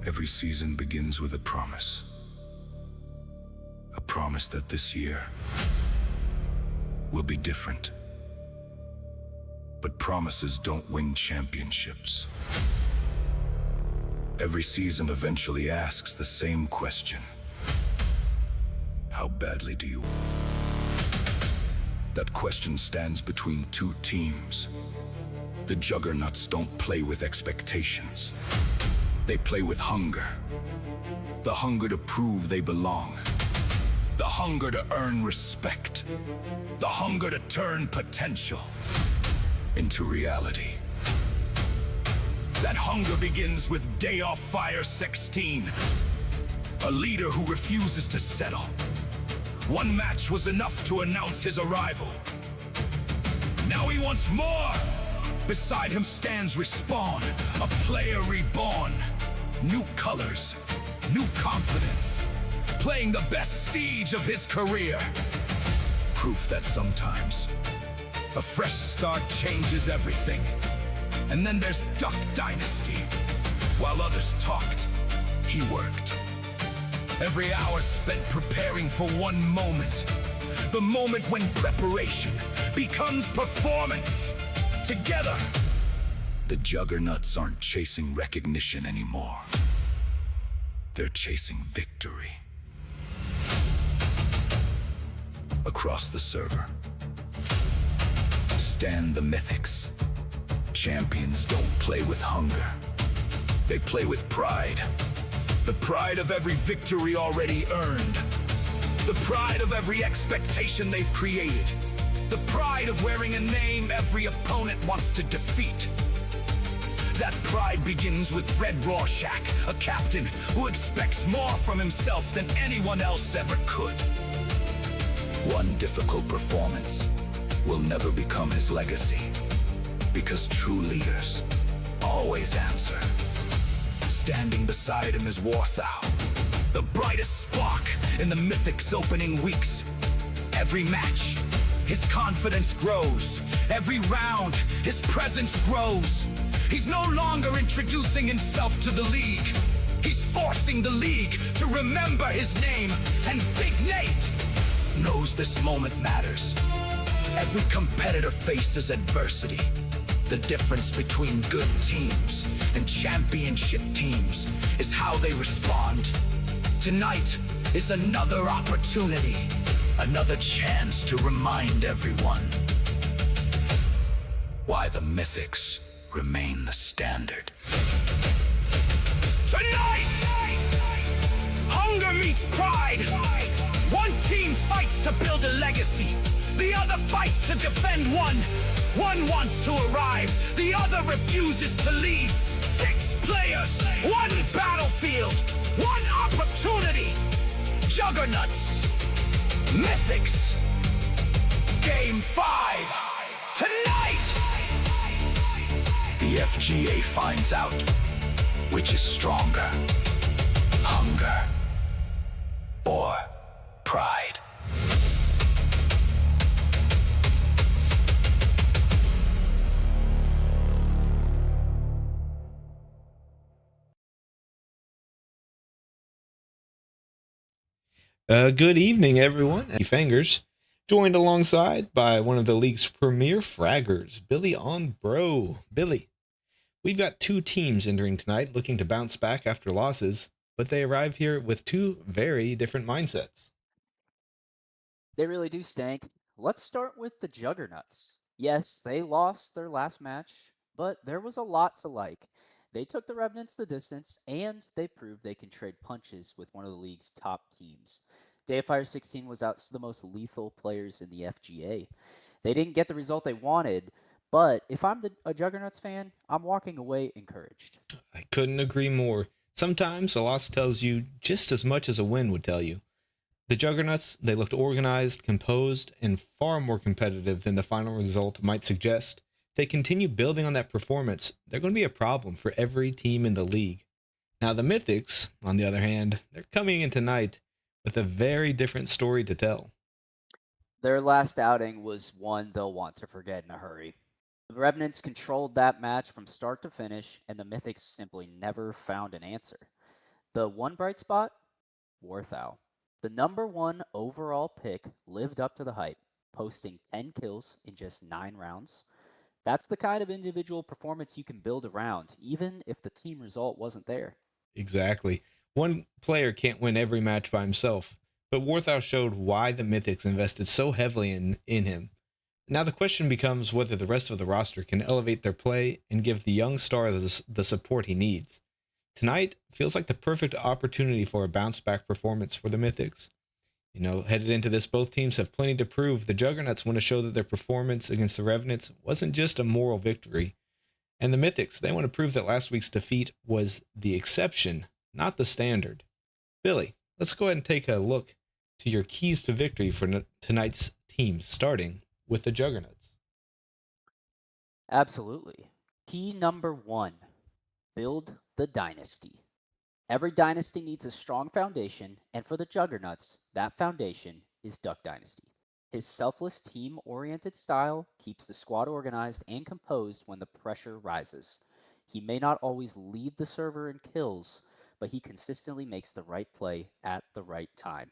Every season begins with a promise. A promise that this year will be different. But promises don't win championships. Every season eventually asks the same question. How badly do you want? That question stands between two teams. The Juggernuts don't play with expectations. They play with hunger. The hunger to prove they belong. The hunger to earn respect. The hunger to turn potential into reality. That hunger begins with Day Off Fire 16, a leader who refuses to settle. One match was enough to announce his arrival. Now he wants more. Beside him stands Respawn, a player reborn. New colors, new confidence, playing the best siege of his career. Proof that sometimes a fresh start changes everything. And then there's Duck Dynasty. While others talked, he worked. Every hour spent preparing for one moment. The moment when preparation becomes performance. Together, the Juggernuts aren't chasing recognition anymore. They're chasing victory. Across the server stand the Mythics. Champions don't play with hunger. They play with pride. The pride of every victory already earned. The pride of every expectation they've created. The pride of wearing a name every opponent wants to defeat. That pride begins with Red Rorschach, a captain who expects more from himself than anyone else ever could. One difficult performance will never become his legacy, because true leaders always answer. Standing beside him is Warthau, the brightest spark in the Mythics opening weeks. Every match, his confidence grows. Every round, his presence grows. He's no longer introducing himself to the league. He's forcing the league to remember his name. And Big Nate knows this moment matters. Every competitor faces adversity. The difference between good teams and championship teams is how they respond. Tonight is another opportunity. Another chance to remind everyone why the Mythics remain the standard. Tonight, hunger meets pride. One team fights to build a legacy. The other fights to defend one. One wants to arrive. The other refuses to leave. 6 players, one battlefield, one opportunity. Juggernuts. Mythics, Game 5, tonight! The FGA finds out which is stronger, hunger or pride. Good evening, everyone. Fingers, joined alongside by one of the league's premier fraggers, Billy on Bro. Billy, we've got 2 teams entering tonight looking to bounce back after losses, but they arrive here with 2 very different mindsets. They really do stink. Let's start with the Juggernuts. Yes, they lost their last match, but there was a lot to like. They took the Revenants the distance, and they proved they can trade punches with one of the league's top teams. Day of Fire 16 was out the most lethal players in the FGA. They didn't get the result they wanted, but if I'm a Juggernuts fan, I'm walking away encouraged. I couldn't agree more. Sometimes a loss tells you just as much as a win would tell you. The Juggernuts, they looked organized, composed, and far more competitive than the final result might suggest. They continue building on that performance, they're going to be a problem for every team in the league. Now the Mythics, on the other hand, they're coming in tonight with a very different story to tell. Their last outing was one they'll want to forget in a hurry. The Revenants controlled that match from start to finish, and the Mythics simply never found an answer. The one bright spot, Warthau. The number one overall pick lived up to the hype, posting 10 kills in just 9 rounds. That's the kind of individual performance you can build around, even if the team result wasn't there. Exactly. One player can't win every match by himself, but Warthow showed why the Mythics invested so heavily in him. Now the question becomes whether the rest of the roster can elevate their play and give the young star the support he needs. Tonight feels like the perfect opportunity for a bounce back performance for the Mythics. Headed into this, both teams have plenty to prove. The Juggernauts want to show that their performance against the Revenants wasn't just a moral victory. And the Mythics, they want to prove that last week's defeat was the exception, not the standard. Billy, let's go ahead and take a look to your keys to victory for tonight's team, starting with the Juggernauts. Absolutely. Key number 1, build the dynasty. Every dynasty needs a strong foundation, and for the Juggernauts, that foundation is Duck Dynasty. His selfless, team-oriented style keeps the squad organized and composed when the pressure rises. He may not always lead the server in kills, but he consistently makes the right play at the right time.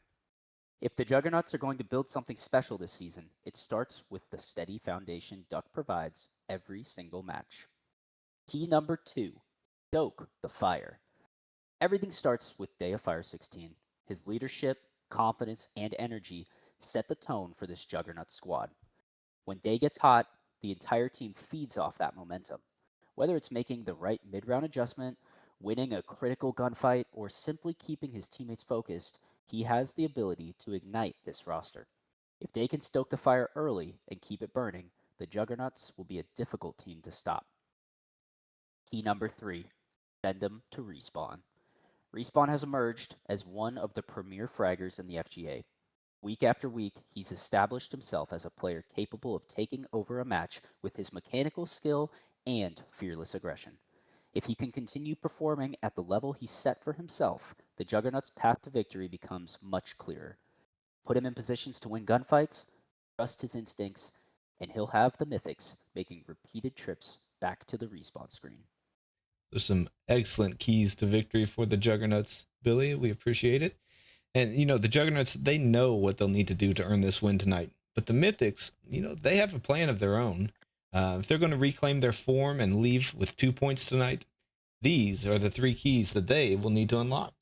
If the Juggernauts are going to build something special this season, it starts with the steady foundation Duck provides every single match. Key number 2, stoke the fire. Everything starts with Day of Fire 16. His leadership, confidence, and energy set the tone for this Juggernaut squad. When Day gets hot, the entire team feeds off that momentum. Whether it's making the right mid-round adjustment, winning a critical gunfight, or simply keeping his teammates focused, he has the ability to ignite this roster. If they can stoke the fire early and keep it burning, the Juggernauts will be a difficult team to stop. Key number 3, send them to Respawn. Respawn has emerged as one of the premier fraggers in the FGA. Week after week, he's established himself as a player capable of taking over a match with his mechanical skill and fearless aggression. If he can continue performing at the level he set for himself, the Juggernaut's path to victory becomes much clearer. Put him in positions to win gunfights, trust his instincts, and he'll have the Mythics making repeated trips back to the Respawn screen. There's some excellent keys to victory for the Juggernauts, Billy. We appreciate it. And, the Juggernauts, they know what they'll need to do to earn this win tonight. But the Mythics, they have a plan of their own. If they're going to reclaim their form and leave with 2 points tonight, these are the 3 keys that they will need to unlock.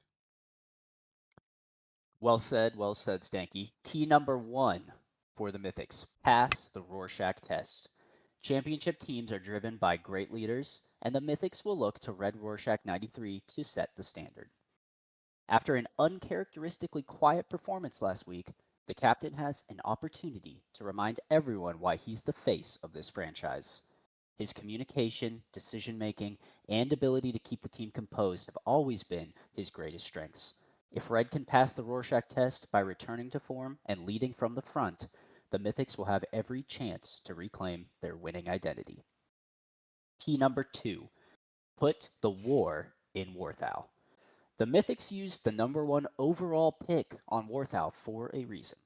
Well said, Stanky. Key number 1 for the Mythics, pass the Rorschach test. Championship teams are driven by great leaders, and the Mythics will look to Red Rorschach 93 to set the standard. After an uncharacteristically quiet performance last week, the captain has an opportunity to remind everyone why he's the face of this franchise. His communication, decision-making, and ability to keep the team composed have always been his greatest strengths. If Red can pass the Rorschach test by returning to form and leading from the front, the Mythics will have every chance to reclaim their winning identity. Key number 2, put the war in Warthau. The Mythics used the number 1 overall pick on Warthau for a reason,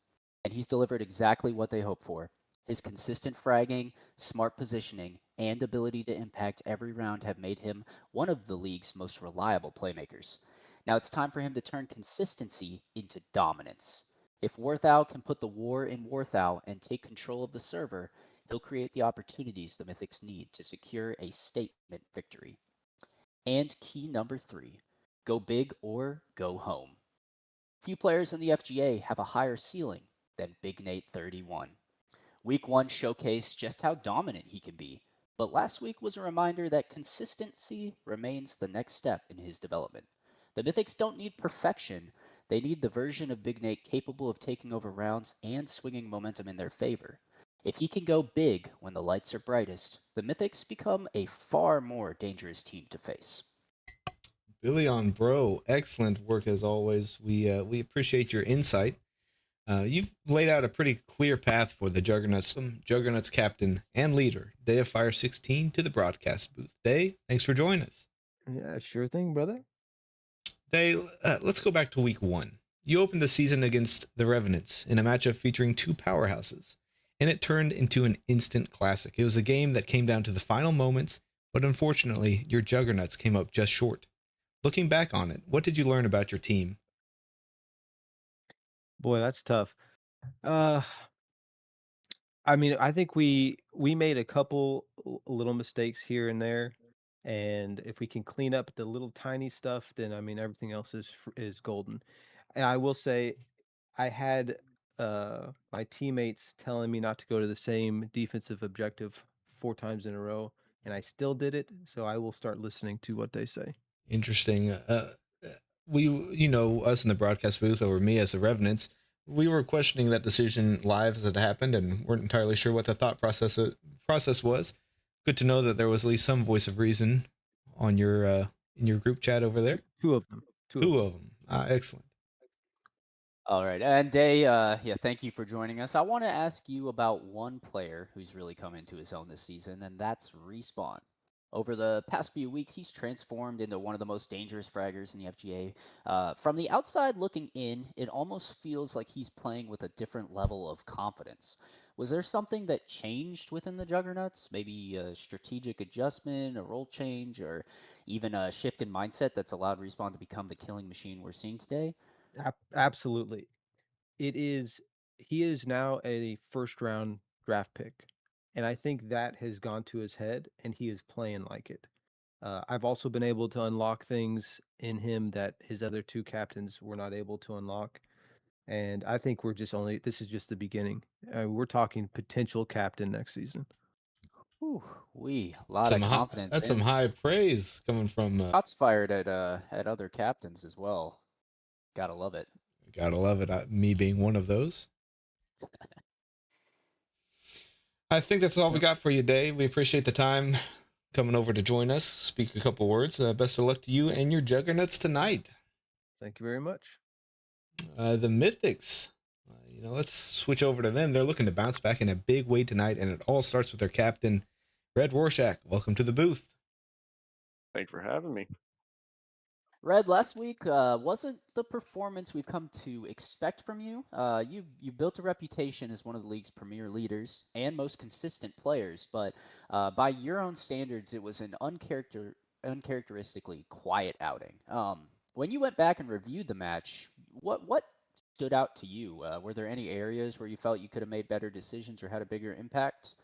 and he's delivered exactly what they hoped for. His consistent fragging, smart positioning, and ability to impact every round have made him one of the league's most reliable playmakers. Now it's time for him to turn consistency into dominance. If Warthau can put the war in Warthau and take control of the server, he'll create the opportunities the Mythics need to secure a statement victory. And key number 3, go big or go home. Few players in the FGA have a higher ceiling than Big Nate 31. Week 1 showcased just how dominant he can be, but last week was a reminder that consistency remains the next step in his development. The Mythics don't need perfection, they need the version of Big Nate capable of taking over rounds and swinging momentum in their favor. If he can go big when the lights are brightest, the Mythics become a far more dangerous team to face. Billy on bro, excellent work as always. We appreciate your insight. You've laid out a pretty clear path for the Juggernauts captain and leader, Day of Fire 16, to the broadcast booth. Day, thanks for joining us. Yeah, sure thing, brother. Day, let's go back to week 1. You opened the season against the Revenants in a matchup featuring 2 powerhouses, and it turned into an instant classic. It was a game that came down to the final moments, but unfortunately, your Juggernauts came up just short. Looking back on it, what did you learn about your team? Boy, that's tough. Uh, I mean, I think we made a couple little mistakes here and there, and if we can clean up the little tiny stuff, then I mean everything else is golden. And I will say, I had my teammates telling me not to go to the same defensive objective 4 times in a row, and I still did it. So I will start listening to what they say. Interesting. We, us in the broadcast booth, or me as the Revenants, we were questioning that decision live as it happened, and weren't entirely sure what the thought process was. Good to know that there was at least some voice of reason on your in your group chat over there. Two of them. Two of Two them. of them. Excellent. All right, and Day, yeah, thank you for joining us. I want to ask you about one player who's really come into his own this season, and that's Respawn. Over the past few weeks, he's transformed into one of the most dangerous fraggers in the FGA. From the outside looking in, it almost feels like he's playing with a different level of confidence. Was there something that changed within the Juggernauts? Maybe a strategic adjustment, a role change, or even a shift in mindset that's allowed Respawn to become the killing machine we're seeing today? Absolutely. It is he is now a first round draft pick, and I think that has gone to his head, and he is playing like it. I've also been able to unlock things in him that his other 2 captains were not able to unlock, and I think this is just the beginning. We're talking potential captain next season. Whew, a lot of confidence That's some and high praise coming from. shots fired at other captains as well. Gotta love it. Gotta love it. Me being one of those. I think that's all we Yep. got for you, Dave. We appreciate the time coming over to join us, speak a couple words. Best of luck to you and your Juggernuts tonight. Thank you very much. The Mythics. Let's switch over to them. They're looking to bounce back in a big way tonight, and it all starts with their captain, Red Rorschach. Welcome to the booth. Thanks for having me. Red, last week wasn't the performance we've come to expect from you. You built a reputation as one of the league's premier leaders and most consistent players, but by your own standards, it was an uncharacteristically quiet outing. When you went back and reviewed the match, what stood out to you? Were there any areas where you felt you could have made better decisions or had a bigger impact?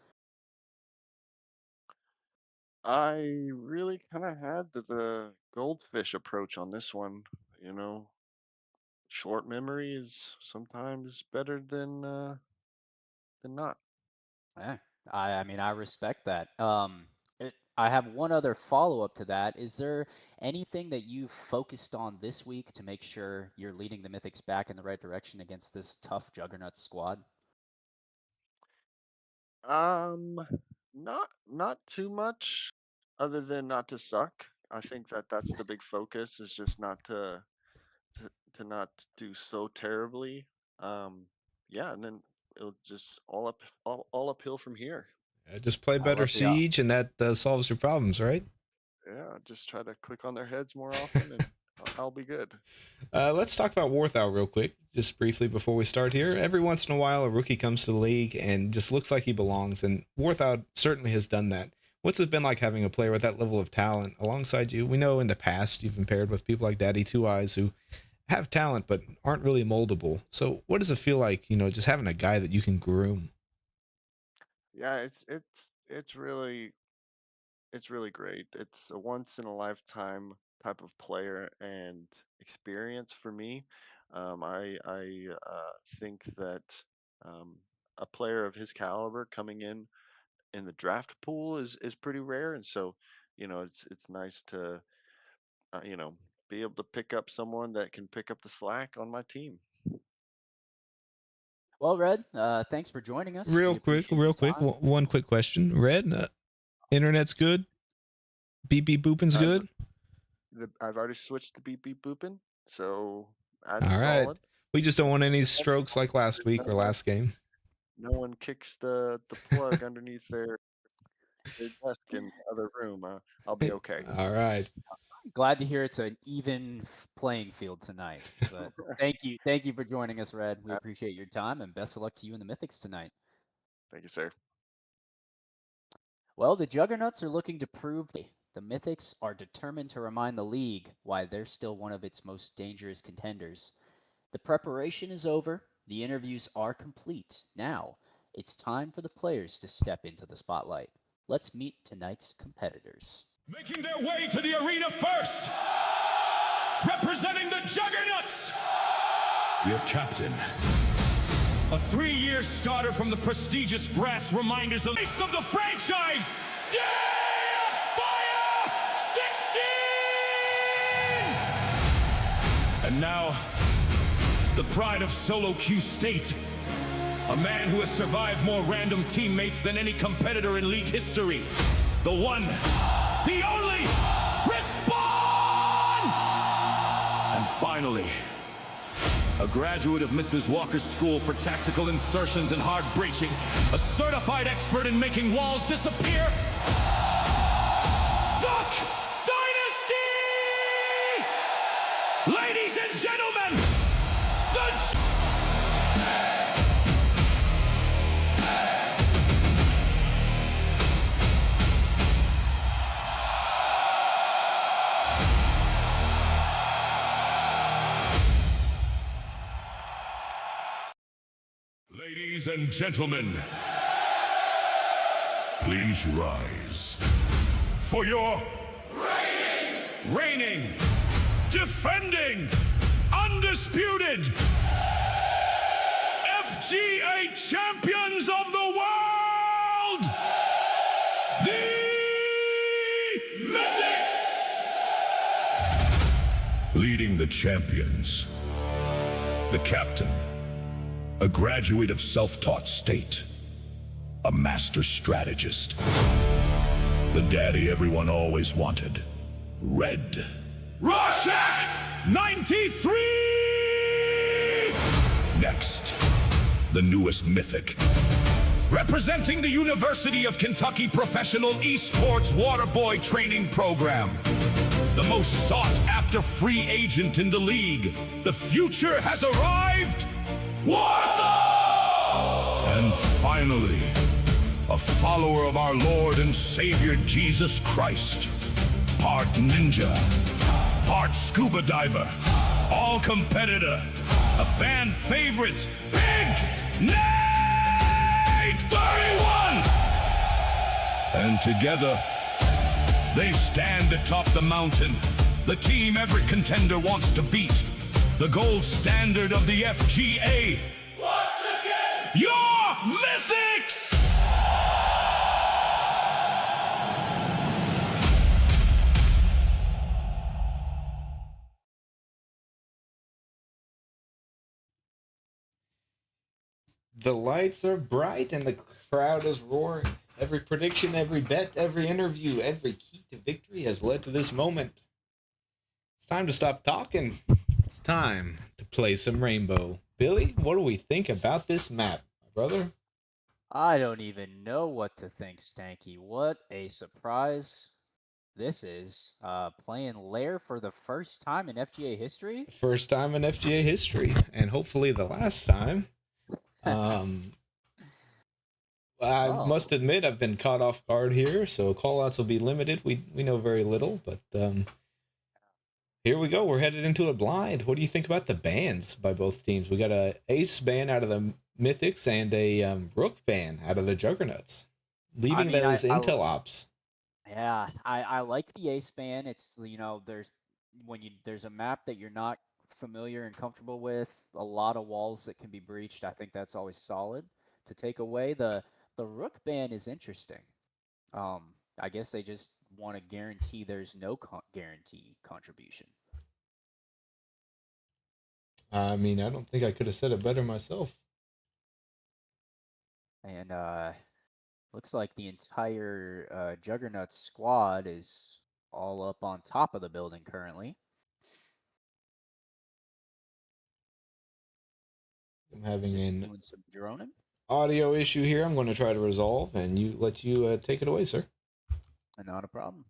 I really kind of had the goldfish approach on this one. You know, short memory is sometimes better than not. Yeah, I mean, I respect that. I have one other follow up to that. Is there anything that you've focused on this week to make sure you're leading the Mythics back in the right direction against this tough Juggernaut squad? Um, not too much, other than not to suck. I think that's the big focus is just not to not do so terribly. Um, yeah, and then it'll just all uphill from here. Just play I better love the Siege, and that solves your problems, right? Yeah, just try to click on their heads more often, and I'll be good. Let's talk about Warthau real quick, just briefly before we start here. Every once in a while, a rookie comes to the league and just looks like he belongs, and Warthau certainly has done that. What's it been like having a player with that level of talent alongside you? We know in the past you've been paired with people like Daddy Two Eyes who have talent but aren't really moldable. So, what does it feel like, just having a guy that you can groom? Yeah, it's really it's really great. It's a once in a lifetime type of player and experience for me. I think that um, a player of his caliber coming in the draft pool is pretty rare, and so it's nice to uh, you know be able to pick up someone that can pick up the slack on my team. Well, Red, thanks for joining us. Real We quick, appreciate your time. one quick question. Red, internet's good? Beep beep booping's I've good? I've already switched to beep beep booping, so that's All right. solid. We just don't want any As long strokes like last as week or last game. no one kicks the plug underneath their desk in the other room, I'll be okay. All right. Glad to hear it's an even playing field tonight. But thank you for joining us, Red. We Uh, appreciate your time, and best of luck to you in the Mythics tonight. Thank you, sir. Well, the Juggernauts are looking to prove The Mythics are determined to remind the league why they're still one of its most dangerous contenders. The preparation is over. The interviews are complete. Now, it's time for the players to step into the spotlight. Let's meet tonight's competitors. Making their way to the arena first, representing the Juggernuts, your captain. A 3-year starter from the prestigious brass reminders of the face of the franchise, Day of Fire 16! And now, the pride of Solo Q State. A man who has survived more random teammates than any competitor in league history. The one, the only, Respawn! And finally, a graduate of Mrs. Walker's School for Tactical Insertions and Hard Breaching, a certified expert in making walls disappear, Duck Dynasty! Ladies and gentlemen, the... Ladies and gentlemen, please rise for your reigning, defending, undisputed FGA champions of the world, the Mythics! Leading the champions, the captain, a graduate of self-taught state, a master strategist, the daddy everyone always wanted, Red. Rorschach 93! Next, the newest Mythic, representing the University of Kentucky Professional Esports Waterboy Training Program, the most sought-after free agent in the league. The future has arrived! Wartho! And finally, a follower of our Lord and Savior Jesus Christ. Part ninja, part scuba diver, all competitor, a fan favorite, Big Nate 31! And together, they stand atop the mountain, the team every contender wants to beat. The gold standard of the FGA. Once again, your Mythics! The lights are bright and the crowd is roaring. Every prediction, every bet, every interview, every key to victory has led to this moment. It's time to stop talking. It's time to play some Rainbow. Billy, what do we think about this map, my brother? I don't even know what to think, Stanky. What a surprise this is. Playing Lair for the first time in FGA history? First time in FGA history, and hopefully the last time. I must admit I've been caught off guard here, so callouts will be limited. We know very little, but here we go. We're headed into a blind. What do you think about the bans by both teams? We got a Ace ban out of the Mythics and a Rook ban out of the Juggernauts, leaving those Intel ops. Yeah, I like the Ace ban. It's, there's a map that you're not familiar and comfortable with, a lot of walls that can be breached. I think that's always solid to take away. The Rook ban is interesting. I guess they just want to guarantee there's no guarantee contribution. I mean, I don't think I could have said it better myself. And looks like the entire Juggernuts squad is all up on top of the building currently. I'm having doing some droning. Audio issue here. I'm going to try to resolve, and let you take it away, sir. Not a problem.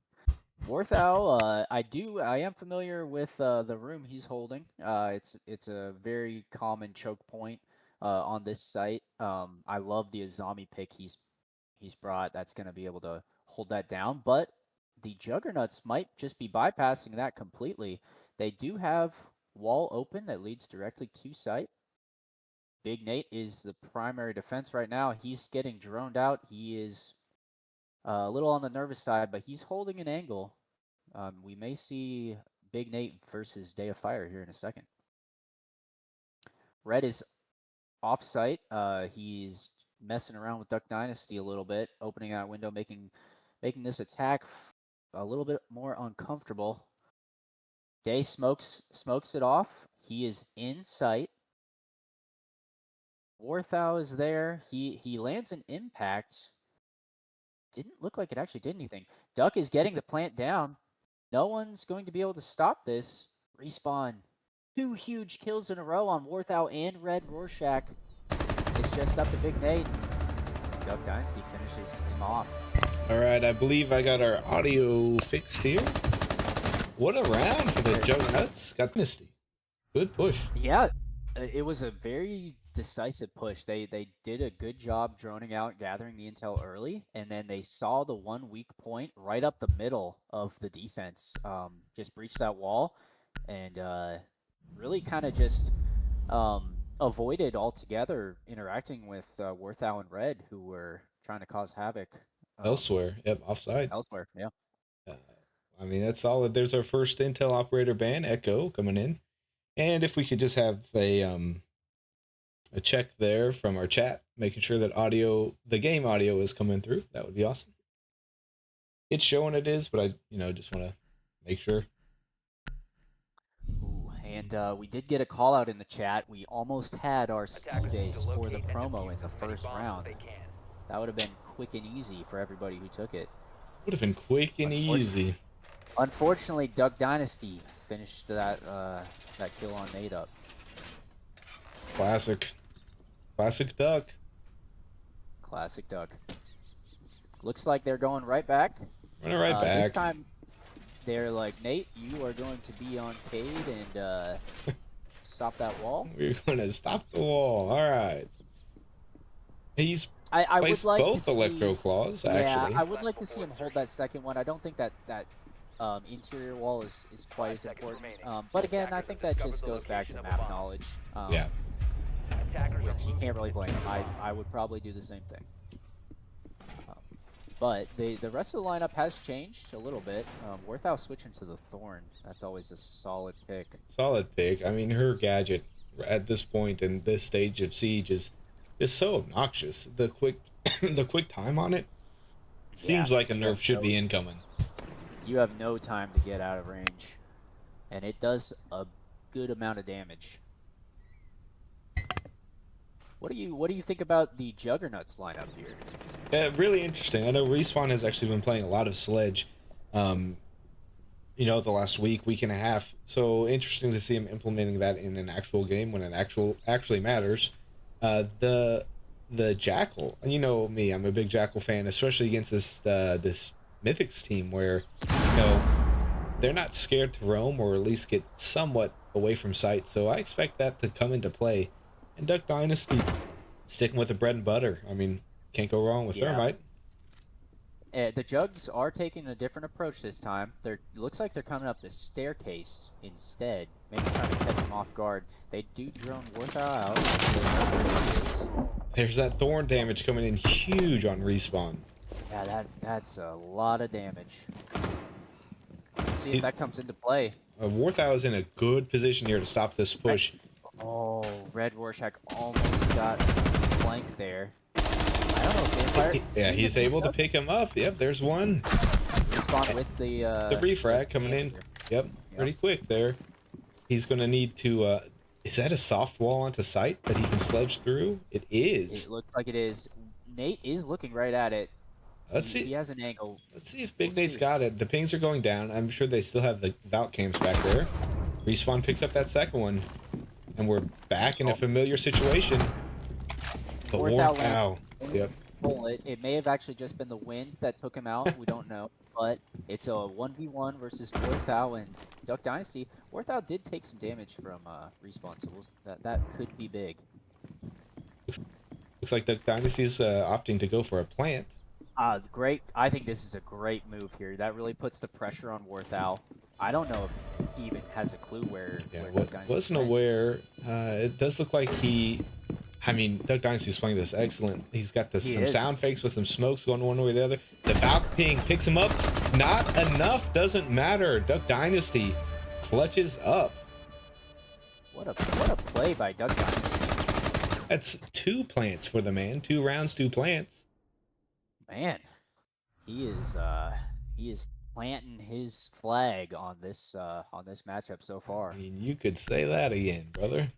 Warthau, I am familiar with the room he's holding. It's a very common choke point on this site. I love the Azami pick he's brought. That's going to be able to hold that down. But the Juggernauts might just be bypassing that completely. They do have wall open that leads directly to site. Big Nate is the primary defense right now. He's getting droned out. He is a little on the nervous side, but he's holding an angle. We may see Big Nate versus Day of Fire here in a second. Red is off site. He's messing around with Duck Dynasty a little bit, opening that window, making this attack a little bit more uncomfortable. Day smokes it off. He is in sight. Warthau is there. He lands an impact. Didn't look like it actually did anything. Duck is getting the plant down. No one's going to be able to stop this. Respawn. 2 huge kills in a row on Warthau and Red Rorschach. It's just up to Big Nate. Duck Dynasty finishes him off. All right, I believe I got our audio fixed here. What a round for the Juggernuts. Got Dynasty. Good push. Yeah, it was a very decisive push. They did a good job droning out, gathering the intel early, and then they saw the one weak point right up the middle of the defense. Just breached that wall, and really kind of just avoided altogether interacting with Warthau and Red, who were trying to cause havoc Elsewhere. Yep, offside. elsewhere. Yeah. I mean, that's solid. There's our first Intel operator ban, Echo, coming in. And if we could just have a check there from our chat, making sure that the game audio is coming through, that would be awesome. It's showing it is, but I just want to make sure. Ooh, and we did get a call out in the chat. We almost had our Steam days for the promo in the first round. That would have been quick and easy for everybody who took it. Would have been quick and easy. Unfortunately, Duck Dynasty finished that kill on Nate up. Classic Duck. Classic Duck. Looks like they're going right back. Running right back. This time, they're like, Nate, you are going to be on Cade and stop that wall. We're going to stop the wall. All right. He's I placed would like both to Electro see, Claws, yeah, actually. I would like to see him hold that second one. I don't think that interior wall is quite as important. But again, I think that just goes back to map knowledge. Yeah. Which you can't really blame him. I would probably do the same thing. But the rest of the lineup has changed a little bit. Warthau switching to the Thorn. That's always a solid pick. Solid pick. I mean, her gadget at this point in this stage of Siege is so obnoxious. The quick time on it seems like a nerf should be incoming. You have no time to get out of range, and it does a good amount of damage. What do you think about the Juggernuts lineup here? Yeah, really interesting. I know Respawn has actually been playing a lot of Sledge, the last week and a half. So interesting to see him implementing that in an actual game when it actually matters. The Jackal, you know me, I'm a big Jackal fan, especially against this Mythics team where they're not scared to roam or at least get somewhat away from sight. So I expect that to come into play. And Duck Dynasty sticking with the bread and butter. I mean, can't go wrong with Thermite. The Jugs are taking a different approach this time. Looks like they're coming up the staircase instead, maybe trying to catch them off guard. They do drone Warthau out. There's that Thorn damage coming in huge on Respawn. Yeah, that's a lot of damage. Let's see if that comes into play. Warthau is in a good position here to stop this push. Oh, Red Rorschach almost got flanked there. I don't know if Vampire... Yeah, he's able to pick him up. Yep, there's one. Respawn with the refrag coming in. Yep, pretty quick there. He's going to need to... is that a soft wall onto sight that he can sledge through? It is. It looks like it is. Nate is looking right at it. Let's see. He has an angle. Let's see if Big Nate's got it. The pings are going down. I'm sure they still have the Valk cams back there. Respawn picks up that second one. And we're back in a familiar situation. But Warthau. Yep. It may have actually just been the wind that took him out. We don't know. But it's a 1v1 versus Warthau and Duck Dynasty. Warthau did take some damage from Respawn, so that could be big. Looks like Duck Dynasty's opting to go for a plant. Great. I think this is a great move here. That really puts the pressure on Warthow. I don't know if he even has a clue where Duck Dynasty Wasn't went. aware. It does look like he. I mean, Duck Dynasty's playing this excellent. He's got He some is. sound fakes with some smokes going one way or the other. The Valk ping picks him up. Not enough. Doesn't matter. Duck Dynasty clutches up. What a play by Duck Dynasty. That's 2 plants for the man. 2 rounds, 2 plants. Man, he is planting his flag on this matchup so far. I mean, you could say that again, brother.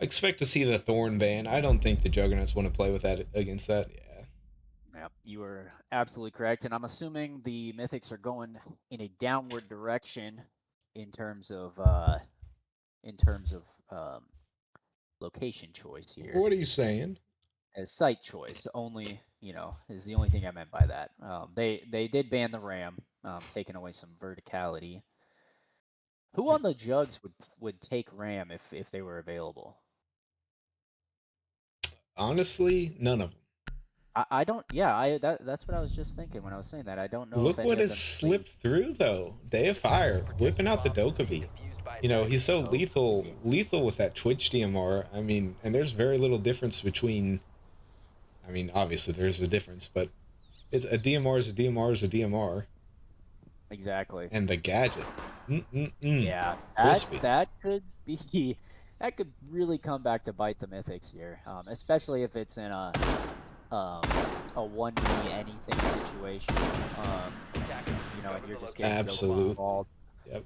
I expect to see the Thorn ban. I don't think the Juggernauts want to play with that against that. Yeah. Yep, you are absolutely correct, and I'm assuming the Mythics are going in a downward direction in terms of location choice here. What are you saying? As site choice only, is the only thing I meant by that. They did ban the Ram, taking away some verticality. Who on the Jugs would take Ram if they were available? Honestly, none of them. I don't. Yeah, that's what I was just thinking when I was saying that. I don't know. Look if any what of has them slipped through though. Day of Fire, whipping out the Dokkaebi. He's so lethal with that Twitch DMR. I mean, and there's very little difference between. I mean, obviously there's a difference, but it's a DMR is a DMR is a DMR. Exactly. And the gadget. Yeah, Crispy. that could be. That could really come back to bite the Mythics here, especially if it's in a 1v anything situation. And you're just getting involved. Yep.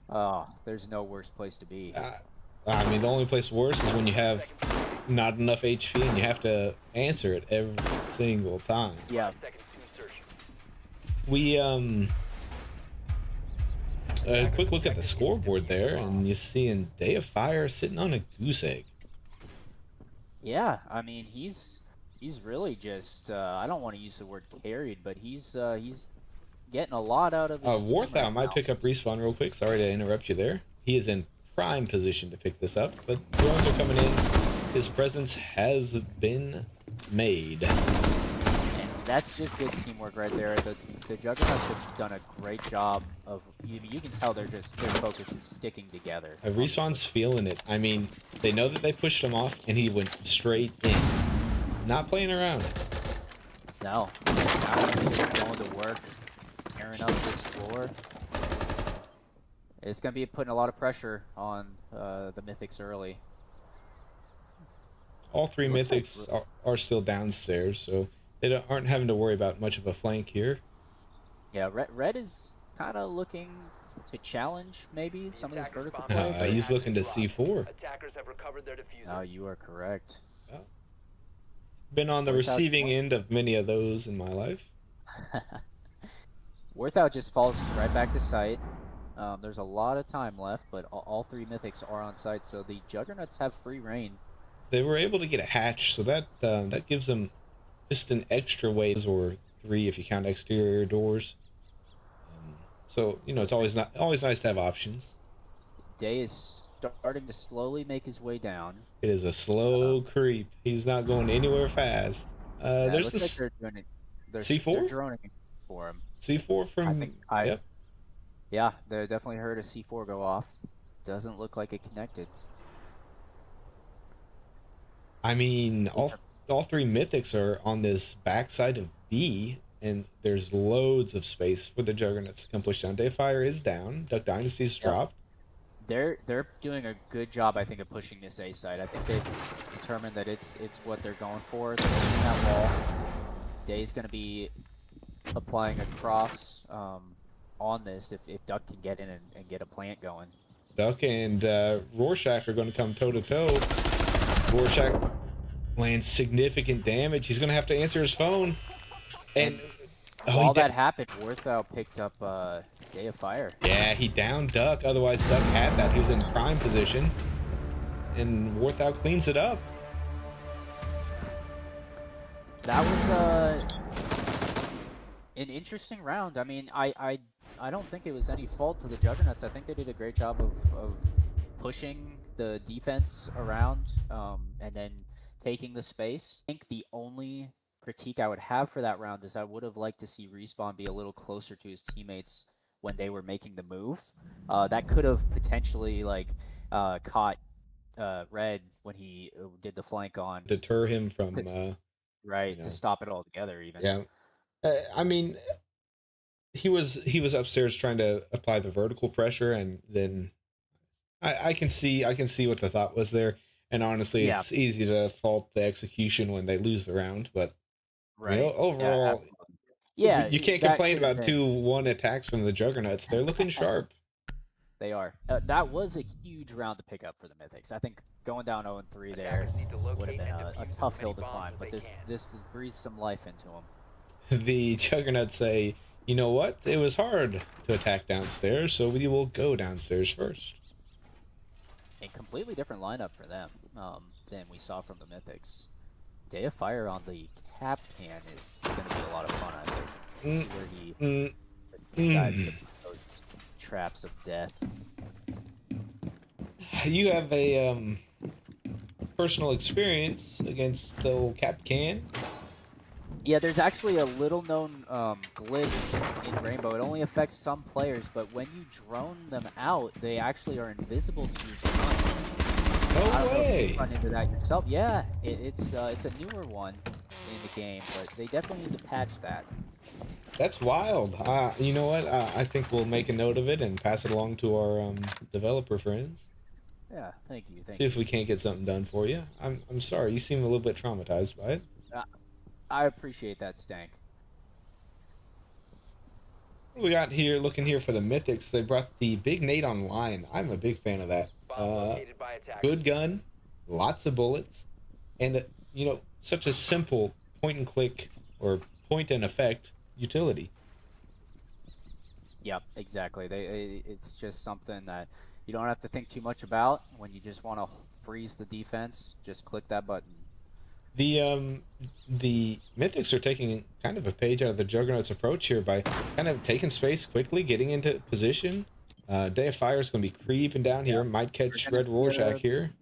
There's no worse place to be. I mean, the only place worse is when you have not enough HP and you have to answer it every single time. Yeah. We a quick look at the scoreboard there, and you're seeing Day of Fire sitting on a goose egg. Yeah, I mean he's really just I don't want to use the word carried, but he's getting a lot out of his team Warthow right might now. pick up respawn real quick. Sorry to interrupt you there. He is in prime position to pick this up, but drones are coming in. His presence has been made. And that's just good teamwork right there. The Juggernauts have done a great job of. You can tell their focus is sticking together. Respawn's feeling it. I mean, they know that they pushed him off, and he went straight in. Not playing around. No, now he's just going to work, tearing up this floor. It's going to be putting a lot of pressure on the Mythics early. All 3 Looks Mythics like... are still downstairs, so they aren't having to worry about much of a flank here. Yeah, Red is kind of looking to challenge maybe some of this vertical play. He's looking to C4. Attackers have recovered their diffuser. Oh, you are correct. Been on the receiving end of many of those in my life. Warthow just falls right back to site. There's a lot of time left, but all 3 Mythics are on site, so the Juggernauts have free reign. They were able to get a hatch, so that gives them just an extra way, or 3 if you count exterior doors. So it's always nice to have options. Day is starting to slowly make his way down. It is a slow creep. He's not going anywhere fast. There's this like they're doing it. C4? They're droning for him. C4 from. Yep. Yeah, they definitely heard a C4 go off. Doesn't look like it connected. I mean, all 3 Mythics are on this backside of B, and there's loads of space for the Juggernauts to come push down. Dayfire is down. Duck Dynasty's dropped. They're doing a good job, I think, of pushing this A side. I think they've determined that it's what they're going for. They're opening that wall. Day's going to be applying a cross on this if Duck can get in and get a plant going. Duck and Rorschach are going to come toe-to-toe. Rorschach lands significant damage. He's going to have to answer his phone. And while that happened, Warthow picked up Day of Fire. Yeah, he downed Duck. Otherwise, Duck had that. He was in prime position. And Warthow cleans it up. That was an interesting round. I mean, I don't think it was any fault to the Juggernauts. I think they did a great job of pushing the defense around and then taking the space. I think the only critique I would have for that round is I would have liked to see Respawn be a little closer to his teammates when they were making the move. That could have potentially caught Red when he did the flank on Deter him from, to stop it altogether even. Yeah. I mean, he was upstairs trying to apply the vertical pressure, and then I can see what the thought was there. And honestly, it's easy to fault the execution when they lose the round, but overall, you can't complain about 2-1 attacks from the Juggernauts. They're looking sharp. They are. That was a huge round to pick up for the Mythics. I think going down 0-3 there would have been a tough hill to climb, but this breathes some life into them. The Juggernauts say, you know what? It was hard to attack downstairs, so we will go downstairs first. A completely different lineup for them than we saw from the Mythics. Day of Fire on the cap can is going to be a lot of fun, I think. See where he decides to put those traps of death. You have a personal experience against the old cap can. Yeah, there's actually a little-known glitch in Rainbow. It only affects some players, but when you drone them out, they actually are invisible to your drone. No I don't know if way! you've run into that yourself. Yeah, it's a newer one in the game, but they definitely need to patch that. That's wild. You know what? I think we'll make a note of it and pass it along to our developer friends. Yeah, thank you. See if we can't get something done for you. I'm sorry. You seem a little bit traumatized by it. I appreciate that, Stank. What we got here, looking here for the Mythics, they brought the Big Nate online. I'm a big fan of that. Good gun, lots of bullets, and such a simple point and click or point and effect utility. Yep, exactly. It's just something that you don't have to think too much about when you just want to freeze the defense. Just click that button. The Mythics are taking kind of a page out of the Juggernaut's approach here by kind of taking space quickly, getting into position. Day of Fire is going to be creeping down here. Might catch Red Rorschach here.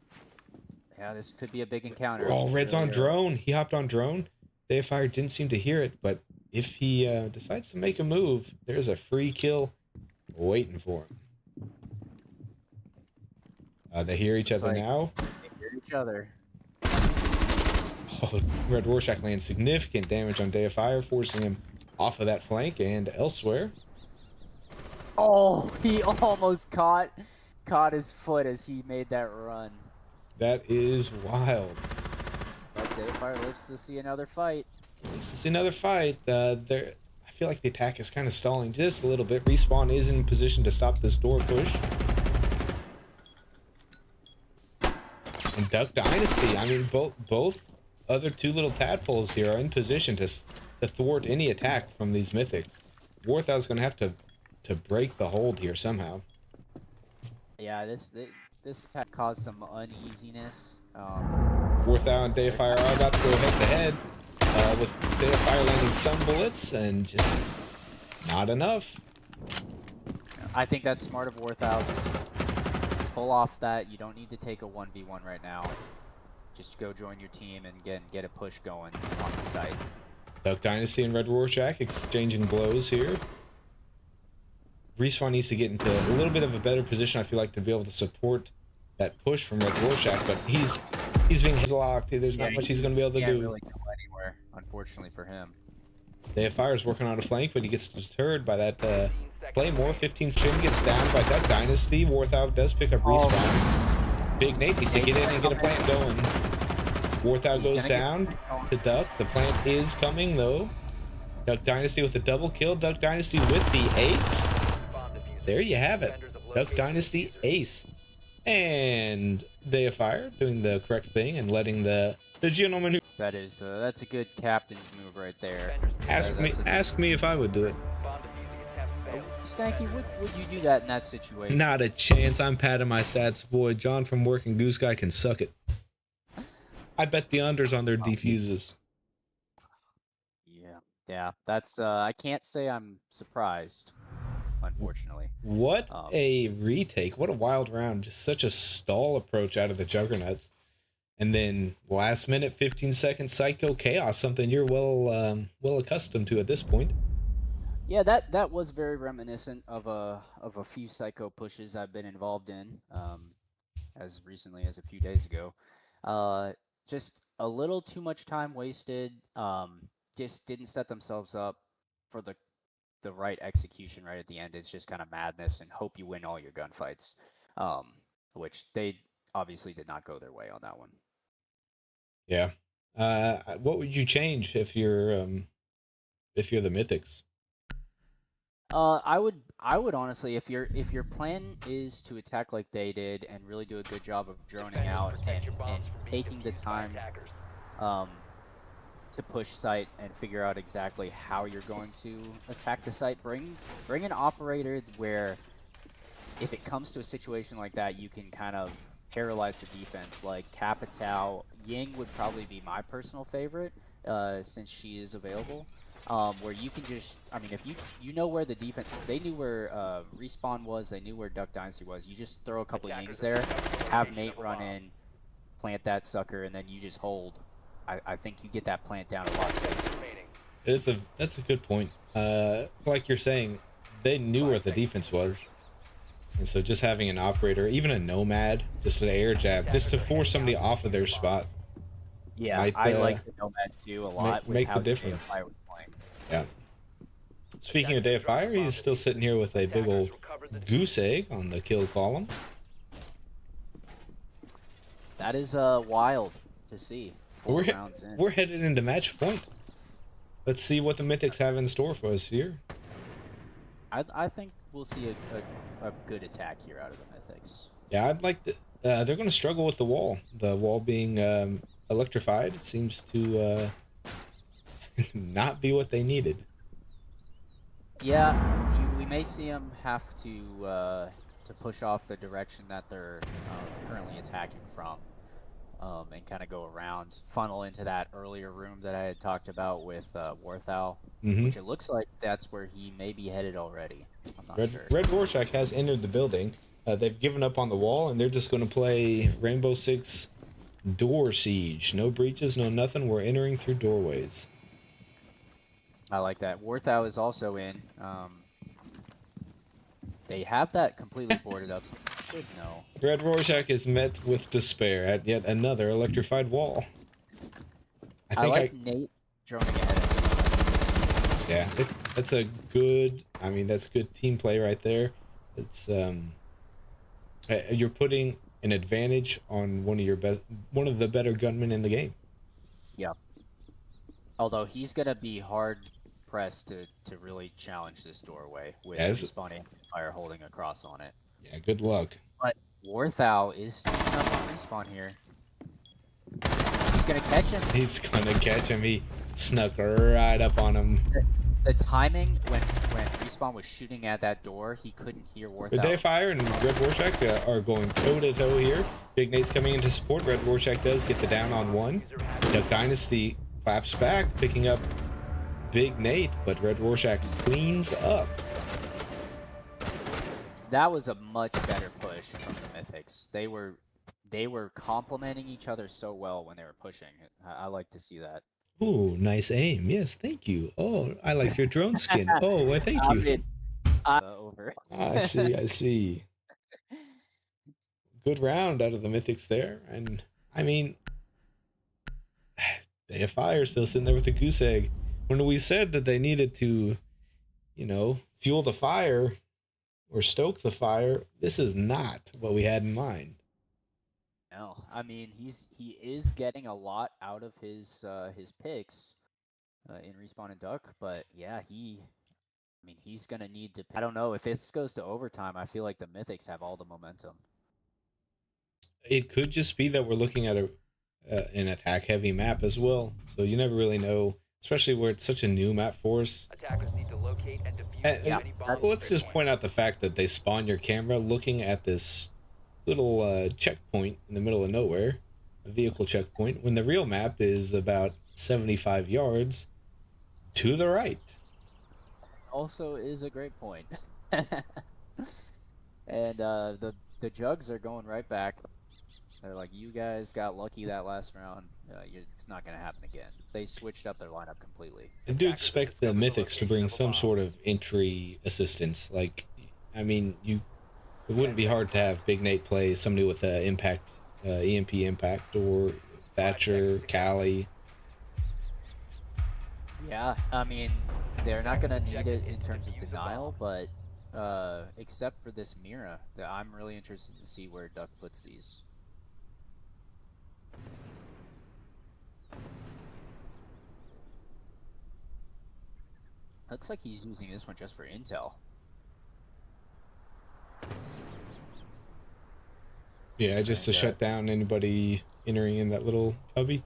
Yeah, this could be a big encounter. Oh, Red's on drone. He hopped on drone. Day of Fire didn't seem to hear it, but if he decides to make a move, there's a free kill waiting for him. They hear each other now. They hear each other. Oh, Red Rorschach lands significant damage on Day of Fire, forcing him off of that flank and elsewhere. Oh, he almost caught his foot as he made that run. That is wild. But Day of Fire lives to see another fight. Lives to see another fight. I feel like the attack is kind of stalling just a little bit. Respawn is in position to stop this door push. And Duck Dynasty, I mean, both other two little tadpoles here are in position to thwart any attack from these Mythics. Warthog's going to have to break the hold here somehow. Yeah, this attack caused some uneasiness. Warthog and Day of Fire are about to go head-to-head with Day of Fire landing some bullets and just not enough. I think that's smart of Warthog. Just pull off that. You don't need to take a 1v1 right now. Just go join your team and get a push going on the site. Duck Dynasty and Red Rorschach exchanging blows here. Respawn needs to get into a little bit of a better position, I feel like, to be able to support that push from Red Rorschach, but he's being locked. There's not much he's going to be able to do. Can't really go anywhere, unfortunately for him. Day of Fire is working on a flank, but he gets deterred by that Claymore. 15 Chin gets down by Duck Dynasty. Warthog does pick up Respawn. Big Nate needs to get in and get a plant going. Warthog goes down to Duck. The plant is coming, though. Duck Dynasty with a double kill. Duck Dynasty with the ace. There you have it. Duck Dynasty ace. And Day of Fire doing the correct thing and letting the gentleman who... That's a good captain's move right there. Ask me if I would do it. Stanky, would you do that in that situation? Not a chance. I'm padding my stats, boy. John from Working Goose Guy can suck it. I bet the unders on their defuses. Yeah. That's I can't say I'm surprised, unfortunately. What a retake. What a wild round. Just such a stall approach out of the Juggernauts. And then last minute 15-second Psycho Chaos, something you're well accustomed to at this point. Yeah, that was very reminiscent of a few Psycho pushes I've been involved in, as recently as a few days ago. Just a little too much time wasted. Just didn't set themselves up for the right execution right at the end. It's just kind of madness and hope you win all your gunfights, which they obviously did not go their way on that one. Yeah. What would you change if you're the Mythics? I would honestly, if your plan is to attack like they did and really do a good job of droning out and taking the time to push site and figure out exactly how you're going to attack the site, bring an operator where if it comes to a situation like that, you can kind of paralyze the defense. Like Capitao, Ying would probably be my personal favorite, since she is available. Where you can just, I mean, if you know where the defense, they knew where Respawn was, they knew where Duck Dynasty was. You just throw a couple Yings there, have Nate run in, plant that sucker, and then you just hold. I think you get that plant down a lot safer. That's a good point. Like you're saying, they knew where the defense was. And so just having an operator, even a nomad, just an air jab, just to force somebody off of their spot. Yeah, might, I like the nomad too a lot. Make the difference. Yeah. Speaking of Day of Fire, he's still sitting here with a big old goose egg on the kill column. That is wild to see. Four rounds in. We're headed into match point. Let's see what the Mythics have in store for us here. I think we'll see a good attack here out of the Mythics. Yeah, I'd like to. They're going to struggle with the wall. The wall being electrified seems to not be what they needed. Yeah, we may see them have to push off the direction that they're currently attacking from, and kind of go around, funnel into that earlier room that I had talked about with Warthal, which it looks like that's where he may be headed already. I'm not sure. Red Rorschach has entered the building. They've given up on the wall, and they're just going to play Rainbow Six Door Siege. No breaches, no nothing. We're entering through doorways. I like that. Warthau is also in. They have that completely boarded up, so you should know. Red Rorschach is met with despair at yet another electrified wall. I like Nate droning ahead. Yeah, that's a good. I mean, that's good team play right there. It's you're putting an advantage on one of the better gunmen in the game. Yeah. Although he's gonna be hard pressed to really challenge this doorway with Respawn Amplifier holding a cross on it. Yeah, good luck. But Warthau is sneaking up on Respawn here. He's gonna catch him. He's gonna catch him. He snuck right up on him. The timing when Respawn was shooting at that door, he couldn't hear Warthau. The Day Fire and Red Rorschach are going toe to toe here. Big Nate's coming in to support. Red Rorschach does get the down on one. Duck Dynasty claps back, picking up Big Nate, but Red Rorschach cleans up. That was a much better push from the Mythics. They were complementing each other so well when they were pushing. I like to see that. Ooh, nice aim. Yes, thank you. Oh, I like your drone skin. Oh, well, thank you. Over. I see. Good round out of the Mythics there. And, I mean, Day of Fire still sitting there with the goose egg. When we said that they needed to, fuel the fire or stoke the fire, this is not what we had in mind. No, I mean he is getting a lot out of his picks in Respawn and Duck, but yeah, he's gonna need to. I don't know if this goes to overtime. I feel like the Mythics have all the momentum. It could just be that we're looking at an attack-heavy map as well, so you never really know, especially where it's such a new map for us. Attackers need to locate and defuse Let's just point out the fact that they spawn your camera looking at this little checkpoint in the middle of nowhere, a vehicle checkpoint, when the real map is about 75 yards to the right. Also is a great point. And the Jugs are going right back. They're like, you guys got lucky that last round. It's not going to happen again. They switched up their lineup completely. I do expect the Mythics to bring some sort of entry assistance. Like, I mean, it wouldn't be hard to have Big Nate play somebody with impact, EMP impact, or Thatcher, Callie. Yeah, I mean, they're not going to need it in terms of denial, but except for this Mira, I'm really interested to see where Duck puts these. Looks like he's using this one just for intel. Yeah, just to shut down anybody entering in that little cubby.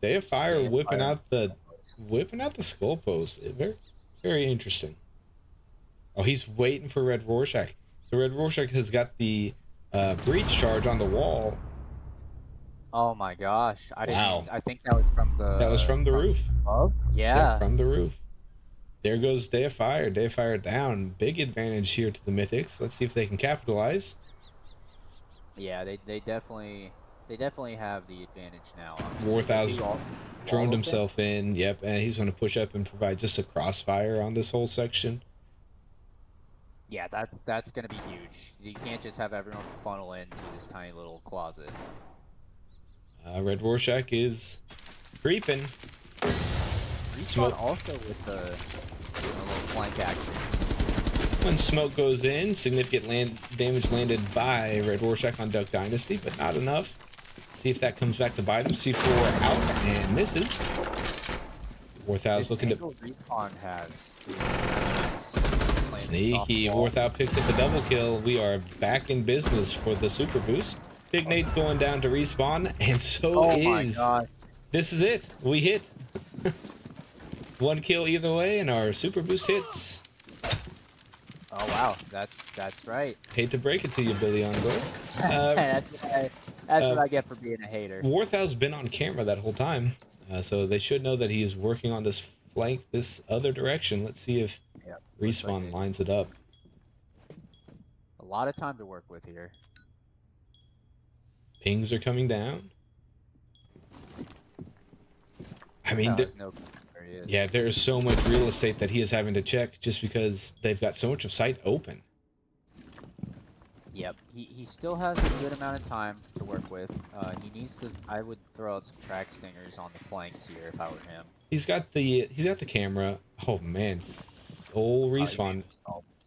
Day of Fire whipping out the skull post. Very, very interesting. Oh, he's waiting for Red Rorschach. So Red Rorschach has got the breach charge on the wall. Oh my gosh! I didn't. Wow. I think that was from the. That was from the roof. Above? Yeah. From the roof. There goes Day of Fire. Day of Fire down. Big advantage here to the Mythics. Let's see if they can capitalize. Yeah, they definitely have the advantage now. Warthau's droned himself in. Yep, and he's going to push up and provide just a crossfire on this whole section. Yeah, that's going to be huge. You can't just have everyone funnel in through this tiny little closet. Red Rorschach is creeping. Respawn also with the little flank action. When smoke goes in, significant damage landed by Red Rorschach on Duck Dynasty, but not enough. See if that comes back to bite him. C4 out and misses. Warthau's looking to... Respawn has Sneaky. Warthau picks up a double kill. We are back in business for the super boost. Big Nate's going down to Respawn, and so is... my god. This is it. We hit. One kill either way, and our super boost hits. Oh wow, that's right. Hate to break it to you, Billy Encore. That's what I get for being a hater. Warthau's been on camera that whole time, so they should know that he's working on this flank, this other direction. Let's see if Respawn lines it up. A lot of time to work with here. Pings are coming down. I mean, yeah, there is so much real estate that he is having to check just because they've got so much of sight open. Yep, he still has a good amount of time to work with. He needs to. I would throw out some track stingers on the flanks here if I were him. He's got the camera. Oh man, old Respawn.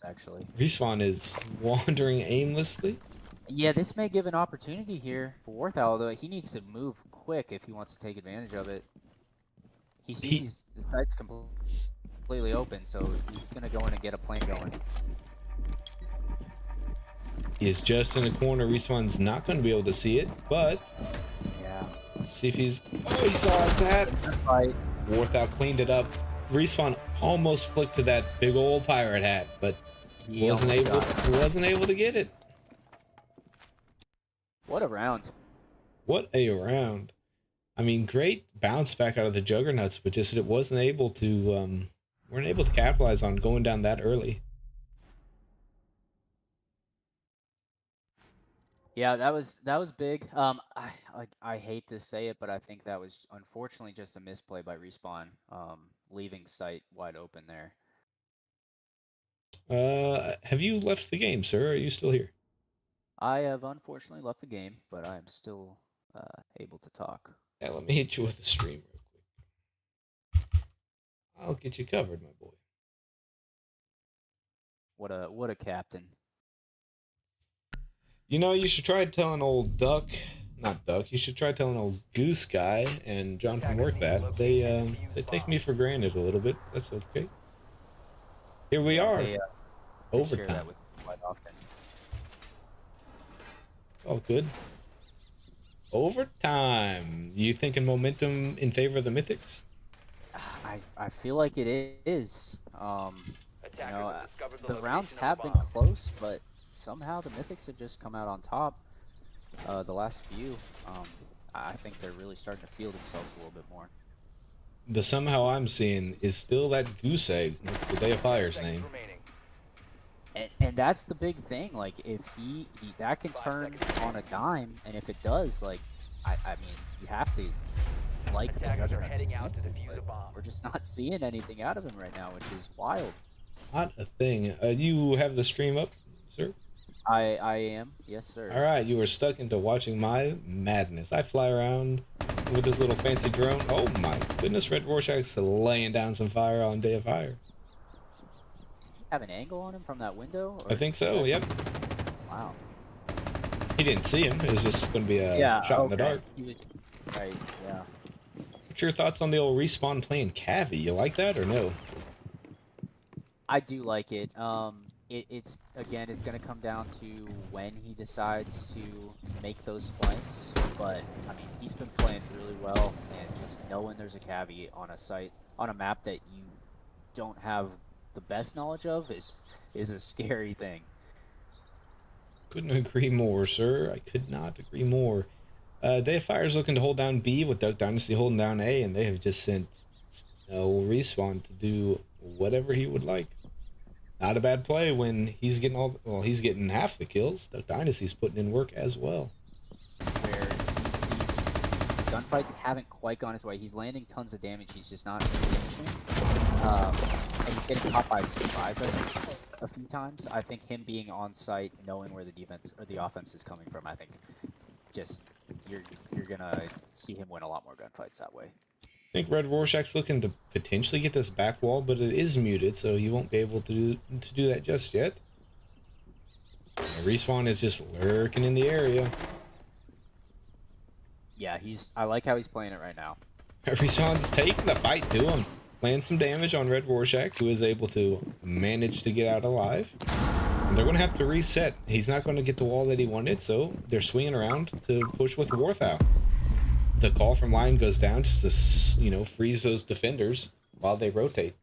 Actually, Respawn is wandering aimlessly. Yeah, this may give an opportunity here for Warthau, although he needs to move quick if he wants to take advantage of it. He sees the site's completely open, so he's gonna go in and get a plan going. He is just in the corner. Respawn's not going to be able to see it, but yeah. See if he's... Oh, he saw us hat. Warthau cleaned it up. Respawn almost flicked to that big old pirate hat, but he wasn't able to get it. What a round. What a round. I mean, great bounce back out of the Juggernuts, but just it wasn't able to weren't able to capitalize on going down that early. Yeah, that was big. I hate to say it, but I think that was unfortunately just a misplay by Respawn, leaving site wide open there. Have you left the game, sir? Are you still here? I have unfortunately left the game, but I am still able to talk. Yeah, let me hit you with a stream real quick. I'll get you covered, my boy. What a captain. You know, you should try telling old you should try telling old Goose Guy and John from work that. They take me for granted a little bit. That's okay. Here we are. Overtime. Share that with me quite often. It's all good. Overtime. You thinking momentum in favor of the Mythics? I feel like it is. You know, the rounds have been close, but somehow the Mythics have just come out on top. The last few, I think they're really starting to feel themselves a little bit more. The somehow I'm seeing is still that goose egg. What's the Day of Fire's name? And that's the big thing. Like, if he that can turn on a dime, and if it does, like, I mean, you have to like the Attackers are Juggernaut's heading out to chances, defuse but a bomb. we're just not seeing anything out of him right now, which is wild. Not a thing. You have the stream up, sir? I am, yes sir. All right, you are stuck into watching my madness. I fly around with this little fancy drone. Oh my goodness, Red Rorschach's laying down some fire on Day of Fire. Have an angle on him from that window? I think so, yep. Wow. He didn't see him. It was just going to be a shot in the dark. He was right. Yeah. What's your thoughts on the old respawn playing Cavi? You like that or no? I do like it. It's again, it's gonna come down to when he decides to make those flanks. But I mean, he's been playing really well, and just knowing there's a caveat on a site on a map that you don't have the best knowledge of is a scary thing. Couldn't agree more, sir. I could not agree more. Day of Fire is looking to hold down B with Duck Dynasty holding down A, and they have just sent Respawn to do whatever he would like. Not a bad play when he's getting he's getting half the kills. Duck Dynasty's putting in work as well. Where he's gunfights haven't quite gone his way. He's landing tons of damage. He's just not finishing. And he's getting caught by surprise, I think, a few times. I think him being on site, knowing where the defense or the offense is coming from, I think just you're gonna see him win a lot more gunfights that way. I think Red Rorschach's looking to potentially get this back wall, but it is muted, so he won't be able to do that just yet. Respawn is just lurking in the area. Yeah, I like how he's playing it right now. Respawn's taking the fight to him. Land some damage on Red Rorschach, who is able to manage to get out alive. And they're going to have to reset. He's not going to get the wall that he wanted, so they're swinging around to push with Warthow. The call from line goes down just to, freeze those defenders while they rotate.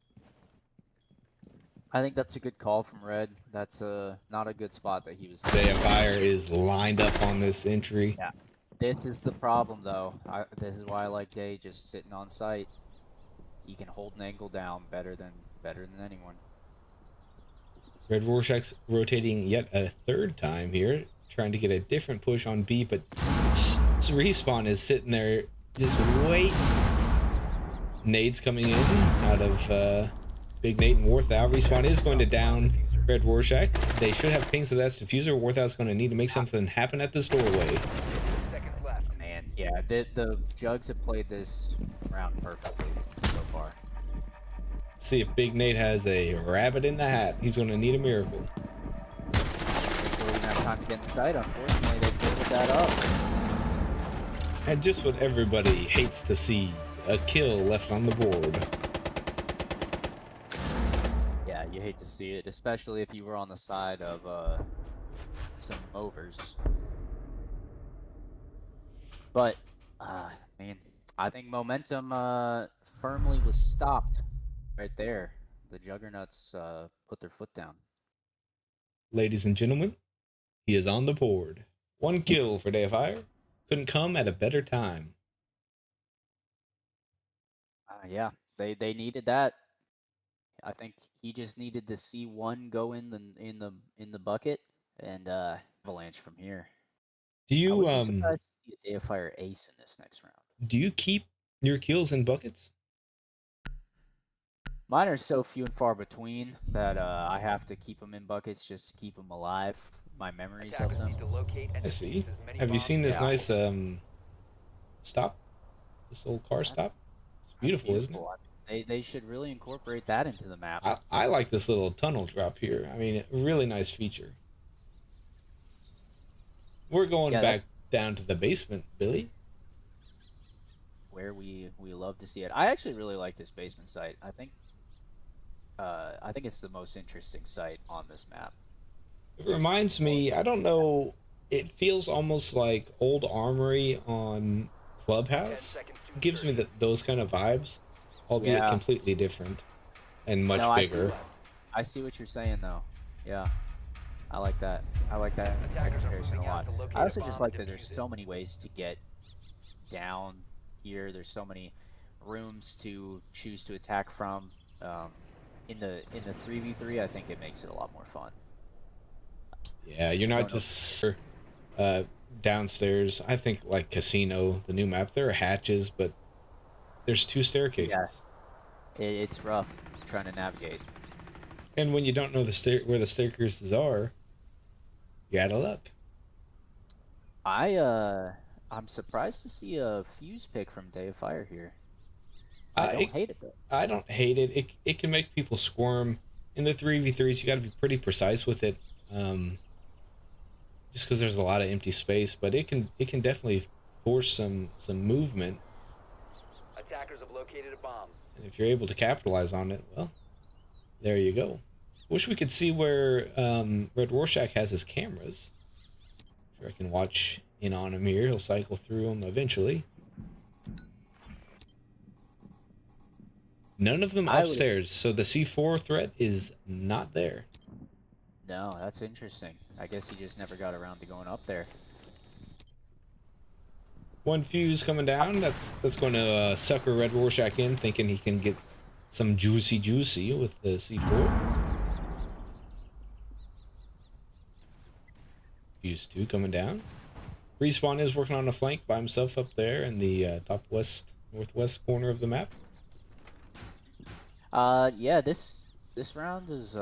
I think that's a good call from Red. That's not a good spot that he was. Day of Fire is lined up on this entry. Yeah, this is the problem though. This is why I like Day just sitting on site. He can hold an angle down better than anyone. Red Rorschach's rotating yet a third time here, trying to get a different push on B, but Respawn is sitting there just waiting. Nades coming in out of Big Nate and Warthow. Respawn is going to down Red Rorschach. They should have pings of that diffuser. Warthow's going to need to make something happen at this doorway. Man, yeah, the Jugs have played this round perfectly so far. See if Big Nate has a rabbit in the hat. He's going to need a miracle. They didn't have time to get inside. Unfortunately, they gave that up. And just what everybody hates to see, a kill left on the board. Yeah, you hate to see it, especially if you were on the side of some overs. But, man, I think momentum firmly was stopped right there. The Juggernuts put their foot down. Ladies and gentlemen, he is on the board. 1 kill for Day of Fire. Couldn't come at a better time. Yeah, they needed that. I think he just needed to see one go in the bucket and avalanche from here. Do I you would be surprised to see a Day of Fire ace in this next round. do you keep your kills in buckets? Mine are so few and far between that I have to keep them in buckets just to keep them alive. My memories of them. I see. Have you seen this nice stop? This old car stop? It's beautiful, isn't it? They should really incorporate that into the map. I like this little tunnel drop here. I mean, really nice feature. We're going back down to the basement, Billy. Where we love to see it. I actually really like this basement site. I think it's the most interesting site on this map. It reminds me, I don't know, it feels almost like old Armory on Clubhouse. It gives me those kind of vibes, albeit completely different and much bigger. I see what you're saying, though. Yeah, I like that. I like that comparison a lot. I also just like that there's so many ways to get down here. There's so many rooms to choose to attack from. In the 3v3, I think it makes it a lot more fun. Yeah, you're not just downstairs. I think like Casino, the new map, there are hatches, but there's 2 staircases. It's rough trying to navigate. And when you don't know where the staircases are, you out of luck. I'm surprised to see a fuse pick from Day of Fire here. I don't hate it though. I don't hate it. It can make people squirm. In the 3v3s, you got to be pretty precise with it. Just because there's a lot of empty space, but it can definitely force some movement. Attackers have located a bomb. And if you're able to capitalize on it, well, there you go. Wish we could see where Red Rorschach has his cameras. Sure, I can watch in on him here. He'll cycle through them eventually. None of them upstairs, so the C4 threat is not there. No, that's interesting. I guess he just never got around to going up there. One fuse coming down. That's going to sucker Red Rorschach in, thinking he can get some juicy with the C4. Fuse 2 coming down. Respawn is working on a flank by himself up there in the top northwest corner of the map. Yeah, this round is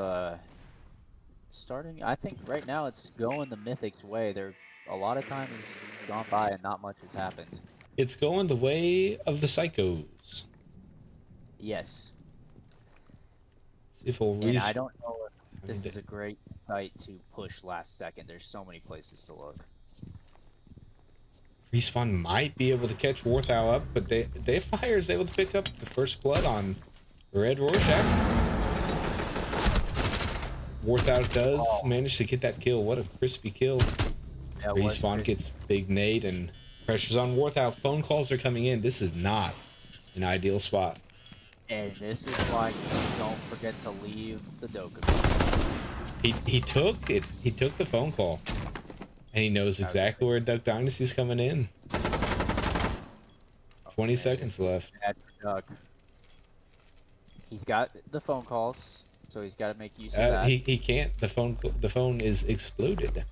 starting. I think right now it's going the Mythics way. There, a lot of time has gone by and not much has happened. It's going the way of the psychos. Yes. See if we'll And I don't know if this is a great site to push last second. There's so many places to look. Respawn might be able to catch Warthow up, but they fire is able to pick up the first blood on Red Rorschach. Warthow does manage to get that kill. What a crispy kill. Yeah, Respawn gets big nade and pressures on Warthow. Phone calls are coming in. This is not an ideal spot. And this is why you don't forget to leave the Dokkan. He took it. He took the phone call. And he knows exactly where Duck Dynasty's coming in. 20 seconds left. Bad for Duck. He's got the phone calls, so he's got to make use of that. He can't. The phone is exploded.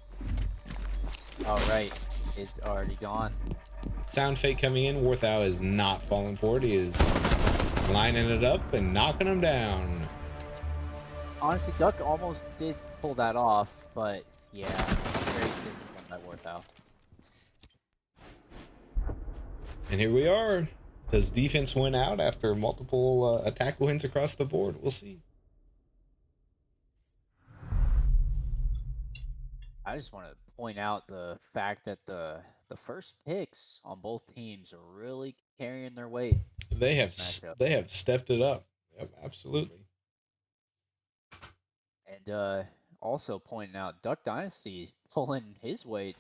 All right, it's already gone. Sound fake coming in. Warthow is not falling for it. He is lining it up and knocking him down. Honestly, Duck almost did pull that off, but yeah, very disappointed by Warthow. And here we are. Does defense win out after multiple attack wins across the board? We'll see. I just want to point out the fact that the first picks on both teams are really carrying their weight. They have stepped it up. Yep, absolutely. And also pointing out Duck Dynasty pulling his weight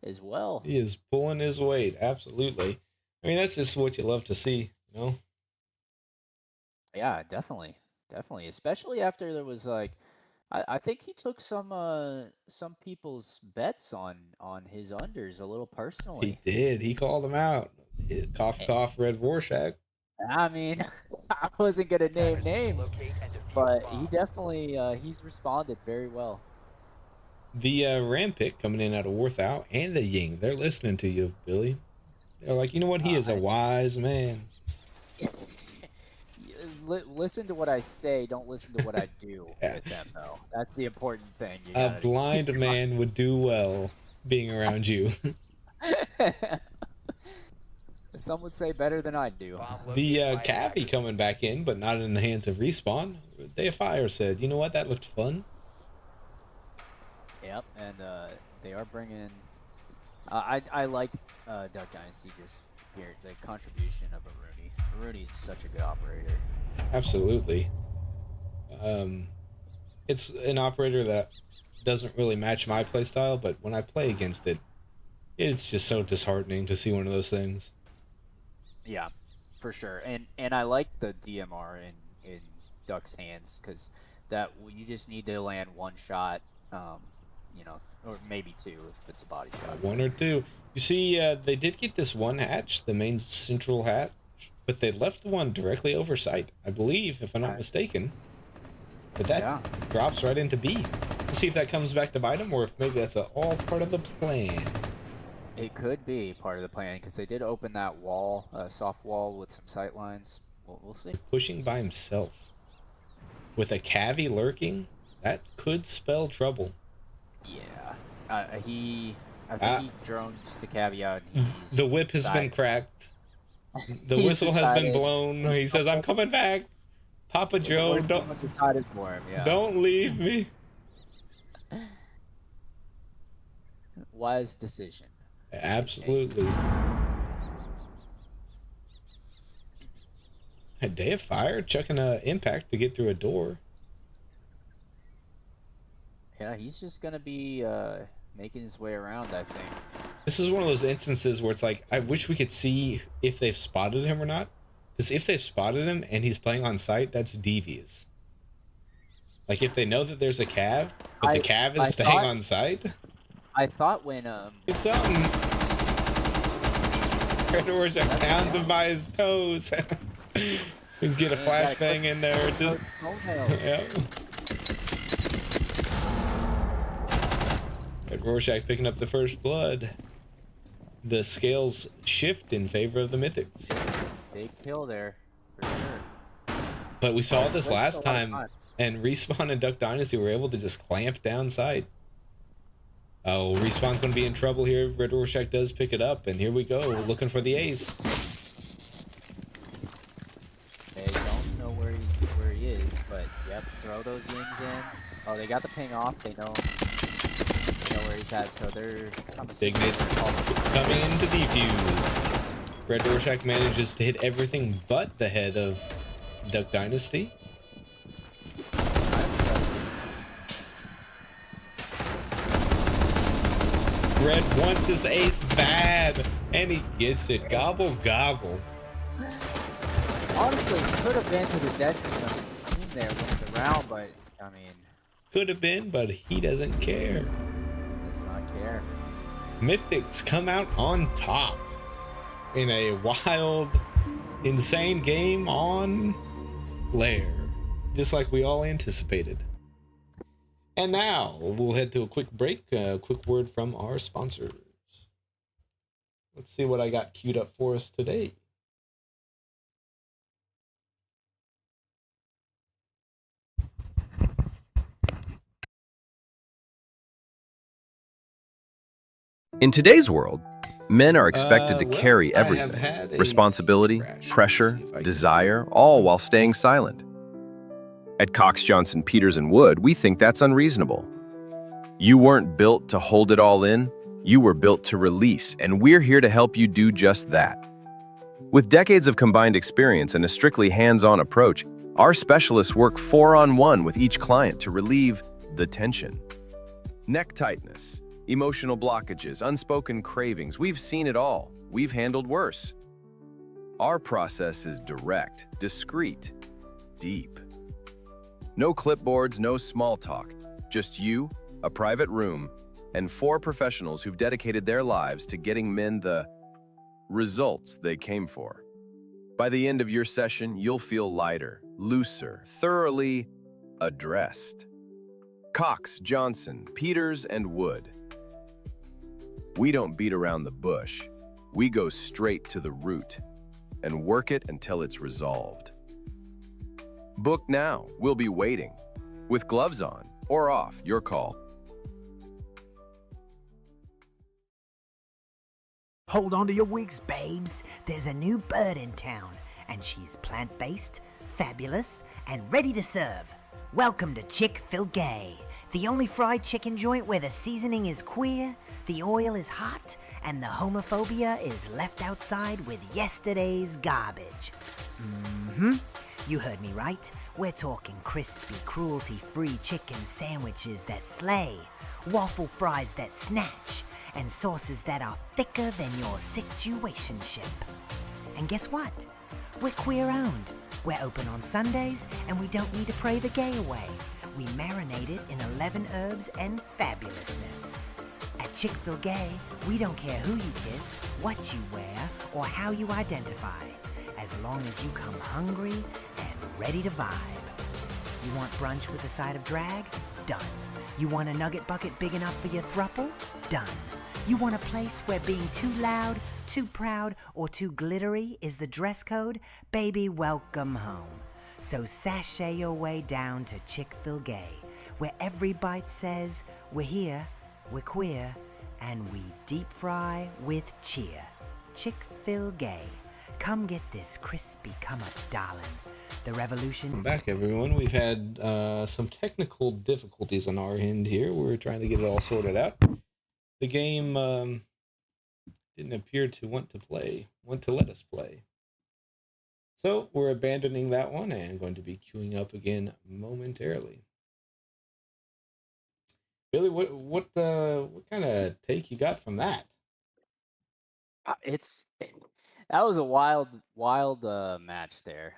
as well. He is pulling his weight. Absolutely. I mean, that's just what you love to see, you know? Yeah, definitely. Especially after there was like, I think he took some people's bets on his unders a little personally. He did. He called him out. Cough, cough, Red Rorschach. I mean, I wasn't gonna name names, but he definitely he's responded very well. The Ram pick coming in out of Warthow and the Ying, they're listening to you, Billy. They're like, you know what? He is a wise man. Listen to what I say. Don't listen to what I do with them, though. That's the important thing. A blind man would do well being around you. Some would say better than I do. The Cavi coming back in, but not in the hands of Respawn. Day of Fire said, you know what? That looked fun. Yep, and they are bringing... I like Duck Dynasty just here, the contribution of a Rooney. Rooney's such a good operator. Absolutely. It's an operator that doesn't really match my playstyle, but when I play against it, it's just so disheartening to see one of those things. Yeah, for sure. And I like the DMR in Duck's hands, because that you just need to land one shot, you know, or maybe two if it's a body shot. One or two. You see, they did get this one hatch, the main central hatch, but they left the one directly over site, I believe, if I'm not mistaken. But that drops right into B. We'll see if that comes back to bite him, or if maybe that's all part of the plan. It could be part of the plan because they did open that wall, soft wall with some sight lines. We'll see. Pushing by himself with a cavi lurking, that could spell trouble. Yeah, I think he drones the caveat. The whip has been cracked. The whistle has been blown. He says, "I'm coming back, Papa Joe. Don't leave me." Wise decision. Absolutely. A day of fire, chucking an impact to get through a door. Yeah, he's just gonna be making his way around, I think. This is one of those instances where it's like, I wish we could see if they've spotted him or not. Because if they've spotted him and he's playing on site, that's devious. Like if they know that there's a cav, but the cav is staying on site. I thought when It's something. Red Rorschach pounds him by his toes. And get a flashbang in there. Just yeah. Red Rorschach picking up the first blood. The scales shift in favor of the Mythics. Big kill there, for sure. But we saw this last time, and Respawn and Duck Dynasty were able to just clamp down sight. Oh, Respawn's going to be in trouble here. Red Rorschach does pick it up, and here we go, looking for the ace. They don't know where he is, but yep, throw those yings in. Oh, they got the ping off. They know where he's at, so they're... Dignate's coming in to defuse. Red Rorschach manages to hit everything but the head of Duck Dynasty. Red wants this ace bad, and he gets it. Gobble, gobble. Honestly, could have been to the detriment of his team there with the round, but, I mean... Could have been, but he doesn't care. Does not care. Mythics come out on top in a wild, insane game on Lair, just like we all anticipated. And now we'll head to a quick break, a quick word from our sponsors. Let's see what I got queued up for us today. In today's world, men are expected to carry everything. Responsibility, pressure, desire, all while staying silent. At Cox, Johnson, Peters & Wood, we think that's unreasonable. You weren't built to hold it all in, you were built to release, and we're here to help you do just that. With decades of combined experience and a strictly hands-on approach, our specialists work 4-on-1 with each client to relieve the tension. Neck tightness, emotional blockages, unspoken cravings, we've seen it all. We've handled worse. Our process is direct, discreet, deep. No clipboards, no small talk. Just you, a private room, and 4 professionals who've dedicated their lives to getting men the results they came for. By the end of your session, you'll feel lighter, looser, thoroughly addressed. Cox, Johnson, Peters, and Wood. We don't beat around the bush. We go straight to the root and work it until it's resolved. Book now. We'll be waiting. With gloves on or off, your call. Hold on to your wigs, babes. There's a new bird in town, and she's plant-based, fabulous, and ready to serve. Welcome to Chick-fil-Gay, the only fried chicken joint where the seasoning is queer, the oil is hot, and the homophobia is left outside with yesterday's garbage. You heard me right. We're talking crispy, cruelty-free chicken sandwiches that slay, waffle fries that snatch, and sauces that are thicker than your situationship. And guess what? We're queer-owned. We're open on Sundays, and we don't need to pray the gay away. We marinate it in 11 herbs and fabulousness. At Chick-fil-Gay, we don't care who you kiss, what you wear, or how you identify, as long as you come hungry and ready to vibe. You want brunch with a side of drag? Done. You want a nugget bucket big enough for your thruple? Done. You want a place where being too loud, too proud, or too glittery is the dress code? Baby, welcome home. So sashay your way down to Chick-fil-Gay, where every bite says, we're here, we're queer, and we deep fry with cheer. Chick-fil-Gay. Come get this crispy come-up, darling. The revolution... Welcome back, everyone. We've had some technical difficulties on our end here. We're trying to get it all sorted out. The game didn't appear to want to let us play. So we're abandoning that one and going to be queuing up again momentarily. Billy, what kind of take you got from that? That was a wild match there.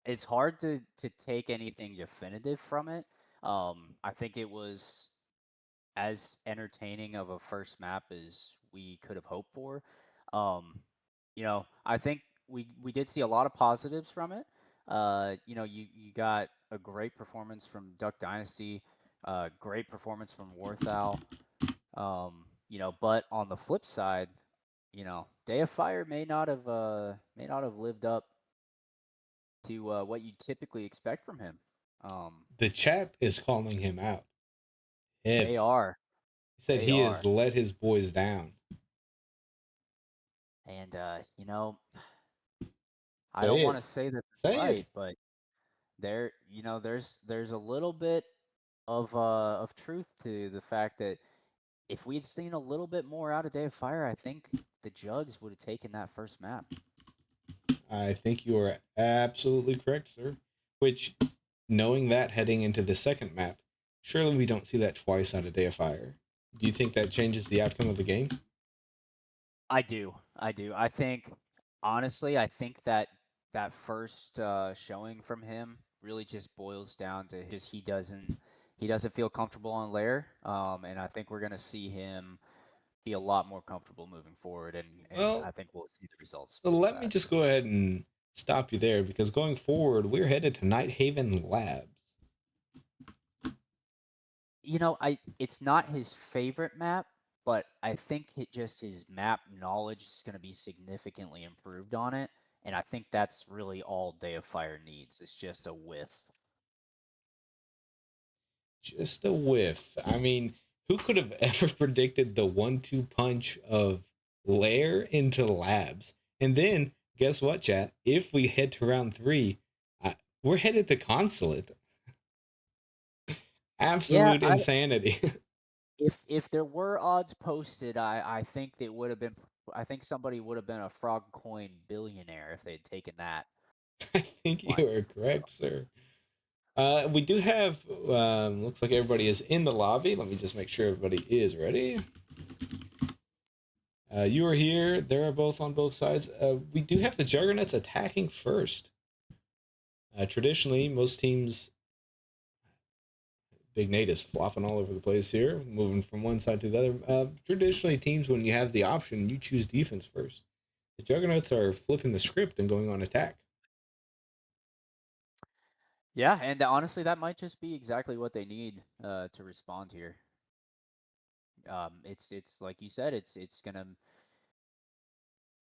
It's hard to take anything definitive from it. I think it was as entertaining of a first map as we could have hoped for. I think we did see a lot of positives from it. You got a great performance from Duck Dynasty, great performance from Warthal. But on the flip side, Day of Fire may not have lived up to what you typically expect from him. The chat is calling him out. They are. He said he has let his boys down. And I don't want to say that that's right, but there's a little bit of truth to the fact that if we had seen a little bit more out of Day of Fire, I think the Jugs would have taken that first map. I think you are absolutely correct, sir. Which, knowing that heading into the second map, surely we don't see that twice out of Day of Fire. Do you think that changes the outcome of the game? I do. I think, honestly, that first showing from him really just boils down to just he doesn't feel comfortable on lair, and I think we're gonna see him be a lot more comfortable moving forward, and I think we'll see the results. So let me just go ahead and stop you there, because going forward, we're headed to Nighthaven Labs. It's not his favorite map, but I think his map knowledge is going to be significantly improved on it, and I think that's really all Day of Fire needs. It's just a whiff. Just a whiff. I mean, who could have ever predicted the 1-2 punch of lair into labs? And then, guess what, chat? If we head to round 3, we're headed to consulate. Absolute insanity. If there were odds posted, I think it would have been. I think somebody would have been a frog coin billionaire if they had taken that. I think you are correct, sir. We do have. Looks like everybody is in the lobby. Let me just make sure everybody is ready. You are here. They are both on both sides. We do have the Juggernuts attacking first. Traditionally, most teams. Big Nate is flopping all over the place here, moving from one side to the other. Traditionally, teams, when you have the option, you choose defense first. The Juggernauts are flipping the script and going on attack. Yeah, and honestly, that might just be exactly what they need to respond here. It's like you said, it's gonna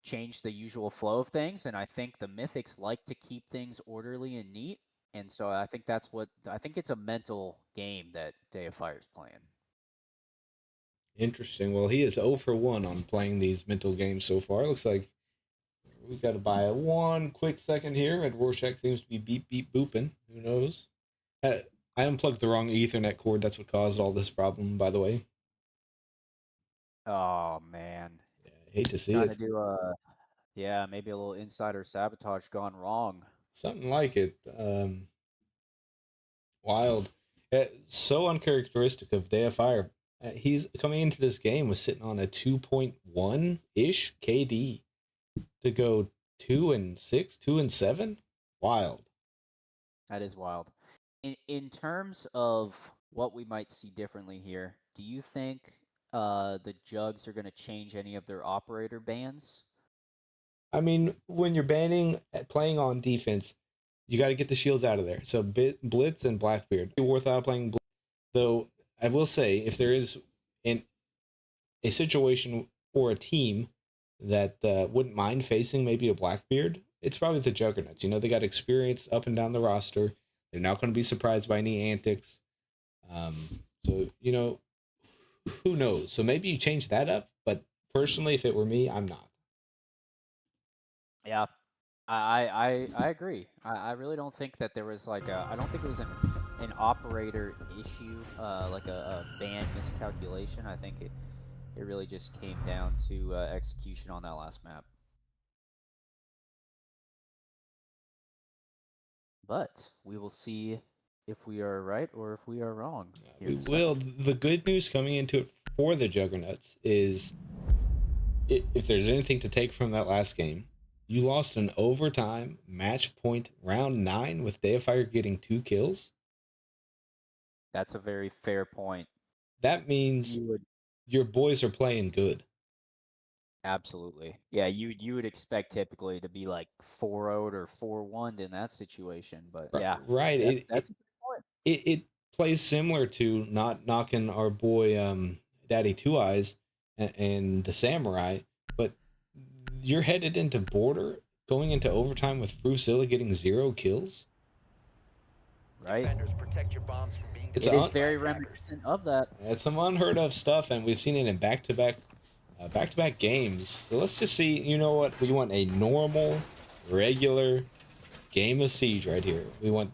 change the usual flow of things, and I think the Mythics like to keep things orderly and neat. And so I think it's a mental game that Day of Fire is playing. Interesting. Well, he is 0 for 1 on playing these mental games so far. Looks like we got to buy one quick second here, and Rorschach seems to be beep, beep, booping. Who knows? I unplugged the wrong Ethernet cord. That's what caused all this problem, by the way. Oh, man. Yeah, I hate to see Trying it. to do maybe a little insider sabotage gone wrong. Something like it. Wild. So uncharacteristic of Day of Fire. He's coming into this game was sitting on a 2.1-ish KD to go 2-6, 2-7. Wild. That is wild. In terms of what we might see differently here, do you think the Jugs are going to change any of their operator bans? I mean, when you're playing on defense, you got to get the shields out of there. So Blitz and Blackbeard. Worthwhile playing Blitz, though I will say, if there is a situation or a team that wouldn't mind facing maybe a Blackbeard, it's probably the Juggernauts. You know, they got experience up and down the roster. They're not going to be surprised by any antics. So, you know, who knows? So maybe you change that up. But personally, if it were me, I'm not. Yeah, I agree. I really don't think that there was like I don't think it was an operator issue, like a band miscalculation. I think it really just came down to execution on that last map. But we will see if we are right or if we are wrong. We will. The good news coming into it for the Juggernauts is, if there's anything to take from that last game, you lost an overtime match point round 9 with Deifier getting 2 kills. That's a very fair point. That means your boys are playing good. Absolutely. Yeah, you would expect typically to be like 4-0'd or 4-1'd in that situation, but yeah. Right. That's a good point. It plays similar to, not knocking our boy Daddy Two Eyes and the Samurai, but you're headed into Border, going into overtime with Fruzilla getting 0 kills. Right. Protect your bombs from being It is very reminiscent of that. It's some unheard of stuff, and we've seen it in back-to-back games. So let's just see. You know what? We want a normal, regular game of Siege right here. We want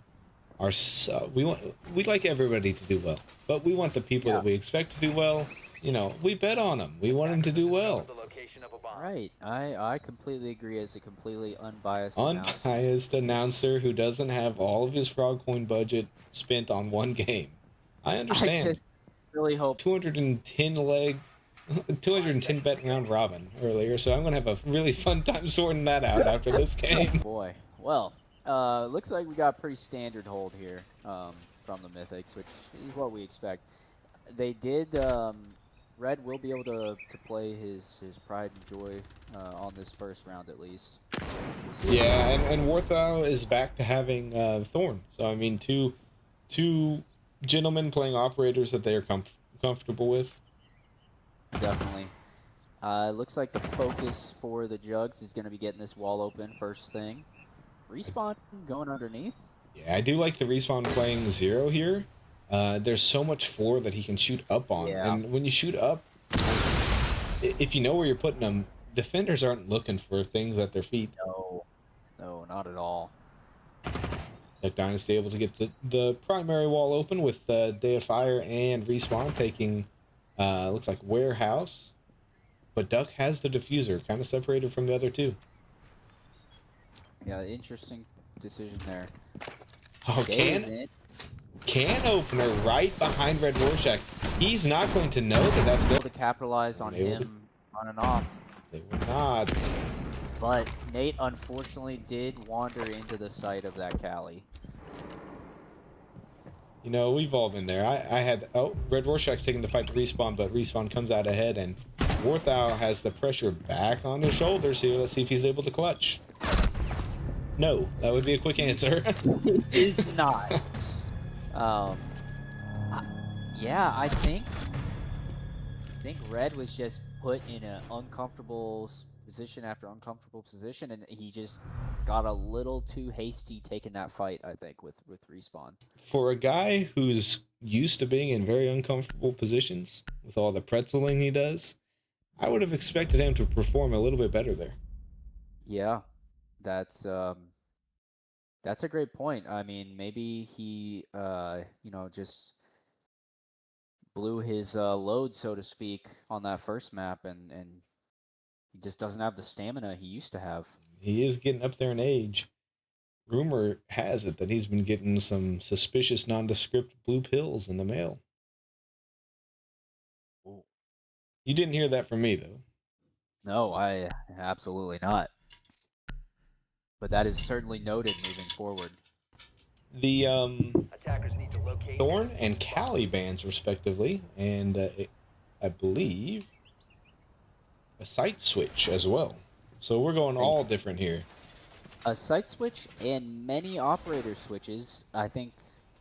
we like everybody to do well, but we want the people that we expect to do well. You know, we bet on them. We want them to do well. Right. I completely agree as a completely unbiased announcer who doesn't have all of his frog coin budget spent on one game. I understand. I just really hope 210 bet round robin earlier, so I'm gonna have a really fun time sorting that out after this game. Boy, well, looks like we got a pretty standard hold here from the Mythics, which is what we expect. They did. Red will be able to play his pride and joy on this first round at least. Yeah, and Warthow is back to having Thorn. So I mean, two gentlemen playing operators that they are comfortable with. Definitely. Looks like the focus for the Jugs is going to be getting this wall open first thing. Respawn going underneath. Yeah, I do like the Respawn playing 0 here. There's so much floor that he can shoot up on. Yeah. And when you shoot up, if you know where you're putting them, defenders aren't looking for things at their feet. No, not at all. Duck Dynasty able to get the primary wall open with Deifier and Respawn taking, looks like Warehouse. But Duck has the diffuser, kind of separated from the other two. Yeah, interesting decision there. Oh, can opener right behind Red Rorschach. He's not going to know that that's able to capitalize on him on and off. They were not. But Nate unfortunately did wander into the site of that Cali. You know, we've all been there. I had Red Rorschach's taking the fight to Respawn, but Respawn comes out ahead, and Warthow has the pressure back on his shoulders here. Let's see if he's able to clutch. No, that would be a quick answer. It is not. Yeah, I think Red was just put in an uncomfortable position after uncomfortable position, and he just got a little too hasty taking that fight, I think, with Respawn. For a guy who's used to being in very uncomfortable positions, with all the pretzeling he does, I would have expected him to perform a little bit better there. Yeah, that's a great point. I mean, maybe he, just blew his load, so to speak, on that first map, and he just doesn't have the stamina he used to have. He is getting up there in age. Rumor has it that he's been getting some suspicious nondescript blue pills in the mail. Ooh. You didn't hear that from me, though. No, I absolutely not. But that is certainly noted moving forward. The Attackers need to locate Thorn and Cali bans, respectively, and I believe a site switch as well. So we're going all different here. A site switch and many operator switches. I think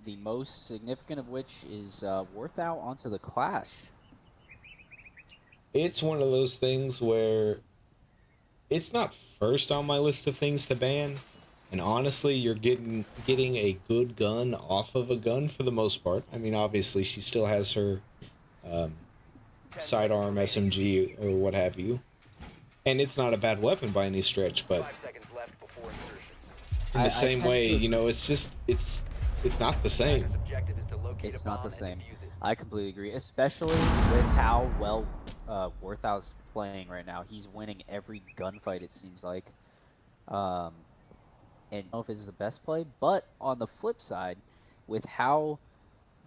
the most significant of which is Worth out onto the Clash. It's one of those things where it's not first on my list of things to ban, and honestly, you're getting a good gun off of a gun for the most part. I mean, obviously, she still has her sidearm SMG or what have you, and it's not a bad weapon by any stretch. But 5 seconds left before insertion. in the I same tend way, to you know, it's not the same. Attacker's objective is to locate It's a not bomb the and same. defuse it. I completely agree, especially with how well Worthout's playing right now. He's winning every gunfight, it seems like. And I don't know if this is the best play, but on the flip side, with how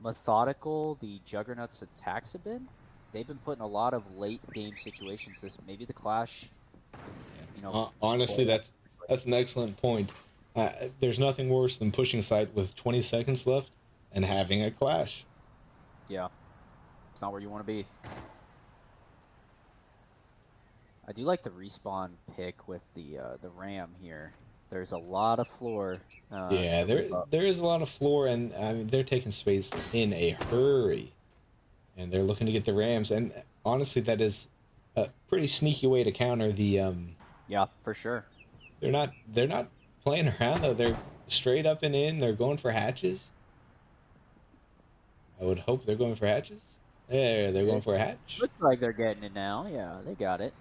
methodical the Juggernuts attacks have been, they've been putting a lot of late game situations. Maybe the Clash, you know. Honestly, that's an excellent point. There's nothing worse than pushing site with 20 seconds left and having a clash. Yeah, it's not where you want to be. I do like the respawn pick with the Ram here. There's a lot of floor. Yeah, there is a lot of floor, and I mean they're taking space in a hurry, and they're looking to get the Rams. And honestly, that is a pretty sneaky way to counter the. Yeah, for sure. They're not playing around though. They're straight up and in. They're going for hatches. I would hope they're going for hatches. There, they're going for a hatch. Looks like they're getting it now. Yeah, they got it.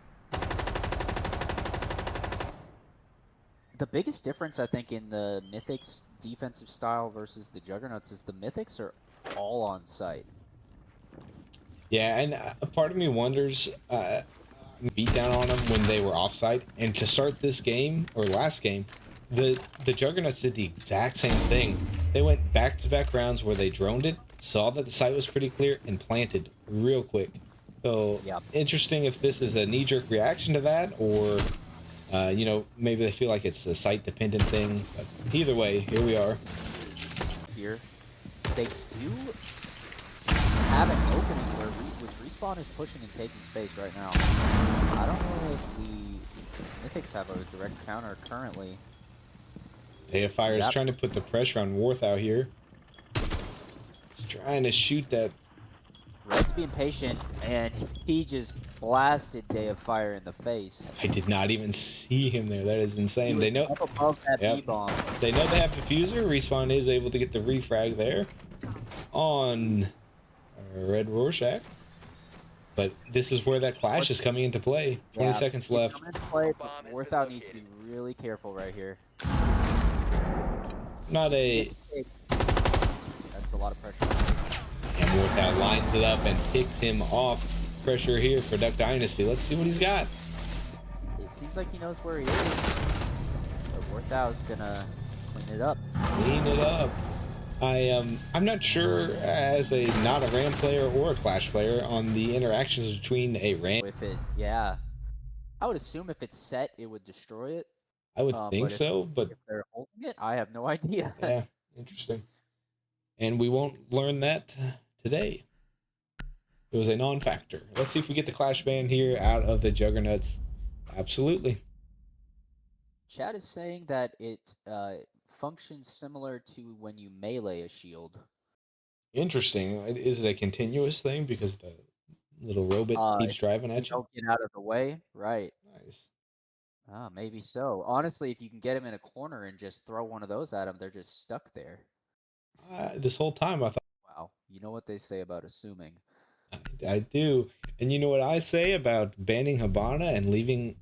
The biggest difference, I think, in the Mythics defensive style versus the Juggernauts is the Mythics are all on site. Yeah, and a part of me wonders, beat down on them when they were offside, and to start this game or last game, the Juggernauts did the exact same thing. They went back-to-back rounds where they droned it, saw that the site was pretty clear, and planted real quick. So Yep. Interesting if this is a knee-jerk reaction to that, or you know, maybe they feel like it's a site-dependent thing. But either way, here we are. Here, they do have an opening which Respawn is pushing and taking space right now. I don't know if the Mythics have a direct counter currently. Fire is Yep. trying to put the pressure on Worth out here. He's trying to shoot that. Red's being patient, and he just blasted Day of Fire in the face. I did not even see him there. That is insane. They know Up above that Yep. B-bomb. they know they have diffuser. Respawn is able to get the refrag there on Red Rorschach. But this is where that clash is coming into play. 20 seconds It's left. coming into play, but Worthout needs to be really careful right here. Not a... It's big. That's a lot of pressure. And Worthout lines it up and picks him off. Pressure here for Duck Dynasty. Let's see what he's got. It seems like he knows where he is. But Worthout's gonna clean it up. Clean it up. I'm not sure as a not a Ram player or a Clash player on the interactions between a Ram. If it, yeah. I would assume if it's set, it would destroy it. I would think but so, but if they're holding it, I have no idea. yeah, interesting. And we won't learn that today. It was a non-factor. Let's see if we get the Clash ban here out of the Juggernauts. Absolutely. Chat is saying that it functions similar to when you melee a shield. Interesting. Is it a continuous thing because the little robot keeps driving at you? Don't get out of the way, right? Nice. Ah, maybe so. Honestly, if you can get him in a corner and just throw one of those at him, they're just stuck there. This whole time I thought, Wow, you know what they say about assuming. I do. And you know what I say about banning Habana and leaving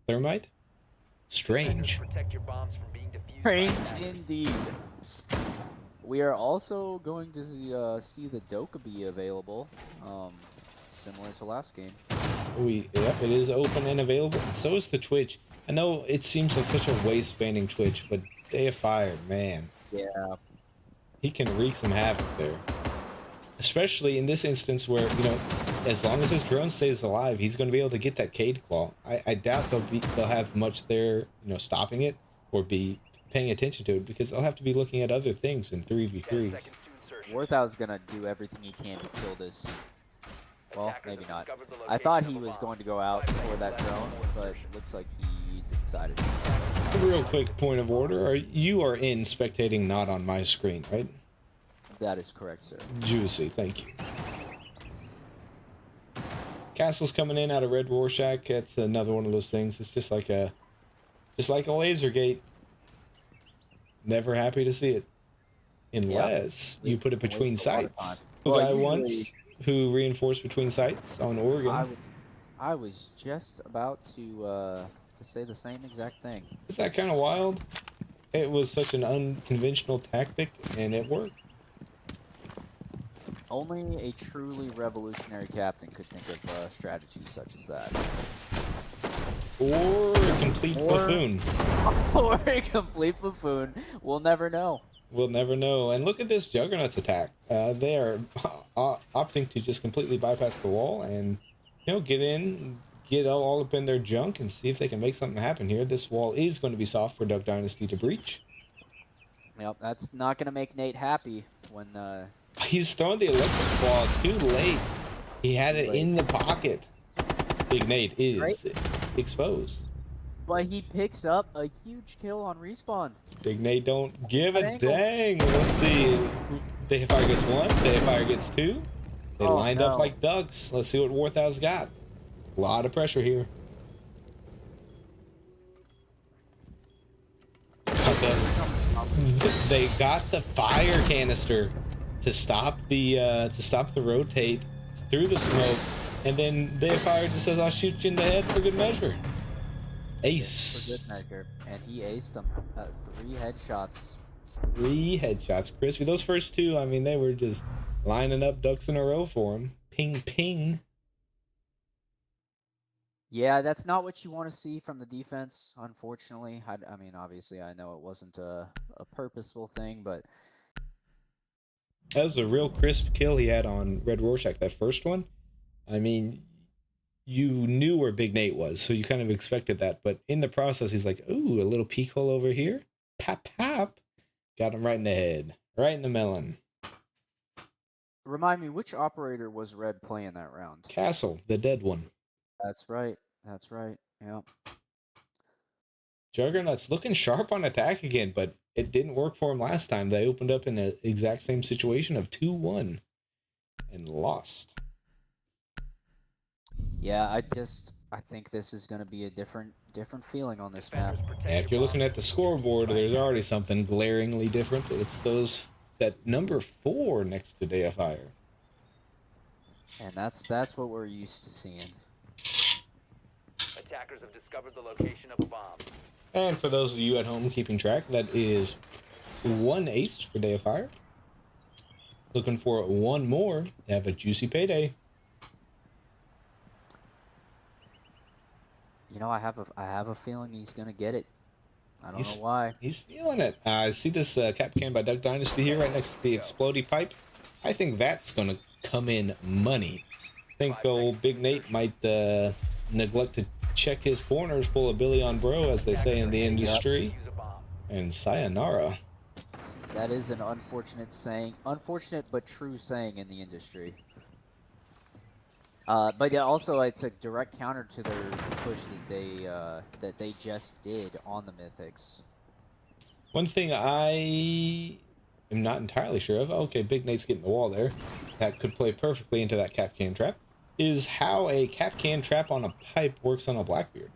Thermite? Strange. Protect your bombs from being defused. Strange indeed. We are also going to see the Doka be available, similar to last game. Yep, it is open and available. So is the Twitch. I know it seems like such a waste banning Twitch, but Day of Fire, man. Yeah. He can wreak some havoc there. Especially in this instance where, you know, as long as his drone stays alive, he's going to be able to get that Cade Claw. I doubt they'll have much there, you know, stopping it or be paying attention to it because they'll have to be looking at other things in 3v3s. Worthout's gonna do everything he can to kill this. Well, maybe not. I thought he was going to go out for that drone, but looks like he decided to. A real quick point of order. You are in spectating, not on my screen, right? That is correct, sir. Juicy, thank you. Castle's coming in out of Red Rorschach. It's another one of those things. It's just like a laser gate. Never happy to see it. Unless you put it between sites. The guy once who reinforced between sites on Oregon. I was just about to say the same exact thing. Is that kind of wild? It was such an unconventional tactic, and it worked. Only a truly revolutionary captain could think of strategies such as that. Or a complete buffoon. Or a complete buffoon. We'll never know. We'll never know. And look at this Juggernuts attack. They are opting to just completely bypass the wall and, you know, get in, get all up in their junk and see if they can make something happen here. This wall is going to be soft for Duck Dynasty to breach. Yep, that's not going to make Nate happy when... He's throwing the electric ball too late. He had it in the pocket. Big Nate is exposed. But he picks up a huge kill on respawn. Big Nate don't give a dang. Let's see. Dayfire gets one. Dayfire gets two. They lined up like ducks. Let's see what Warthog's got. A lot of pressure here. They got the fire canister to stop the rotate through the smoke, and then Dayfire just says, "I'll shoot you in the head for good measure." Ace. For good measure, and he aced them. 3 headshots. 3 headshots, Crispy. Those first 2, I mean, they were just lining up ducks in a row for him. Ping, ping. Yeah, that's not what you want to see from the defense, unfortunately. I mean, obviously, I know it wasn't a purposeful thing, but... That was a real crisp kill he had on Red Rorschach, that first one. I mean, you knew where Big Nate was, so you kind of expected that. But in the process, he's like, ooh, a little peek hole over here. Pap, pap. Got him right in the head. Right in the melon. Remind me, which operator was Red playing that round? Castle, the dead one. That's right. That's right. Yeah. Juggernuts looking sharp on attack again, but it didn't work for him last time. They opened up in the exact same situation of 2-1 and lost. Yeah, I think this is going to be a different feeling on this map. Yeah, if you're looking at the scoreboard, there's already something glaringly different. It's that number 4 next to Dayfire. And that's what we're used to seeing. Attackers have discovered the location of a bomb. And for those of you at home keeping track, that is 1 ace for Dayfire. Looking for 1 more to have a juicy payday. You know, I have a feeling he's gonna get it. I don't know why. He's feeling it. I see this cap can by Duck Dynasty here right next to the explodey pipe. I think that's gonna come in money. I think old Big Nate might neglect to check his corners, pull a Billy on bro, as they say in the industry, and sayonara. That is an unfortunate saying, unfortunate but true saying in the industry. But yeah, also it's a direct counter to their push that they just did on the Mythics. One thing I am not entirely sure of. Okay, Big Nate's getting the wall there. That could play perfectly into that cap can trap. Is how a cap can trap on a pipe works on a Blackbeard.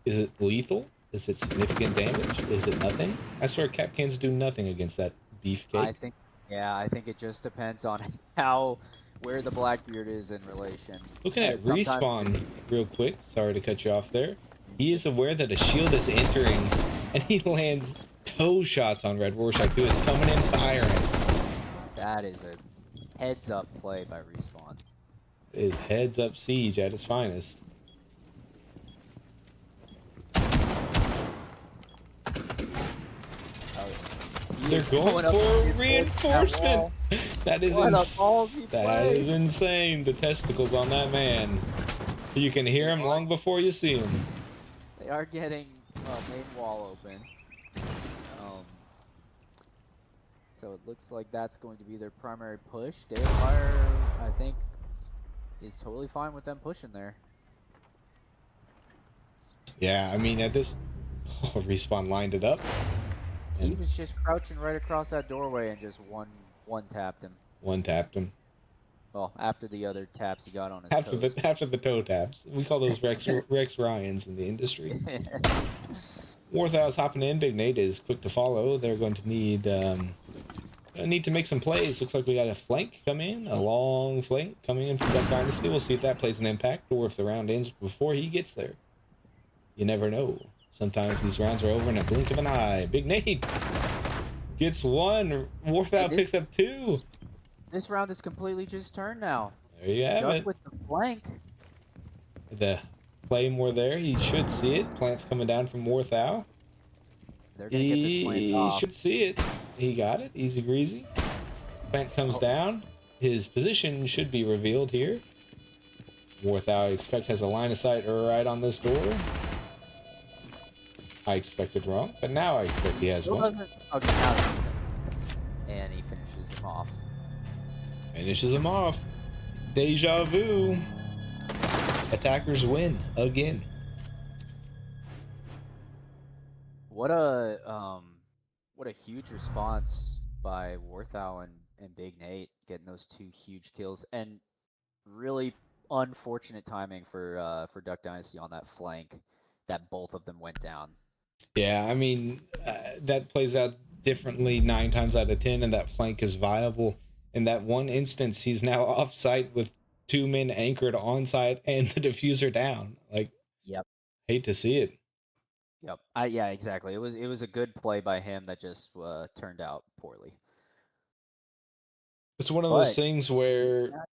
Is it lethal? Is it significant damage? Is it nothing? I swear cap cans do nothing against that beefcake. I think it just depends on where the Blackbeard is in relation. Looking at Respawn real quick, sorry to cut you off there. He is aware that a shield is entering, and he lands toe shots on Red Rorschach, who is coming in firing. That is a heads up play by Respawn. It is heads up siege at its finest. They're going for reinforcement. That is insane. The testicles on that man. You can hear him long before you see him. They are getting main wall open. So it looks like that's going to be their primary push. Dayfire, I think, is totally fine with them pushing there. Yeah, I mean, at this... Oh, Respawn lined it up. He was just crouching right across that doorway and just one tapped him. One tapped him. Well, after the other taps he got on his toes. After the toe taps. We call those Rex Ryans in the industry. Warthow's hopping in. Big Nate is quick to follow. They're going to need to make some plays. Looks like we got a flank come in, a long flank coming in from Duck Dynasty. We'll see if that plays an impact or if the round ends before he gets there. You never know. Sometimes these rounds are over in a blink of an eye. Big Nate gets one. Warthow picks up two. This round is completely just turned now. There you have it. With the flank. The Claymore there. He should see it. Plant's coming down from Warthow. They're gonna get this plant off. He should see it. He got it. Easy greasy. Plant comes down. His position should be revealed here. Warthow, I expect, has a line of sight right on this door. I expected wrong, but now I expect he has one. Okay, now he sees it. And he finishes him off. Finishes him off. Deja vu. Attackers win again. What a huge response by Warthow and Big Nate getting those two huge kills, and really unfortunate timing for Duck Dynasty on that flank that both of them went down. Yeah, I mean, that plays out differently 9 times out of 10, and that flank is viable. In that one instance, he's now off site with 2 men anchored on site and the diffuser down. Like, yep, hate to see it. Yep, yeah, exactly. It was a good play by him that just turned out poorly. It's one of those things where,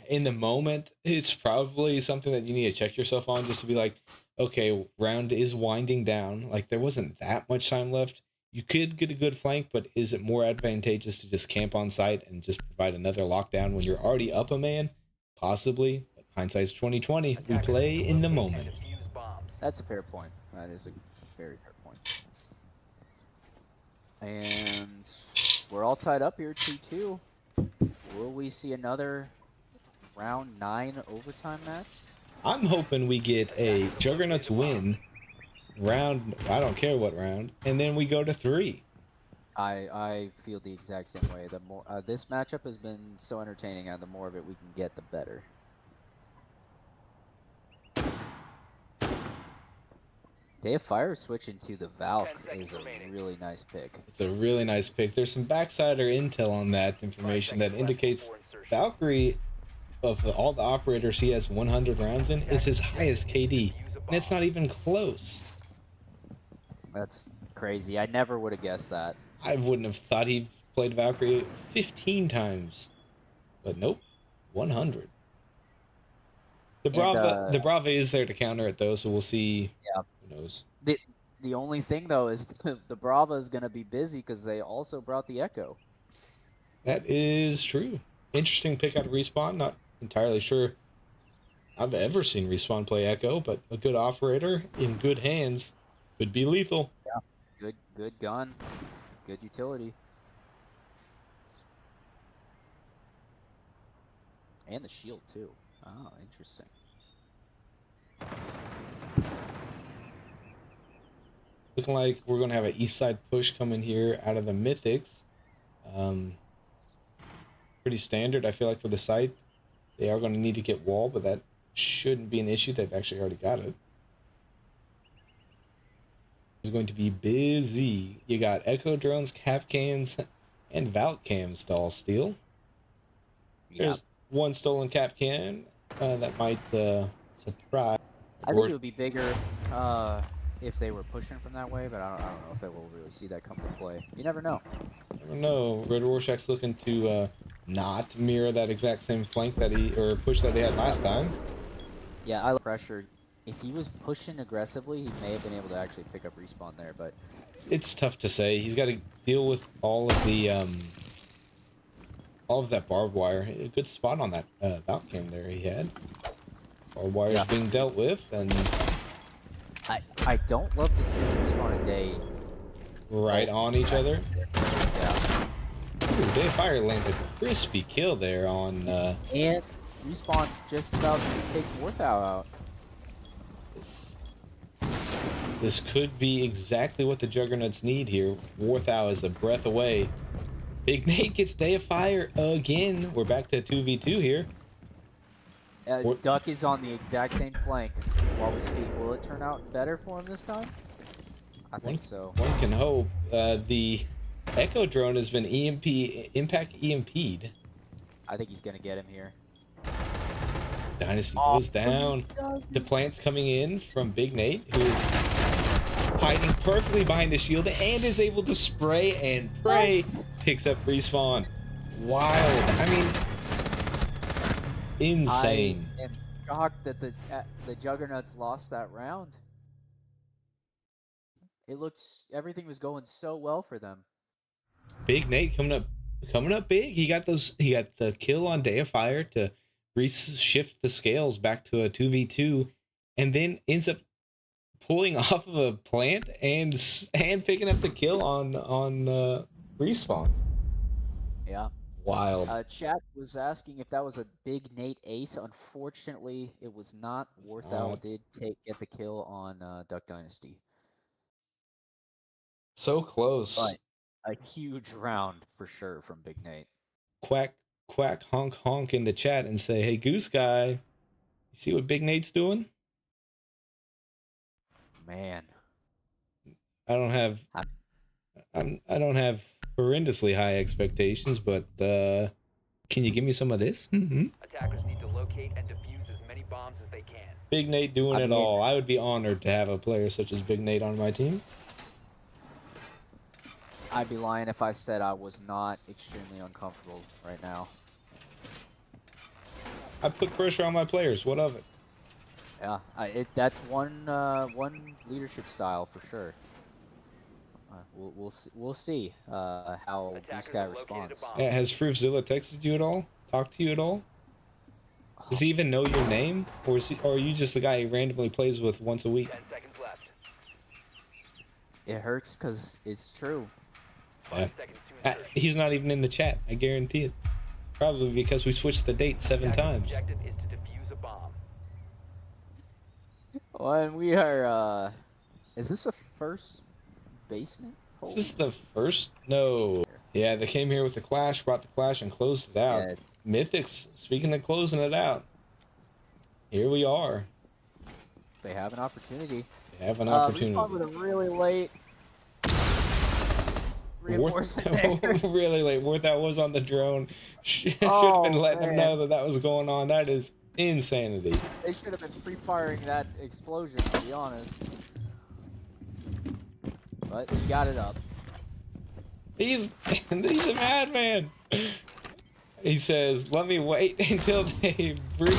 in the moment, it's probably something that you need to check yourself on, just to be like, okay, round is winding down. Like, there wasn't that much time left. You could get a good flank, but is it more advantageous to just camp on site and just provide another lockdown when you're already up a man? Possibly. But hindsight's 2020. We play in the moment. That's a fair point. That is a very fair point. And we're all tied up here, 2-2. Will we see another round 9 overtime match? I'm hoping we get a Juggernuts win round, I don't care what round, and then we go to 3. I feel the exact same way. The more this matchup has been so entertaining, and the more of it we can get, the better. Day of Fire switching to the Valk is a really nice pick. It's a really nice pick. There's some backsider intel on that information that indicates Valkyrie, of all the operators he has 100 rounds in, is his highest KD, and it's not even close. That's crazy. I never would have guessed that. I wouldn't have thought he played Valkyrie 15 times, but nope, 100. The Brava is there to counter it though, so we'll see. Yeah. Who knows? The only thing though is the Brava is going to be busy because they also brought the Echo. That is true. Interesting pick out of Respawn. Not entirely sure I've ever seen Respawn play Echo, but a good operator in good hands could be lethal. Yeah, good gun, good utility, and the shield too. Oh, interesting. Looking like we're going to have an east side push coming here out of the Mythics. Pretty standard, I feel like, for the site. They are going to need to get wall, but that shouldn't be an issue. They've actually already got it. It's going to be busy. You got Echo drones, cap cans, and Valk cams to all steal. There's one stolen cap can that might surprise. I think it would be bigger if they were pushing from that way, but I don't know if they will really see that come to play. You never know. I don't know. Red Rorschach's looking to not mirror that exact same flank that push that they had last time. Yeah, I like pressure. If he was pushing aggressively, he may have been able to actually pick up Respawn there, but it's tough to say. He's got to deal with all of the all of that barbed wire. A good spot on that Valk cam there he had. Barbed wire is being dealt with, and I don't love to see Respawn and Day right on each other. Yeah. Ooh, Day of Fire lands a crispy kill there on and Respawn just about takes Warthow out. This could be exactly what the Juggernauts need here. Warthau is a breath away. Big Nate gets Day of Fire again. We're back to 2v2 here. Duck is on the exact same flank while we speak. Will it turn out better for him this time? I think so. One can hope. The Echo drone has been impact EMP'd. I think he's gonna get him here. Dynasty goes down. The plant's coming in from Big Nate, who is hiding perfectly behind the shield and is able to spray and pray. Picks up respawn. Wild. I mean, insane. I am shocked that the Juggernauts lost that round. Everything was going so well for them. Big Nate coming up big. He got the kill on Day of Fire to shift the scales back to a 2v2, and then ends up pulling off of a plant and picking up the kill on respawn. Yeah. Wild. Chat was asking if that was a Big Nate ace. Unfortunately, it was not. Warthau did get the kill on Duck Dynasty. So close. But a huge round for sure from Big Nate. Quack, quack, honk, honk in the chat and say, hey, Goose Guy, you see what Big Nate's doing? Man. I don't have horrendously high expectations, but can you give me some of this? Mm-hmm. Attackers need to locate and defuse as many bombs as they can. Big Nate doing it all. I would be honored to have a player such as Big Nate on my team. I'd be lying if I said I was not extremely uncomfortable right now. I put pressure on my players. What of it? Yeah, that's one leadership style for sure. We'll see how this guy responds. Has Fruitzilla texted you at all? Talked to you at all? Does he even know your name, or are you just the guy he randomly plays with once a week? 10 seconds left. It hurts because it's true. Yeah. He's not even in the chat. I guarantee it. Probably because we switched the date 7 times. Objective is to defuse a bomb. Well, and we are. Is this a first basement? Is this the first? No. Yeah, they came here with the Clash, brought the Clash, and closed it out. Yeah. Mythics, speaking of closing it out, here we are. They have an opportunity. They have an opportunity. Respawn with a really late reinforcement there. Really late. Warthau was on the drone. Should have been letting them know that was going on. That is insanity. They should have been pre-firing that explosion, to be honest. But he got it up. He's a madman. He says, let me wait until they breach.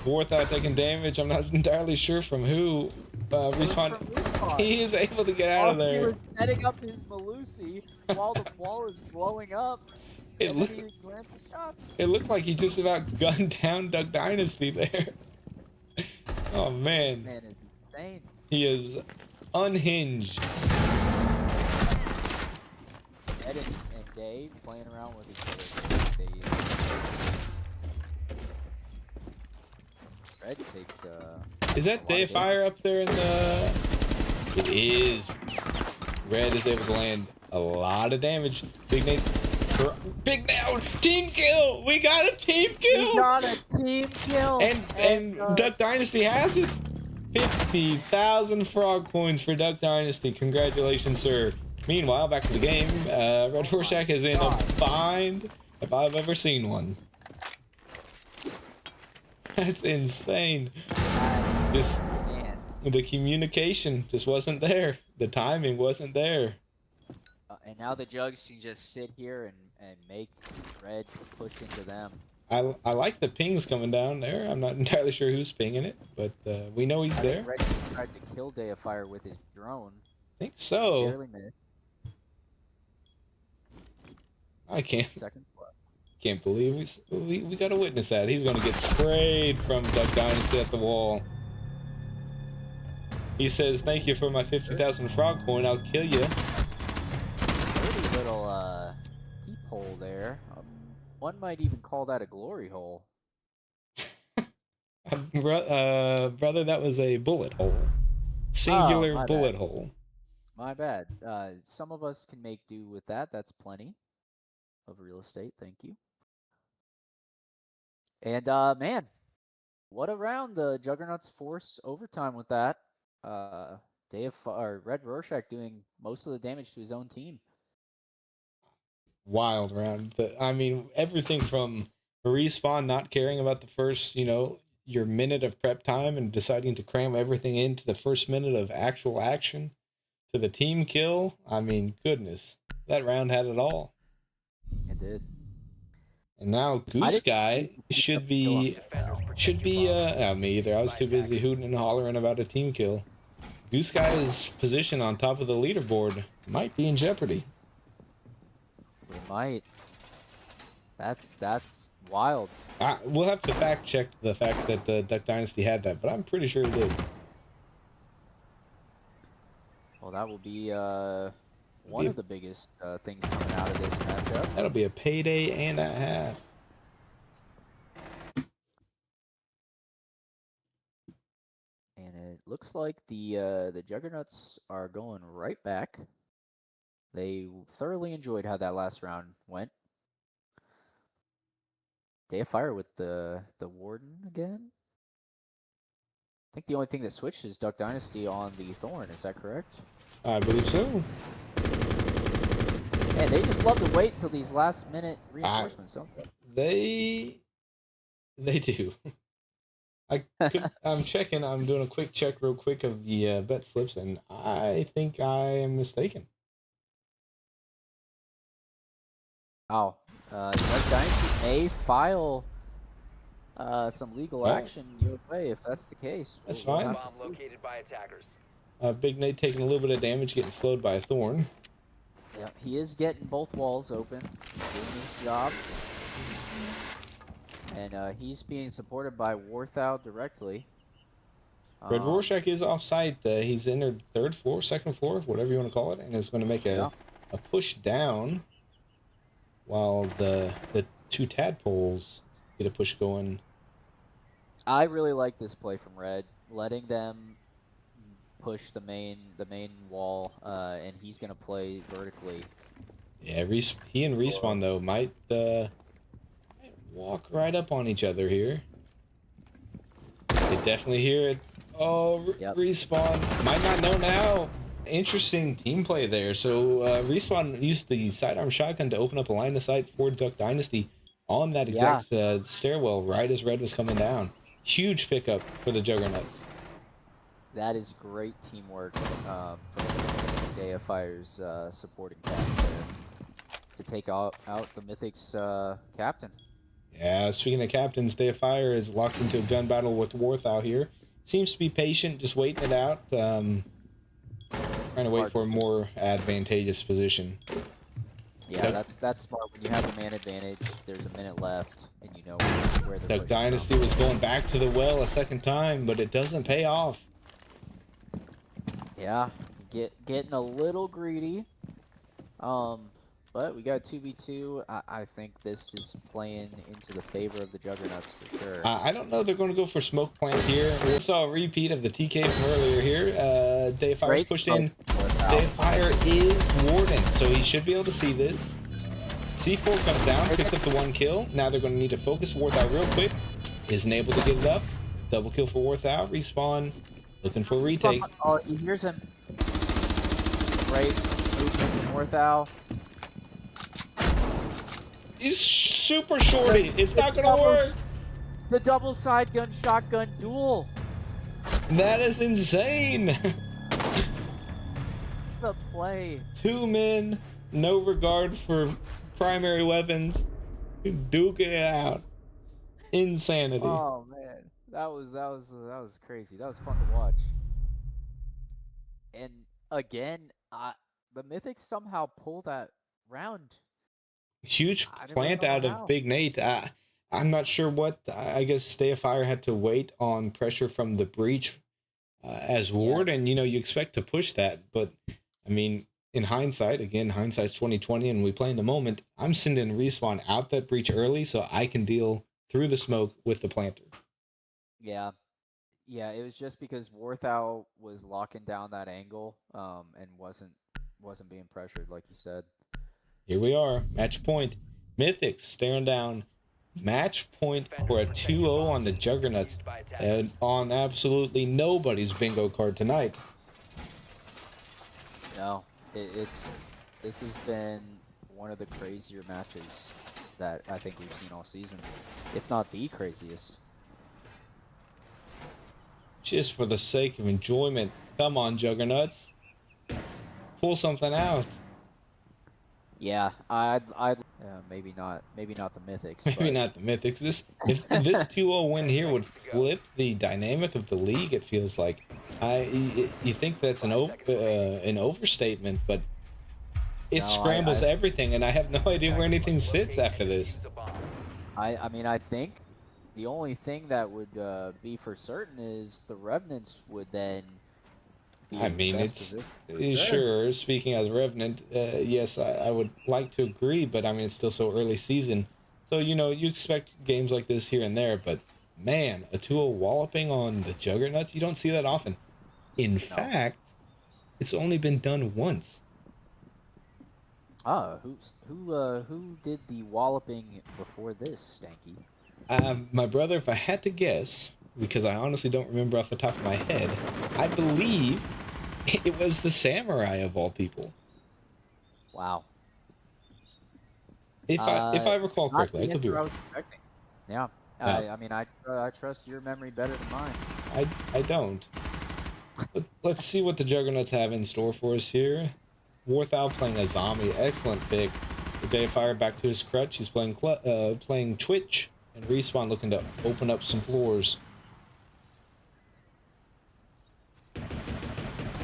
Warthau taking damage. I'm not entirely sure from who. Respawn. He is able to get out of there. He was setting up his Malusi while the wall is blowing up. It looked like he just about gunned down Duck Dynasty there. Oh man. This man is insane. He is unhinged. Ed and Dave playing around with each other. Red takes Is that Day of Fire up there in the... It is. Red is able to land a lot of damage. Big Nate's... Big down! Team kill! We got a team kill! We got a team kill! And Duck Dynasty has it! 50,000 frog coins for Duck Dynasty. Congratulations, sir. Meanwhile, back to the game. Red Rorschach is in a bind if I've ever seen one. That's insane. The communication just wasn't there. The timing wasn't there. And now the Jugs can just sit here and make Red push into them. I like the pings coming down there. I'm not entirely sure who's pinging it, but we know he's there. Red tried to kill Day of Fire with his drone. I think so. Barely missed. I can't Seconds believe we got to witness that. He's going to get sprayed from Duck Dynasty at the wall. He says, thank you for my 50,000 frog coin. I'll kill you. Pretty little peephole there. One might even call that a glory hole. Brother, that was a bullet hole. Singular my bullet bad. hole. My bad. Some of us can make do with that. That's plenty of real estate. Thank you. And man, what a round! The Juggernauts force overtime with that. Red Rorschach doing most of the damage to his own team. Wild round. I mean, everything from Respawn not caring about the first, your minute of prep time and deciding to cram everything into the first minute of actual action to the team kill. I mean, goodness, that round had it all. It did. And now Goose Guy should be me either. I was too busy hooting and hollering about a team kill. Goose Guy's position on top of the leaderboard might be in jeopardy. It might. That's wild. We'll have to fact check the fact that the Duck Dynasty had that, but I'm pretty sure it did. Well, that will be one of the biggest things coming out of this matchup. That'll be a payday and a half. And it looks like the Juggernauts are going right back. They thoroughly enjoyed how that last round went. Day of Fire with the Warden again. I think the only thing that switched is Duck Dynasty on the Thorn. Is that correct? I believe so. And they just love to wait until these last minute reinforcements, don't they? They do. I'm checking. I'm doing a quick check real quick of the bet slips, and I think I am mistaken. Wow. Duck Dynasty may file some legal action your way if that's the case. That's fine. Bomb located by attackers. Big Nate taking a little bit of damage, getting slowed by a Thorn. Yeah, he is getting both walls open, doing his job. And he's being supported by Warthau directly. Red Rorschach is off site. He's in their third floor, second floor, whatever you want to call it, and is going to make a push down while the two tadpoles get a push going. I really like this play from Red, letting them push the main wall, and he's going to play vertically. Yeah, he and Respawn, though, might walk right up on each other here. They definitely hear it. Oh, yep. Respawn might not know now. Interesting team play there. So Respawn used the sidearm shotgun to open up a line of sight for Duck Dynasty on that exact stairwell right as Red was coming down. Huge pickup for the Juggernauts. That is great teamwork from Day of Fire's supporting cast there to take out the Mythics captain. Yeah, speaking of captains, Day of Fire is locked into a gun battle with Warthau here. Seems to be patient, just waiting it out. Trying to wait for a more advantageous position. Yeah, that's smart. When you have a man advantage, there's a minute left, and you know where they're Duck Dynasty was going back to the well a second time, but it doesn't pay off. Yeah, getting a little greedy. But we got 2v2. I think this is playing into the favor of the Juggernauts for sure. I don't know. They're going to go for smoke plant here. We saw a repeat of the TK from earlier here. Day of Fire's pushed in. Day of Fire is Warden, so he should be able to see this. C4 comes down, picks up the one kill. Now they're going to need to focus Warthau real quick. Isn't able to get it up. Double kill for Warthau. Respawn. Looking for a retake. Oh, he hears him. Great movement from Warthau. He's super shorty. It's not going to work. The double side gun shotgun duel. That is insane. The play. 2 men, no regard for primary weapons, duking it out. Insanity. Oh man, that was crazy. That was fun to watch. And again, the Mythics somehow pulled that round. Huge plant out of Big Nate. I'm not sure what. I guess Day of Fire had to wait on pressure from the breach as Ward, and you expect to push that, but I mean, in hindsight, again, hindsight's 2020, and we play in the moment. I'm sending Respawn out that breach early so I can deal through the smoke with the planter. Yeah, Yeah, it was just because Warthau was locking down that angle, and wasn't being pressured, like you said. Here we are, match point. Mythics staring down match point for a 2-0 on the Juggernauts, and on absolutely nobody's bingo card tonight. No, this has been one of the crazier matches that I think we've seen all season, if not the craziest. Just for the sake of enjoyment, come on, Juggernauts, pull something out. Yeah, maybe not the Mythics. Maybe but not the Mythics. If this 2-0 win here would flip the dynamic of the league, it feels like. You think that's an overstatement, but it No, scrambles everything, and I have no idea where anything sits after this. I mean, I think the only thing that would be for certain is the Revenants would then be I in the mean, best it's position. sure. Speaking as a Revenant, yes, I would like to agree, but I mean, it's still so early season, so you expect games like this here and there. But man, a 2-0 walloping on the Juggernauts, you don't see that often. In fact, it's only been done once. Who did the walloping before this, Stanky? My brother, if I had to guess, because I honestly don't remember off the top of my head, I believe it was the Samurai of all people. Wow. If I recall correctly, I could be wrong. Yeah. No. I mean, I trust your memory better than mine. I don't. Let's see what the Juggernauts have in store for us here. Warthau playing a zombie, excellent pick. The Deifier back to his crutch. He's playing Twitch, and Respawn looking to open up some floors.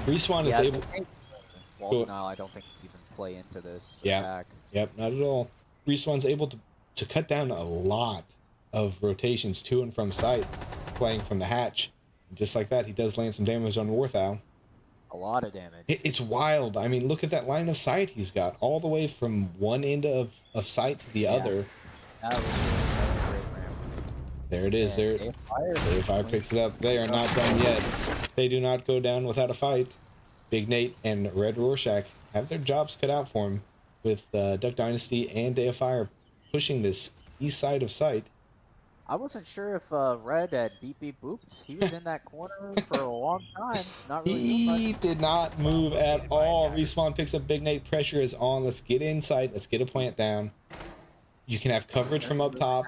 Respawn is able. Well, no, I don't think you even play into this attack. Yep, not at all. Respawn's able to cut down a lot of rotations to and from site, playing from the hatch. Just like that, he does land some damage on Warthau. A lot of damage. It's wild. I mean, look at that line of sight he's got, all the way from one end of sight to the other. That was a great ramp. There it is. There, Deifier picks it up. They are not done yet. They do not go down without a fight. Big Nate and Red Rorschach have their jobs cut out for him, with Duck Dynasty and Deifier pushing this east side of sight. I wasn't sure if Red had beep beep booped. He was in that corner for a long time. Not really doing He much. did not move at all. Respawn picks up Big Nate. Pressure is on. Let's get inside. Let's get a plant down. You can have coverage from up top.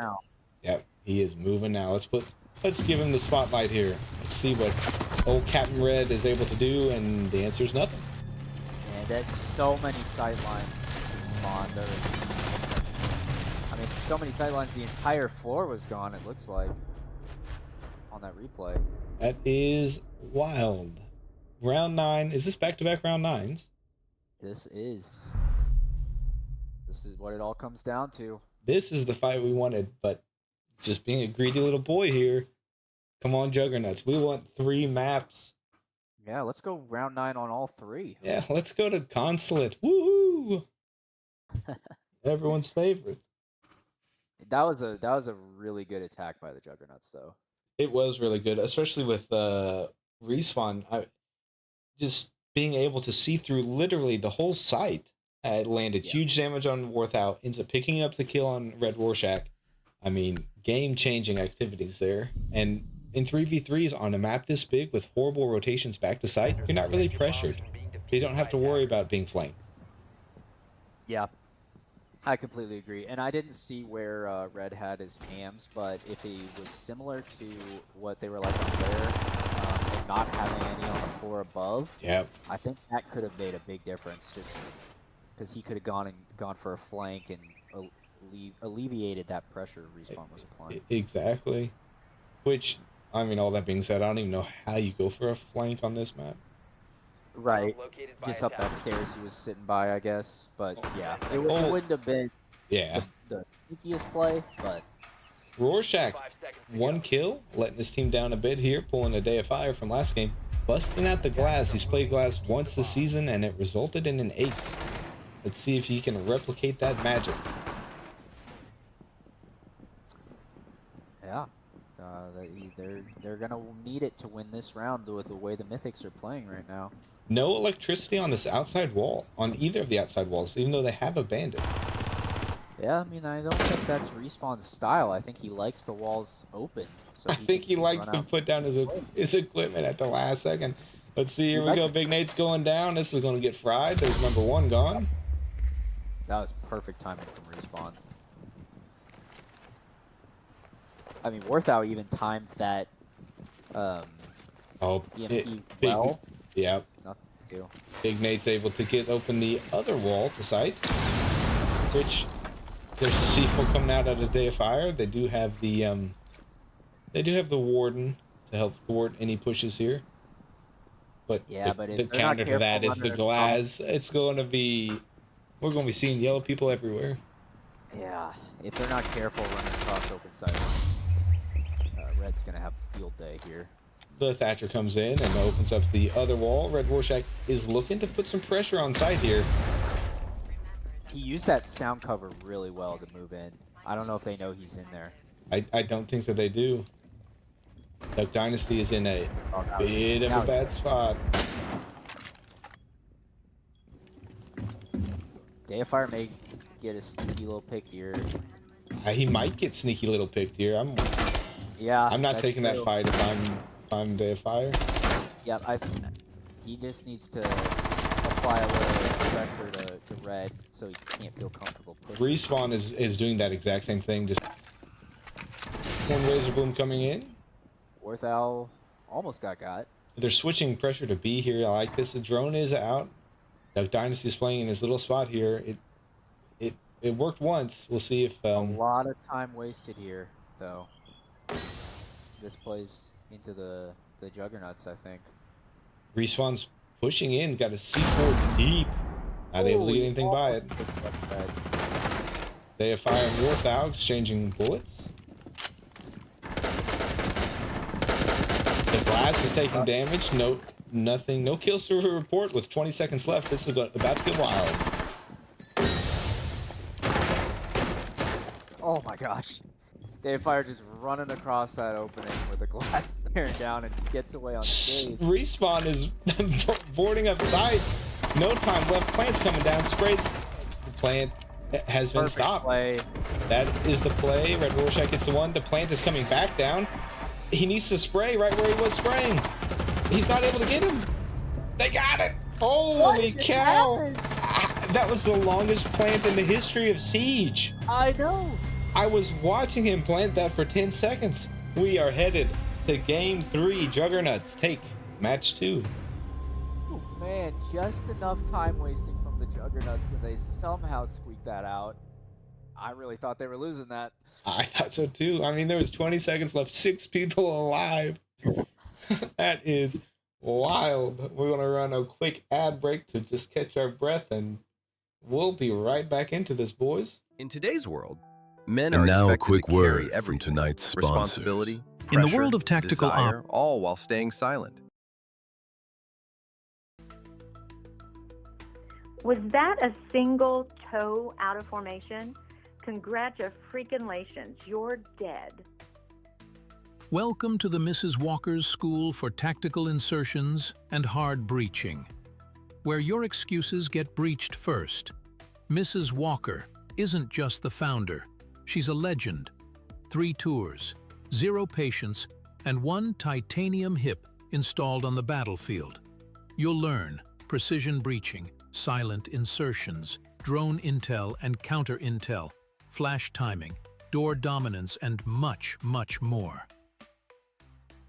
Yep, he is moving now. Let's give him the spotlight here. Let's see what old Captain Red is able to do, and the answer is nothing. And that's so many sightlines spawned. I mean, so many sightlines, the entire floor was gone, it looks like, on that replay. That is wild. Round 9. Is this back-to-back round 9s? This is what it all comes down to. This is the fight we wanted, but just being a greedy little boy here. Come on, Juggernauts. We want 3 maps. Yeah, let's go round 9 on all 3. Yeah, let's go to Consulate. Woohoo! Everyone's favorite. That was a really good attack by the Juggernauts, though. It was really good, especially with Respawn. Just being able to see through literally the whole site. It landed huge damage on Warthau, ends up picking up the kill on Red Rorschach. I mean, game-changing activities there. And in 3v3s on a map this big with horrible rotations back to site, you're not really pressured. You don't have to worry about being flanked. Yeah, I completely agree. And I didn't see where Red had his cams, but if he was similar to what they were like on there, and not having any on the floor above, I think that could have made a big difference, just because he could have gone for a flank and alleviated that pressure Respawn was applying. Exactly. Which, I mean, all that being said, I don't even know how you go for a flank on this map. Right, just up that stairs he was sitting by, I guess. But yeah, it wouldn't have been the sneakiest play, but... Rorschach, 1 kill, letting his team down a bit here, pulling a Deifier from last game. Busting out the glass. He's played glass once this season, and it resulted in an ace. Let's see if he can replicate that magic. Yeah, They're gonna need it to win this round with the way the Mythics are playing right now. No electricity on this outside wall, on either of the outside walls, even though they have a bandit. Yeah, I mean, I don't think that's Respawn's style. I think he likes the walls open. So I think he likes to put down his equipment at the last second. Let's see, here we go. Big Nate's going down. This is going to get fried. There's number 1 gone. That was perfect timing from Respawn. I mean, Warthow even timed that EMP well. Yeah. Nothing to do. Big Nate's able to get open the other wall to sight, which there's the C4 coming out of the Deifier. They do have the Warden to help thwart any pushes here. But yeah, the counter to that is the glass. It's going to be, we're going to be seeing yellow people everywhere. Yeah, if they're not careful running across open sightlines, Red's going to have a field day here. The Thatcher comes in and opens up the other wall. Red Rorschach is looking to put some pressure on site here. He used that sound cover really well to move in. I don't know if they know he's in there. I don't think that they do. Duck Dynasty is in a bit of a bad spot. Deifier may get a sneaky little pick here. He might get sneaky little picked here. I'm not taking that fight if I'm Deifier. Yeah, he just needs to apply a little pressure to Red so he can't feel comfortable pushing. Respawn is doing that exact same thing. Just one laser boom coming in. Warthow almost got. They're switching pressure to B here. I like this. The drone is out. Duck Dynasty is playing in his little spot here. It worked once. We'll see if a lot of time wasted here, though. This plays into the Juggernauts, I think. Respawn's pushing in. Got a C4 deep. Not able to get anything by it. They have fire and Warthow exchanging bullets. The glass is taking damage. Nothing. No kills to report with 20 seconds left. This is about to get wild. Oh my gosh. Deifier just running across that opening with the glass tearing down and gets away on stage. Respawn is boarding up sight. No time left. Plant's coming down. Sprays. The plant has been stopped. Play. That is the play. Red Rorschach gets the one. The plant is coming back down. He needs to spray right where he was spraying. He's not able to get him. They got it. Holy cow. That was the longest plant in the history of Siege. I know. I was watching him plant that for 10 seconds. We are headed to game 3. Juggernauts take match 2. Oh, man, just enough time wasting from the Juggernauts and they somehow squeaked that out. I really thought they were losing that. I thought so too. I mean, there was 20 seconds left, 6 people alive. That is wild. We're going to run a quick ad break to just catch our breath, and we'll be right back into this, boys. In today's world, men And are now a expected quick to carry word from everything. tonight's sponsors. Responsibility, In the pressure, world of tactical desire, all while staying silent. Was that a single toe out of formation? Congratulations, you're dead. Welcome to the Mrs. Walker's School for Tactical Insertions and Hard Breaching, where your excuses get breached first. Mrs. Walker isn't just the founder. She's a legend. 3 tours, 0 patients, and 1 titanium hip installed on the battlefield. You'll learn precision breaching, silent insertions, drone intel and counter intel, flash timing, door dominance, and much, much more.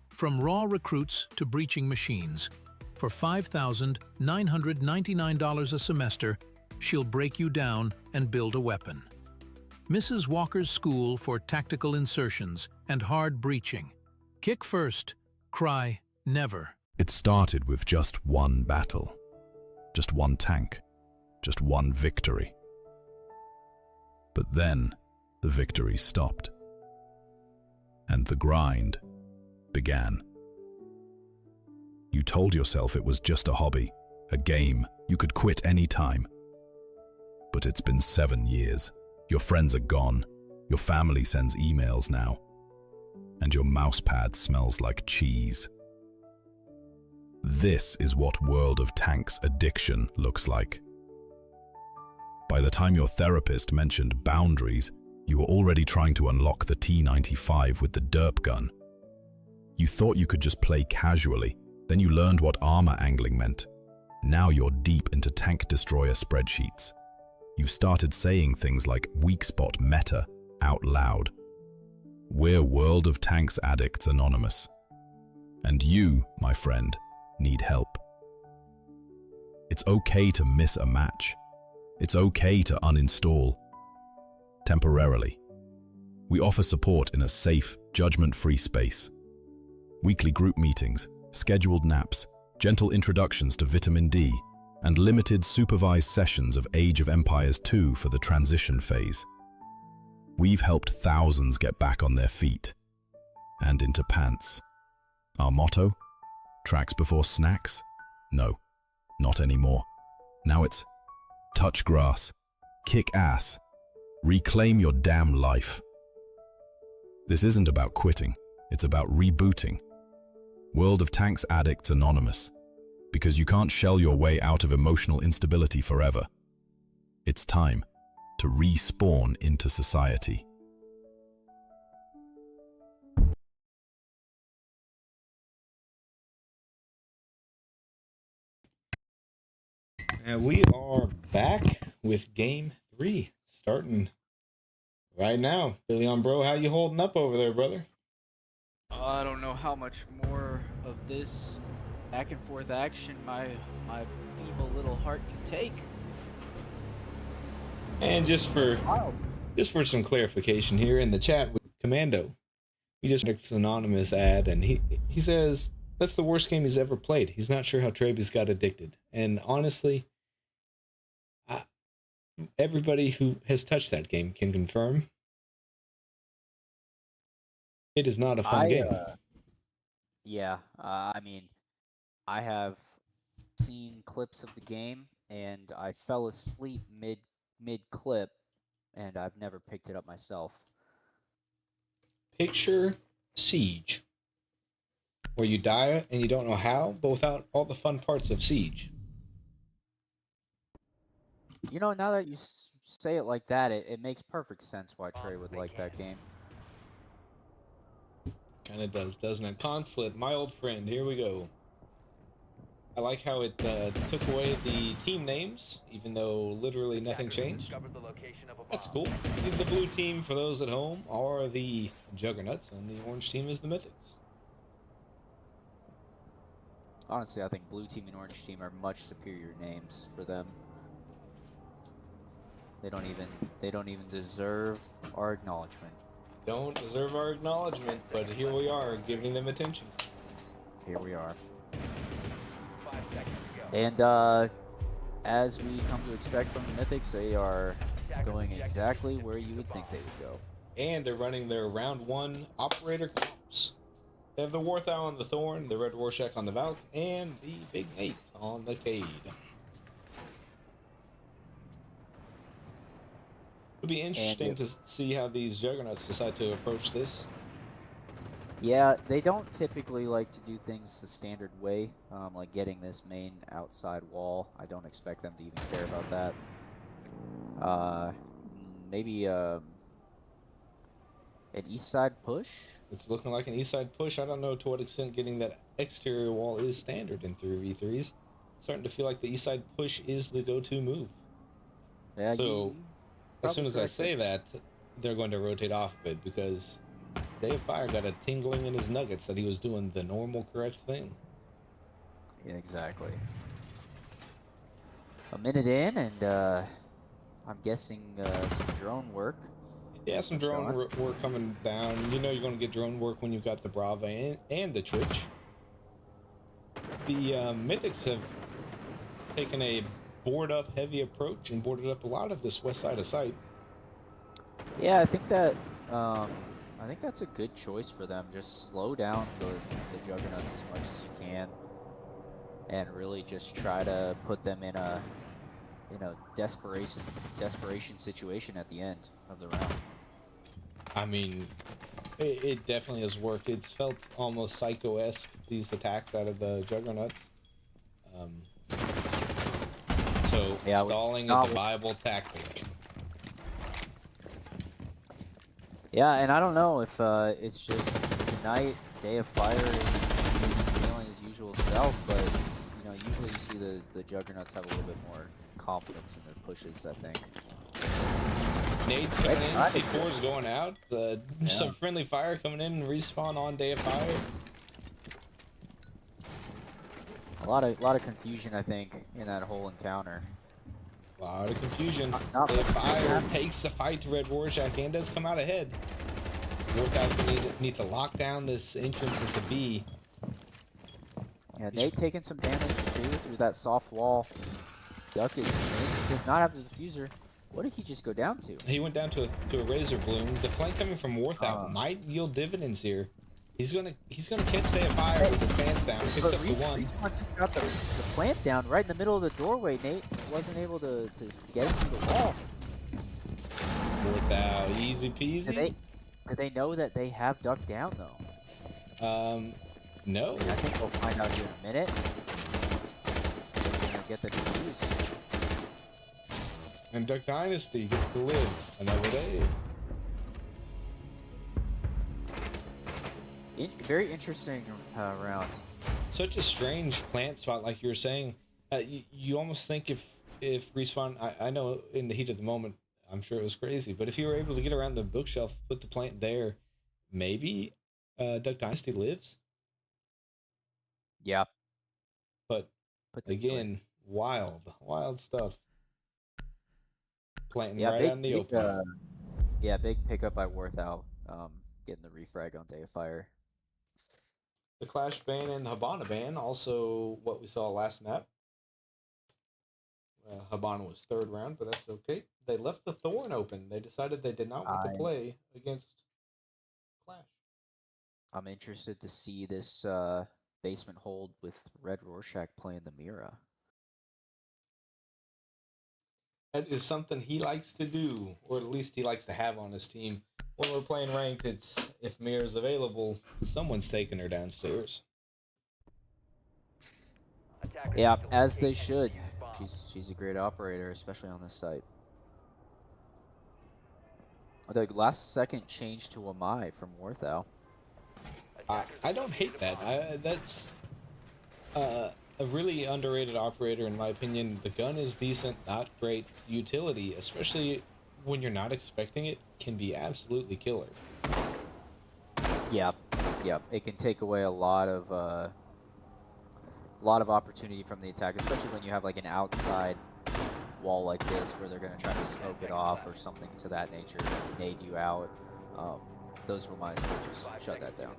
From raw recruits to breaching machines, for $5,999 a semester, she'll break you down and build a weapon. Mrs. Walker's School for Tactical Insertions and Hard Breaching. Kick first, cry never. It started with just one battle, just one tank, just one victory. But then the victory stopped, and the grind began. You told yourself it was just a hobby, a game you could quit any time. But it's been 7 years. Your friends are gone. Your family sends emails now. and your mousepad smells like cheese. This is what World of Tanks addiction looks like. By the time your therapist mentioned boundaries, you were already trying to unlock the T-95 with the derp gun. You thought you could just play casually, then you learned what armor angling meant. Now you're deep into tank destroyer spreadsheets. You've started saying things like weak spot meta out loud. We're World of Tanks Addicts Anonymous. And you, my friend, need help. It's okay to miss a match. It's okay to uninstall. Temporarily. We offer support in a safe, judgment-free space. Weekly group meetings, scheduled naps, gentle introductions to vitamin D, and limited supervised sessions of Age of Empires 2 for the transition phase. We've helped thousands get back on their feet and into pants. Our motto? Tracks before snacks? No, not anymore. Now it's touch grass, kick ass, reclaim your damn life. This isn't about quitting, it's about rebooting. World of Tanks Addicts Anonymous. Because you can't shell your way out of emotional instability forever. It's time to respawn into society. And we are back with Game 3, starting right now. Billy on bro, how you holding up over there, brother? I don't know how much more of this back and forth action my feeble little heart can take. And just for some clarification here in the chat with Commando, he just makes an anonymous ad, and he says that's the worst game he's ever played. He's not sure how Travis got addicted. And honestly, everybody who has touched that game can confirm it is not a fun game. Yeah, I mean, I have seen clips of the game, and I fell asleep mid clip, and I've never picked it up myself. Picture Siege, where you die and you don't know how, but without all the fun parts of Siege. You know, now that you say it like that, it makes perfect sense why Trey would like that game. Kind of does, doesn't it? Conflict, my old friend, here we go. I like how it took away the team names, even though literally nothing changed. That's cool. The blue team, for those at home, are the Juggernuts, and the orange team is the Mythics. Honestly, I think blue team and orange team are much superior names for them. They don't even deserve our acknowledgement. Don't deserve our acknowledgement, but here we are, giving them attention. Here we are. 5 seconds to go. And as we come to expect from the Mythics, they are going exactly where you would think they would go. And they're running their round 1 operator comps. They have the Warthau on the Thorn, the Red Rorschach on the Valk, and the Big Nate on the Cade. It'll be interesting to see how these Juggernauts decide to approach this. Yeah, they don't typically like to do things the standard way, like getting this main outside wall. I don't expect them to even care about that. Maybe an east side push? It's looking like an east side push. I don't know to what extent getting that exterior wall is standard in 3v3s. Starting to feel like the east side push is the go-to move. Yeah, so as soon as I say that, they're going to rotate off of it, because Dave Fire got a tingling in his nuggets that he was doing the normal correct thing. Yeah, exactly. A minute in, and I'm guessing some drone work. Yeah, some drone work coming down. You know you're going to get drone work when you've got the Brava and the Twitch. The Mythics have taken a board up heavy approach and boarded up a lot of this west side of site. Yeah, I think that's a good choice for them. Just slow down the Juggernauts as much as you can, and really just try to put them in a desperation situation at the end of the round. I mean, It definitely has worked. It's felt almost Psycho-esque, these attacks out of the Juggernauts. So Yeah, stalling is a viable tactic. Yeah, and I don't know if it's just tonight, Day of Fire is feeling his usual self, but you know, usually you see the Juggernauts have a little bit more confidence in their pushes, I think. Nade's coming in, C4 is going out. Some friendly fire coming in and respawn on Day of Fire. A lot of confusion, I think, in that whole encounter. A lot of confusion. Day of Fire takes the fight to Red Rorschach and does come out ahead. Warthog's need to lock down this entrance into B. Yeah, Nate taking some damage too through that soft wall. Duck does not have the diffuser. What did he just go down to? He went down to a Razor Bloom. The flank coming from Warthog might yield dividends here. He's gonna catch Day of Fire with his pants down. Picks up the one. Got the plant down right in the middle of the doorway. Nate wasn't able to get him through the wall. Warthog, easy peasy. Do they know that they have Duck down though? No. I mean, I think we'll find out here in a minute. They're gonna get the defuse. And Duck Dynasty gets to live another day. Very interesting round. Such a strange plant spot, like you were saying. You almost think if Respawn, I know in the heat of the moment, I'm sure it was crazy, but if you were able to get around the bookshelf, put the plant there, maybe Duck Dynasty lives. Yeah. But again, wild stuff. Planting right out in the open. Yeah, big pickup by Worthout, getting the refrag on Day of Fire. The Clash ban and the Habana ban, also what we saw last map. Habana was third round, but that's okay. They left the Thorn open. They decided they did not want to play against Clash. I'm interested to see this basement hold with Red Rorschach playing the Mira. That is something he likes to do, or at least he likes to have on his team. When we're playing ranked, it's if Mira's available, someone's taking her downstairs. Yeah, as they should. She's a great operator, especially on this site. The last second change to Amai from Warthow. I don't hate that. That's a really underrated operator in my opinion. The gun is decent, not great. Utility, especially when you're not expecting it, can be absolutely killer. Yep. It can take away a lot of opportunity from the attack, especially when you have like an outside wall like this where they're going to try to smoke it off or something to that nature, nade you out. Those Ramais can just shut that down.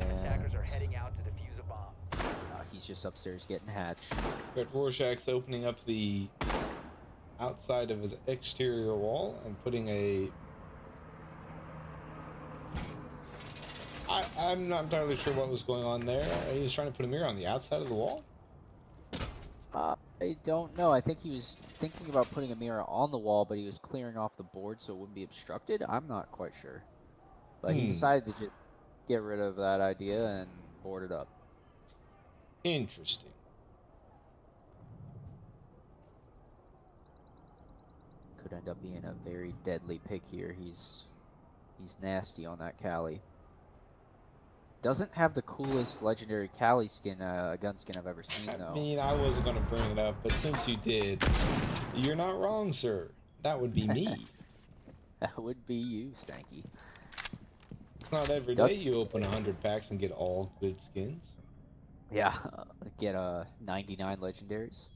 Attackers are heading out to defuse a bomb. He's just upstairs getting hatched. Red Rorschach's opening up the outside of his exterior wall and putting a... I'm not entirely sure what was going on there. He was trying to put a mirror on the outside of the wall? I don't know. I think he was thinking about putting a mirror on the wall, but he was clearing off the board so it wouldn't be obstructed. I'm not quite sure. But he decided to just get rid of that idea and board it up. Interesting. Could end up being a very deadly pick here. He's nasty on that Cali. Doesn't have the coolest legendary Cali skin, gun skin I've ever seen, though. I mean, I wasn't going to bring it up, but since you did, you're not wrong, sir. That would be me. That would be you, Stanky. It's not every day you open 100 packs and get all good skins. Yeah, get 99 legendaries.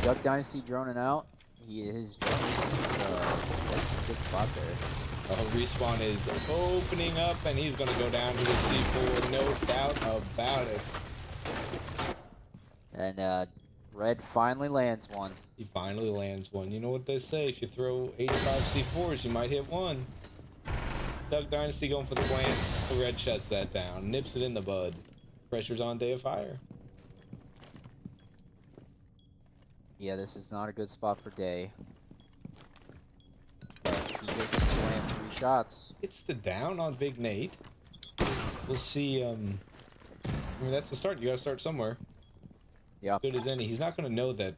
Duck Dynasty droning out. His drone is a good spot there. Respawn is opening up, and he's going to go down to the C4, no doubt about it. And Red finally lands one. He finally lands one. You know what they say, if you throw 85 C4s, you might hit one. Duck Dynasty going for the plant. The Red shuts that down, nips it in the bud. Pressure's on Day of Fire. Yeah, this is not a good spot for Day. shots. It's the down on Big Nate. We'll see. I mean, that's the start. You gotta start somewhere. Yeah. As good as any. He's not gonna know that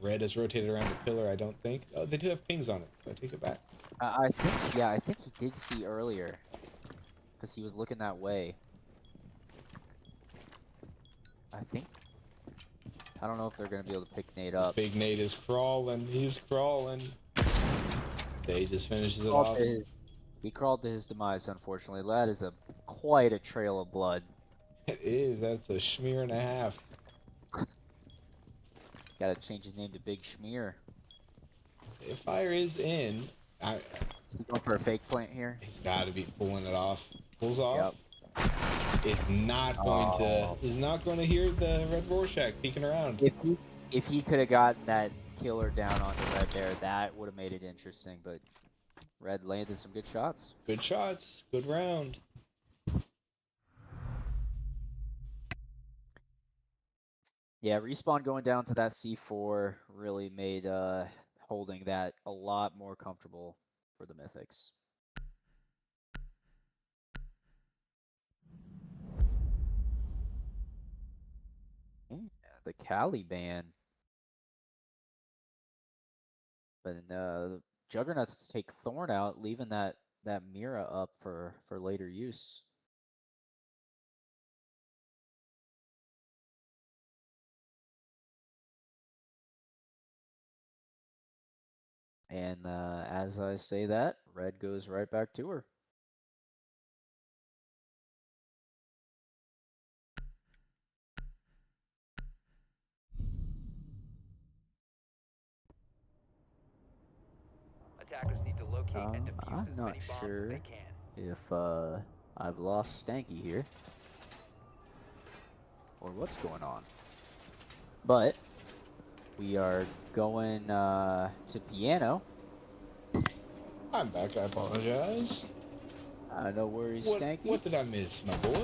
red has rotated around the pillar. I don't think. Oh, they do have pings on it. So I take it back. I think, yeah, I think he did see earlier, because he was looking that way. I don't know if they're gonna be able to pick Nate up. Big Nate is crawling. He's crawling. They just finishes it off. He crawled to his demise, unfortunately. That is quite a trail of blood. It is. That's a schmear and a half. Gotta change his name to Big Schmear. If fire is in, Is he going for a fake plant here? He's got to be pulling it off. Pulls off. Yep. It's not going to. He's not going to hear the red Rorschach peeking around. If he could have gotten that killer down onto red there, that would have made it interesting. But red landed some good shots. Good shots. Good round. Yeah, Respawn going down to that C4 really made holding that a lot more comfortable for the Mythics. Yeah, the Caliban. But Juggernauts take Thorn out, leaving that Mira up for later use. And as I say that, red goes right back to her. Attackers need to locate and defuse I'm as not many bombs sure as they can. if I've lost Stanky here or what's going on. But we are going to piano. I'm back. I apologize. No worries, What, Stanky. what did I miss, my boy?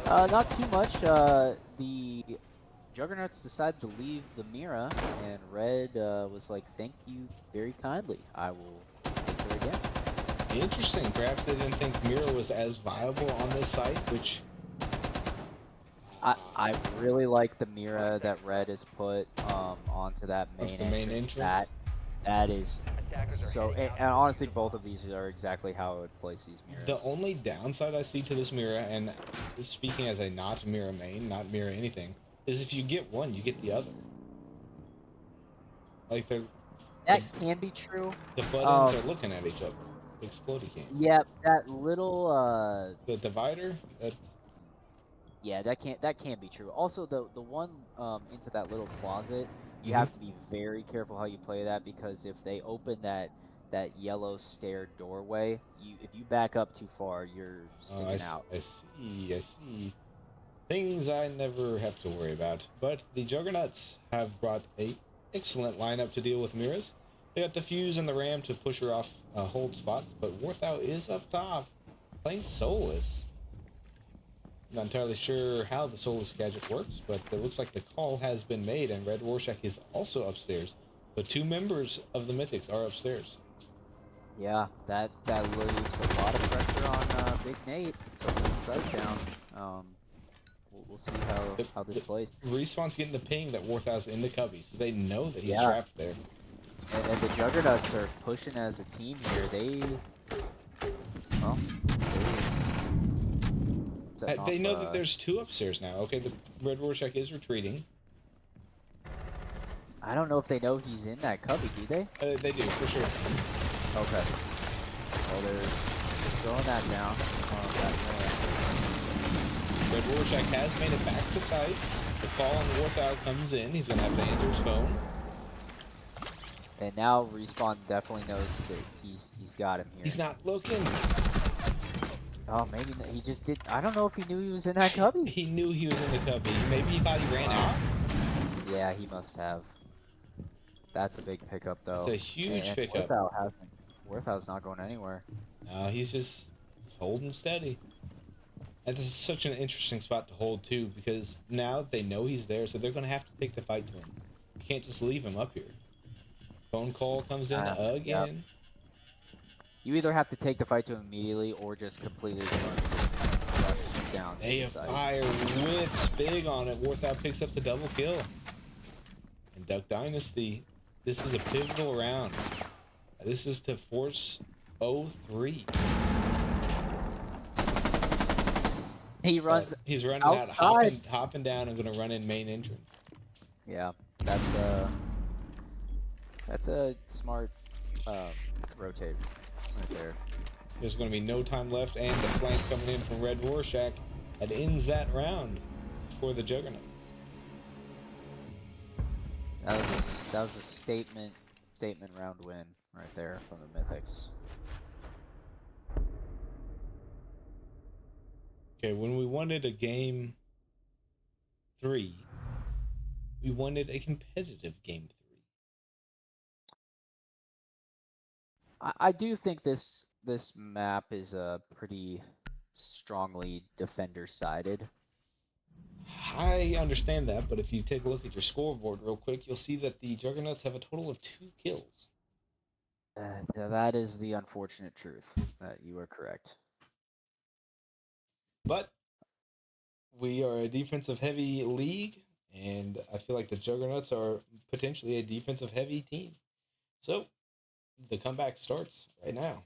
Not too much. The Juggernauts decided to leave the Mira, and Red was like, "Thank you very kindly. I will take her again." Interesting. Perhaps they didn't think Mira was as viable on this site, which... I really like the Mira that Red has put onto that main entrance. That is so, and honestly, both of these are exactly how I would place these Miras. The only downside I see to this Mira, and speaking as a not Mira main, not Mira anything, is if you get one, you get the other. Like that can be true. The buttons are looking at each other. Explodey can. Yeah, that little the divider. Yeah, that can be true. Also, the one into that little closet, you have to be very careful how you play that, because if they open that yellow stair doorway, if you back up too far, you're sticking out. I see. Things I never have to worry about. But the Juggernauts have brought a excellent lineup to deal with Miras. They got the Fuse and the Ram to push her off hold spots, but Warthau is up top, playing Soulless. Not entirely sure how the Soulless gadget works, but it looks like the call has been made, and Red Rorschach is also upstairs. The two members of the Mythics are upstairs. Yeah, that leaves a lot of pressure on Big Nate putting the sight down. We'll see how this plays. Respawn's getting the ping that Warthau's in the cubby, so they know that he's trapped there. And the Juggernauts are pushing as a team here. They know that there's two upstairs now. Okay, the Red Rorschach is retreating. I don't know if they know he's in that cubby, do they? They do, for sure. Okay. Well, they're just throwing that down. Red Rorschach has made it back to site. The call on Warthau comes in. He's going to have to answer his phone. And now Respawn definitely knows that he's got him here. He's not looking. Oh, maybe he just did. I don't know if he knew he was in that cubby. He knew he was in the cubby. Maybe he thought he ran out. Yeah, he must have. That's a big pickup, though. It's a huge pickup. Warthau's not going anywhere. No, he's just holding steady. And this is such an interesting spot to hold, too, because now they know he's there, so they're going to have to take the fight to him. You can't just leave him up here. Phone call comes in again. You either have to take the fight to him immediately or just completely rush down. They fire whips big on it. Warthow picks up the double kill. And Duck Dynasty, this is a pivotal round. This is to force 0-3. He runs. He's running outside. out, hopping down, and going to run in main entrance. Yeah, that's a smart rotate right there. There's going to be no time left, and the flank coming in from Red Rorschach that ends that round for the Juggernuts. That was a statement round win right there from the Mythics. Okay, when we wanted a game 3, we wanted a competitive game 3. I do think this map is pretty strongly defender-sided. I understand that, but if you take a look at your scoreboard real quick, you'll see that the Juggernauts have a total of 2 kills. That is the unfortunate truth. That you are correct. But we are a defensive-heavy league, and I feel like the Juggernauts are potentially a defensive-heavy team. So the comeback starts right now.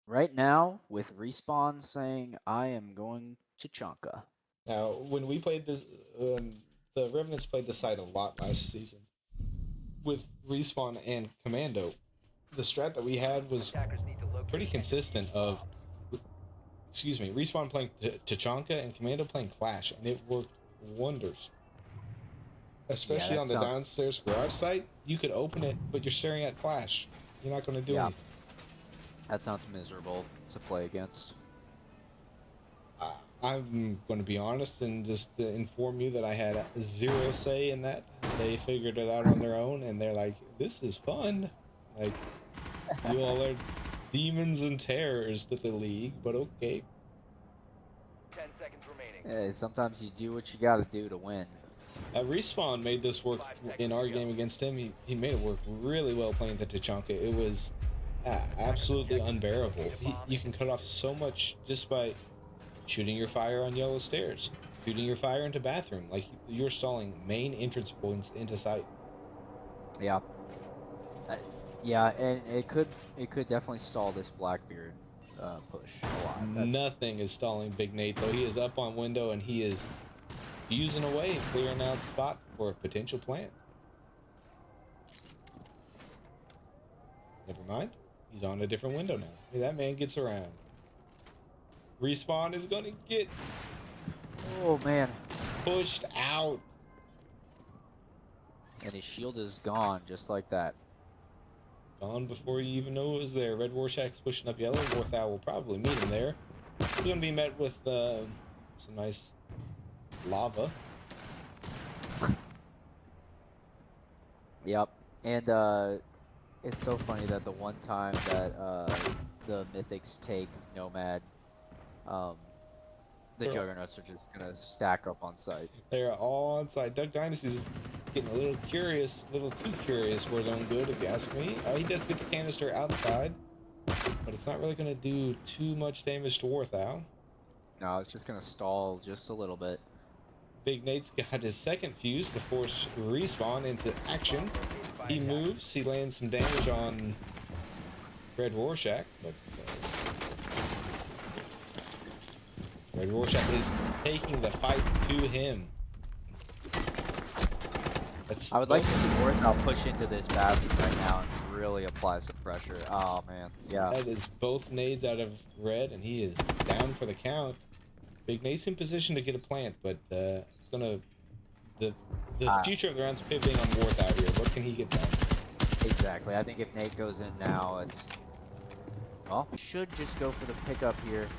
Right now, with Respawn saying, I am going to Chonka. Now, when we played this, the Revenants played this side a lot last season. With Respawn and Commando, the strat that we had was pretty consistent of, Respawn playing Tachanka and Commando playing Clash, and it worked wonders. Especially on the downstairs garage site, you could open it, but you're staring at Clash. You're not going to do anything. That sounds miserable to play against. I'm going to be honest and just inform you that I had 0 say in that. They figured it out on their own, and they're like, this is fun. Like, you all are demons and terrors to the league, but okay. 10 seconds remaining. Hey, sometimes you do what you got to do to win. Respawn made this work in our game against him. He made it work really well playing the Tachanka. It was absolutely unbearable. You can cut off so much just by shooting your fire on yellow stairs, shooting your fire into bathroom. Like, you're stalling main entrance points into sight. Yeah. Yeah, and it could definitely stall this Blackbeard push a lot. Nothing is stalling Big Nate, though. He is up on window, and he is using away, clearing out spot for a potential plant. Never mind. He's on a different window now. Hey, that man gets around. Respawn is going to get... Oh, man. Pushed out. And his shield is gone, just like that. Gone before you even know it was there. Red Rorschach's pushing up yellow. Warthow will probably meet him there. He's going to be met with some nice lava. Yep. And it's so funny that the one time that the Mythics take Nomad, the Juggernauts are just going to stack up on site. They're all on site. Duck Dynasty's getting a little curious, a little too curious for his own good, if you ask me. He does get the canister outside, but it's not really going to do too much damage to Warthow. No, it's just going to stall just a little bit. Big Nate's got his second fuse to force Respawn into action. He moves, he lands some damage on Red Rorschach, but Red Rorschach is taking the fight to him. I would like to see Warthow push into this bathroom right now and really apply some pressure. Oh, man. Yeah. That is both nades out of Red, and he is down for the count. Big Nate's in position to get a plant, but it's gonna... The future of the round's pivoting on Warthow here. What can he get done? Exactly. I think if Nate goes in now, it's... Well, should just go for the pickup here.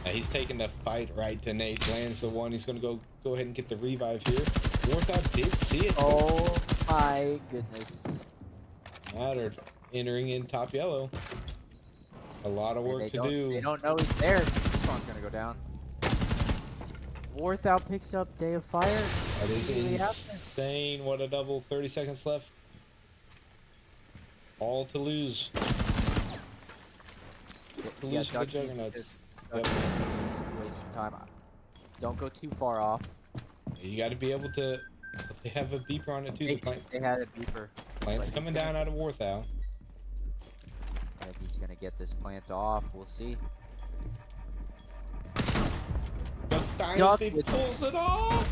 He's taking the fight right to Nate. Lands the one. He's going to go ahead and get the revive here. Warthow did see it. Oh my goodness. Mattered. Entering in top yellow. A lot of work to do. They don't know he's there. This one's going to go down. Warthow picks up Day of Fire. That is insane. What a double. 30 seconds left. All to lose. to lose for the Juggernauts. Yep. Wasting time. Don't go too far off. You got to be able to. They have a beeper on it too. They had a beeper. Plant's coming down out of Warthau. I think he's gonna get this plant off. We'll see. But Dynasty pulls it off,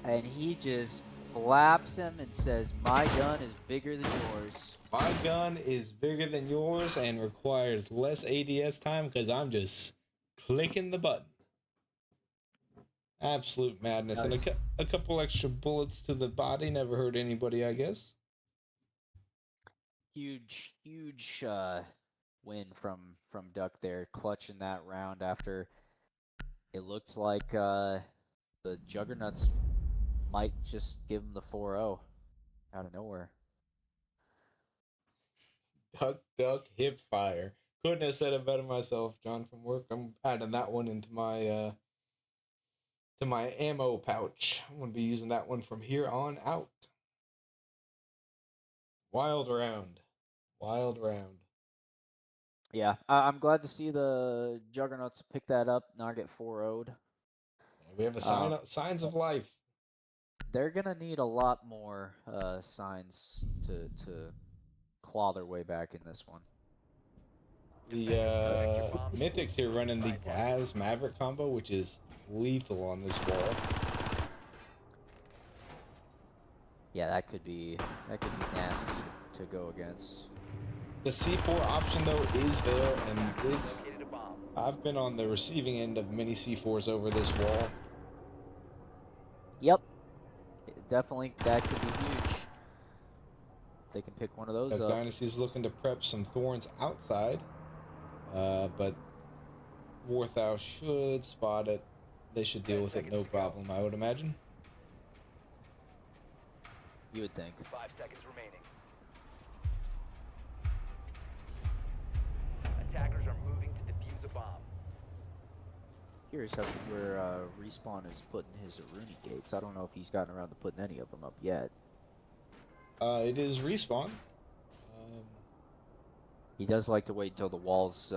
and he just blaps him and says, "My gun is bigger than yours." My gun is bigger than yours and requires less ADS time because I'm just clicking the button. Absolute madness. And a couple extra bullets to the body never hurt anybody, I guess. Huge win from Duck there, clutching that round after it looked like the Juggernauts might just give him the 4-0 out of nowhere. Duck, hip fire. Couldn't have said it better myself, John from work. I'm adding that one into my ammo pouch. I'm going to be using that one from here on out. Wild round. Yeah, I'm glad to see the Juggernauts pick that up, not get 4-0'd. We have signs of life. They're going to need a lot more signs to claw their way back in this one. The Mythics here running the Glass Maverick combo, which is lethal on this wall. Yeah, that could be nasty to go against. The C4 option though is there, and I've been on the receiving end of many C4s over this wall. Yep, definitely that could be huge. They can pick one of those up. Dynasty's looking to prep some thorns outside, but Warthau should spot it. They should deal with it no problem, I would imagine. You would think. 5 seconds remaining. Attackers are moving to defuse a bomb. Curious how where Respawn is putting his Rooney gates. I don't know if he's gotten around to putting any of them up yet. It is Respawn. He does like to wait until the wall's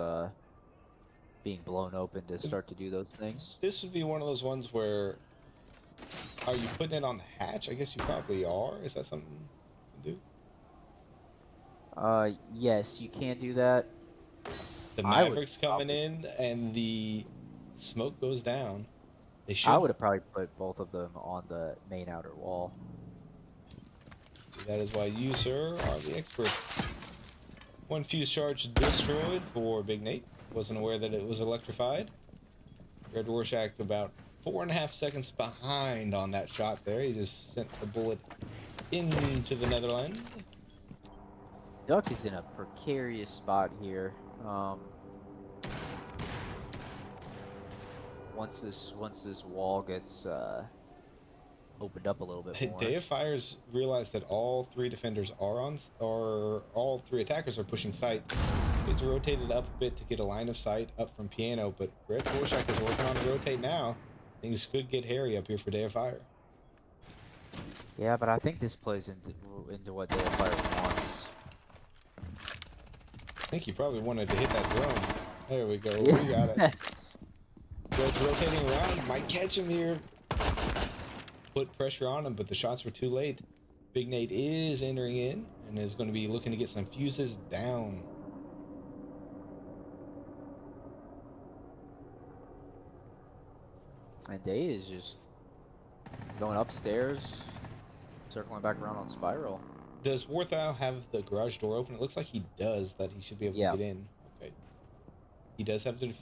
being blown open to start to do those things. This would be one of those ones where, are you putting it on the hatch? I guess you probably are. Is that something you can do? Yes, you can do that. The Mavericks coming in and the smoke goes down. They should. I would have probably put both of them on the main outer wall. That is why you, sir, are the expert. One fuse charge destroyed for Big Nate. Wasn't aware that it was electrified. Red Rorschach about 4.5 seconds behind on that shot there. He just sent the bullet into the Netherland. Duck is in a precarious spot here. Once this wall gets opened up a little bit more. Deifiers realize that all three defenders are on, or all three attackers are pushing sight. It's rotated up a bit to get a line of sight up from Piano, but Red Rorschach is working on the rotate now. Things could get hairy up here for Deifier. Yeah, but I think this plays into what Deifier wants. I think he probably wanted to hit that drone. There we go. Yeah. We got it. Red's rotating around. Might catch him here. Put pressure on him, but the shots were too late. Big Nate is entering in and is going to be looking to get some fuses down. And Day is just going upstairs, circling back around on Spiral. Does Warthau have the garage door open? It looks like he does, that he should be able to get in. Okay. He does have the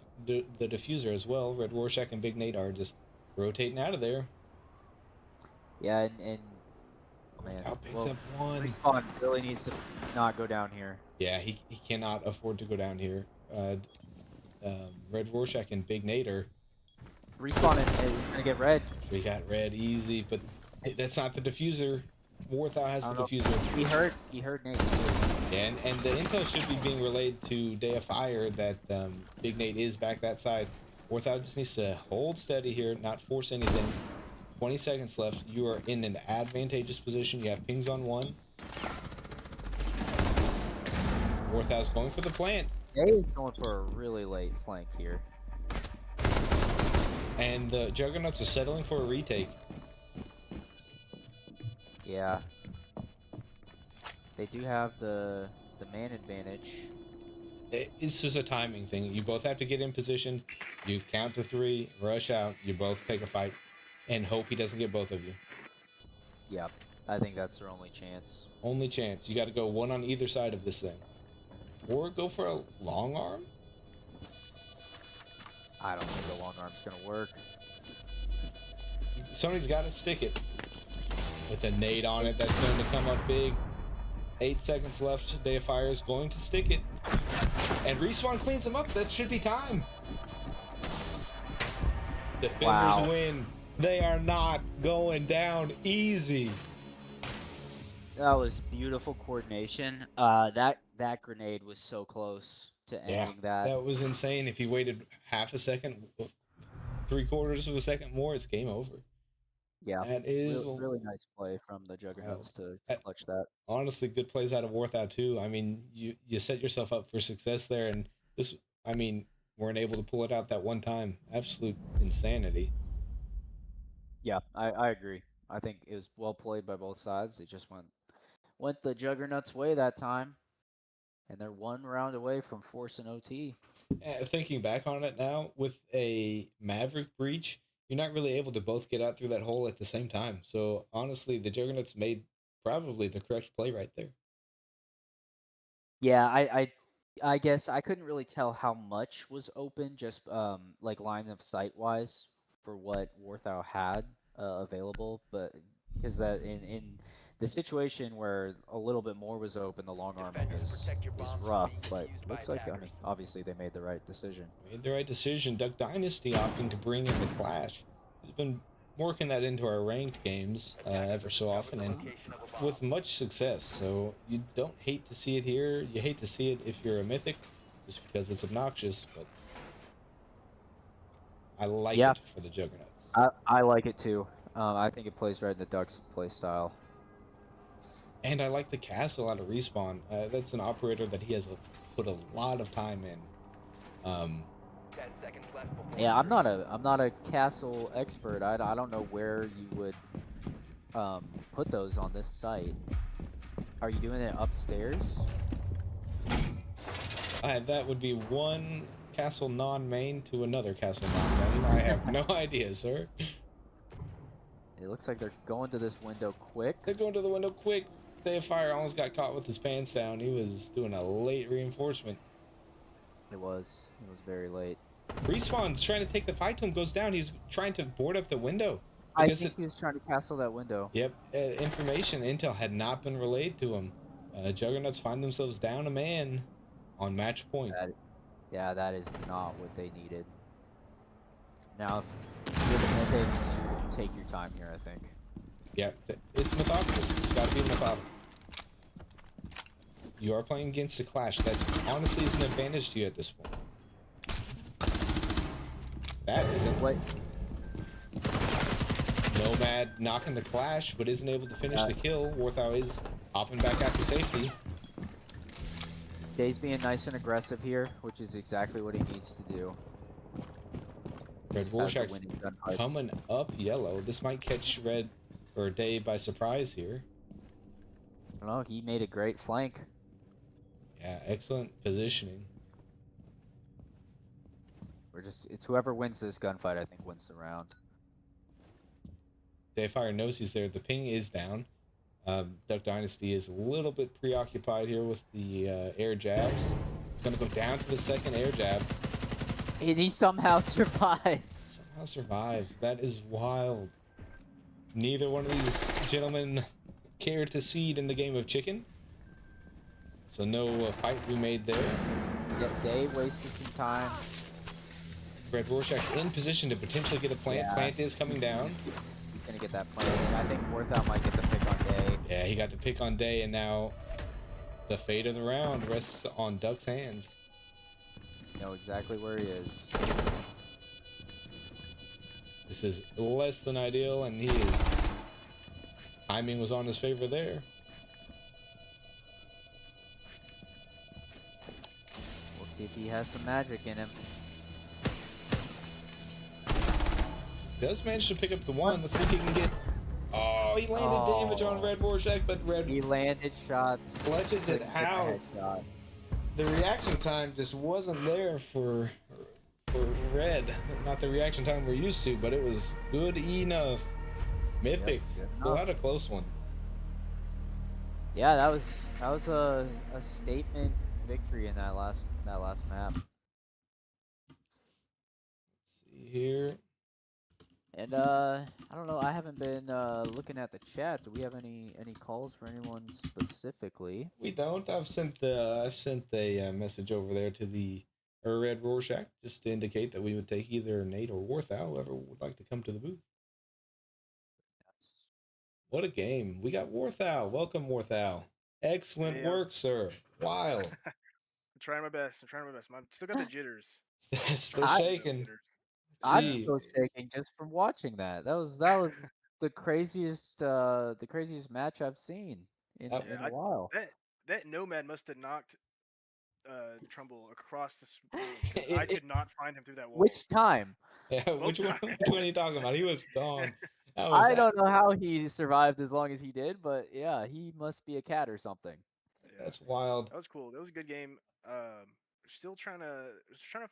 diffuser as well. Red Rorschach and Big Nate are just rotating out of there. Yeah, and oh man, picks up one. Respawn really needs to not go down here. Yeah, he cannot afford to go down here. Red Rorschach and Big Nate are... Respawn is gonna get red. We got red easy, but that's not the diffuser. Warthau has the diffuser. He heard Nate. Yeah, and the intel should be being relayed to Deifier that Big Nate is back that side. Warthau just needs to hold steady here, not force anything. 20 seconds left. You are in an advantageous position. You have pings on one. Warthau's going for the plant. Day is going for a really late flank here. And the Juggernauts are settling for a retake. Yeah. They do have the man advantage. It's just a timing thing. You both have to get in position. You count to 3, rush out. You both take a fight, and hope he doesn't get both of you. Yep. I think that's their only chance. Only chance. You got to go one on either side of this thing, or go for a long arm. I don't think the long arm's gonna work. Somebody's got to stick it with a nade on it. That's going to come up big. 8 seconds left. Day of Fire is going to stick it. And Respawn cleans him up. That should be time. Defenders win. They are not going down easy. That was beautiful coordination. That grenade was so close to ending that. That was insane. If he waited half a second, 3/4 of a second more, it's game over. Yeah, that is really nice play from the Juggernauts to clutch that. Honestly, good plays out of Warthow too. I mean, you set yourself up for success there, and this, I mean, weren't able to pull it out that one time. Absolute insanity. Yeah, I agree. I think it was well played by both sides. It just went the Juggernauts' way that time, and they're 1 round away from forcing OT. Thinking back on it now, with a Maverick breach, you're not really able to both get out through that hole at the same time. So honestly, the Juggernauts made probably the correct play right there. Yeah, I guess I couldn't really tell how much was open, just like line of sight wise for what Warthow had available, but because that in the situation where a little bit more was open, the long arm is rough, but looks like, I mean, obviously they made the right decision. Made the right decision. Duck Dynasty opting to bring in the Clash. He's been working that into our ranked games ever so often, and with much success. So you don't hate to see it here. You hate to see it if you're a Mythic, just because it's obnoxious, but I like it for the Juggernauts. I like it too. I think it plays right in the Ducks play style. And I like the castle out of Respawn. That's an operator that he has put a lot of time in. 10 seconds left before Yeah, I'm not a castle expert. I don't know where you would put those on this site. Are you doing it upstairs? That would be one castle non-main to another castle non-main. I have no idea, sir. It looks like they're going to this window quick. They're going to the window quick. Day of Fire almost got caught with his pants down. He was doing a late reinforcement. It was very late. Respawn's trying to take the fight to him, goes down. He's trying to board up the window. I think he was trying to castle that window. Yep. Intel had not been relayed to him. Juggernauts find themselves down a man on match point. That is not what they needed. Now, if you're the Mythics, you take your time here, I think. Yeah, it's methodical. It's got to be methodical. You are playing against a Clash that honestly is an advantage to you at this point. That isn't. What? Nomad knocking the Clash, but isn't able to finish the kill. Warthow is hopping back out to safety. Day's being nice and aggressive here, which is exactly what he needs to do. Red Warshak's coming up yellow. This might catch Red or Day by surprise here. I don't know, he made a great flank. Yeah, excellent positioning. It's whoever wins this gunfight, I think, wins the round. Dayfire knows he's there. The ping is down. Duck Dynasty is a little bit preoccupied here with the air jabs. It's going to go down to the second air jab. And he somehow survives. Somehow survives. That is wild. Neither one of these gentlemen care to seed in the game of chicken. So no fight we made there. Yep, Day wasted some time. Red Rorschach in position to potentially get a plant. Yeah. Plant is coming down. He's going to get that plant. And I think Warthow might get the pick on Day. Yeah, he got the pick on Day, and now the fate of the round rests on Duck's hands. You know exactly where he is. This is less than ideal, and timing was on his favor there. We'll See if he has some magic in him. Does manage to pick up the one. Let's see if he can get. Oh, he landed damage on Red Rorschach, but Red He landed shots. clutches it couldn't get the out. headshot. The reaction time just wasn't there for Red. Not the reaction time we're used to, but it was good enough. Mythics, still had a close one. Yeah, that was a statement victory in that last map. Let's see here. And I don't know. I haven't been looking at the chat. Do we have any calls for anyone specifically? We don't. I've sent a message over there to the Red Rorschach just to indicate that we would take either Nate or Warthau, whoever would like to come to the booth. What a game. We got Warthau. Welcome, Warthau. Excellent work, sir. Wild. I'm trying my best. I still got the jitters. Still shaking. I'm still shaking just from watching that. That was the craziest match I've seen in a while. That Nomad must have knocked Trumbull across the room because I could not find him through that wall. Which time? Yeah, which one are you talking about? He was gone. I don't know how he survived as long as he did, but yeah, he must be a cat or something. Yeah. That's wild. That was cool. That was a good game. Still trying to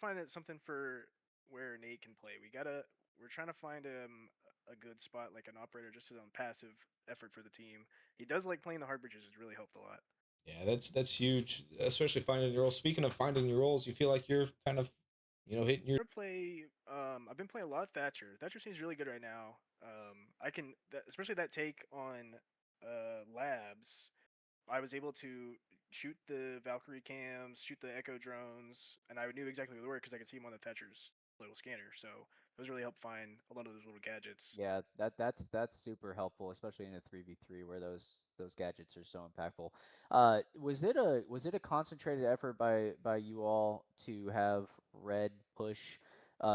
find something for where Nate can play. We're trying to find him a good spot, like an operator, just as a passive effort for the team. He does like playing the hard bridges. It's really helped a lot. Yeah, that's huge, especially finding your role. Speaking of finding your roles, you feel like you're kind of, hitting your. I've been playing a lot of Thatcher. Thatcher seems really good right now. Especially that take on labs. I was able to shoot the Valkyrie cams, shoot the Echo drones, and I knew exactly where they were because I could see them on the Thatcher's little scanner. So those really helped find a lot of those little gadgets. Yeah, that's super helpful, especially in a 3v3 where those gadgets are so impactful. Was it a concentrated effort by you all to have Red push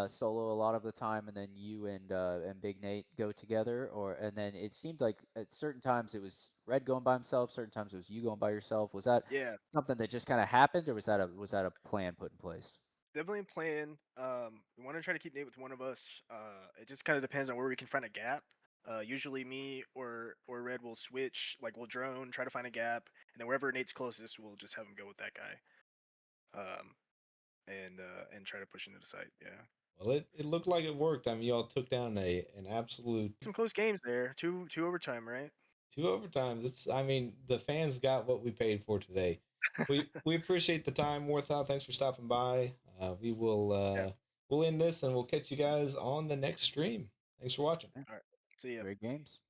solo a lot of the time, and then you and Big Nate go together, and then it seemed like at certain times it was Red going by himself, certain times it was you going by yourself. Was that something that just kind of happened, or was that a plan put in place? Definitely playing. We want to try to keep Nate with one of us. It just kind of depends on where we can find a gap. Usually me or Red will switch, like we'll drone, try to find a gap, and then wherever Nate's closest, we'll just have him go with that guy. And try to push into the site. Yeah. Well, it looked like it worked. I mean, y'all took down an absolute. Some close games there. Two overtime, right? 2 overtimes. The fans got what we paid for today. We appreciate the time, Warthau. Thanks for stopping by. We will we'll end this and we'll catch you guys on the next stream. Thanks for watching. All right. See ya. Great games.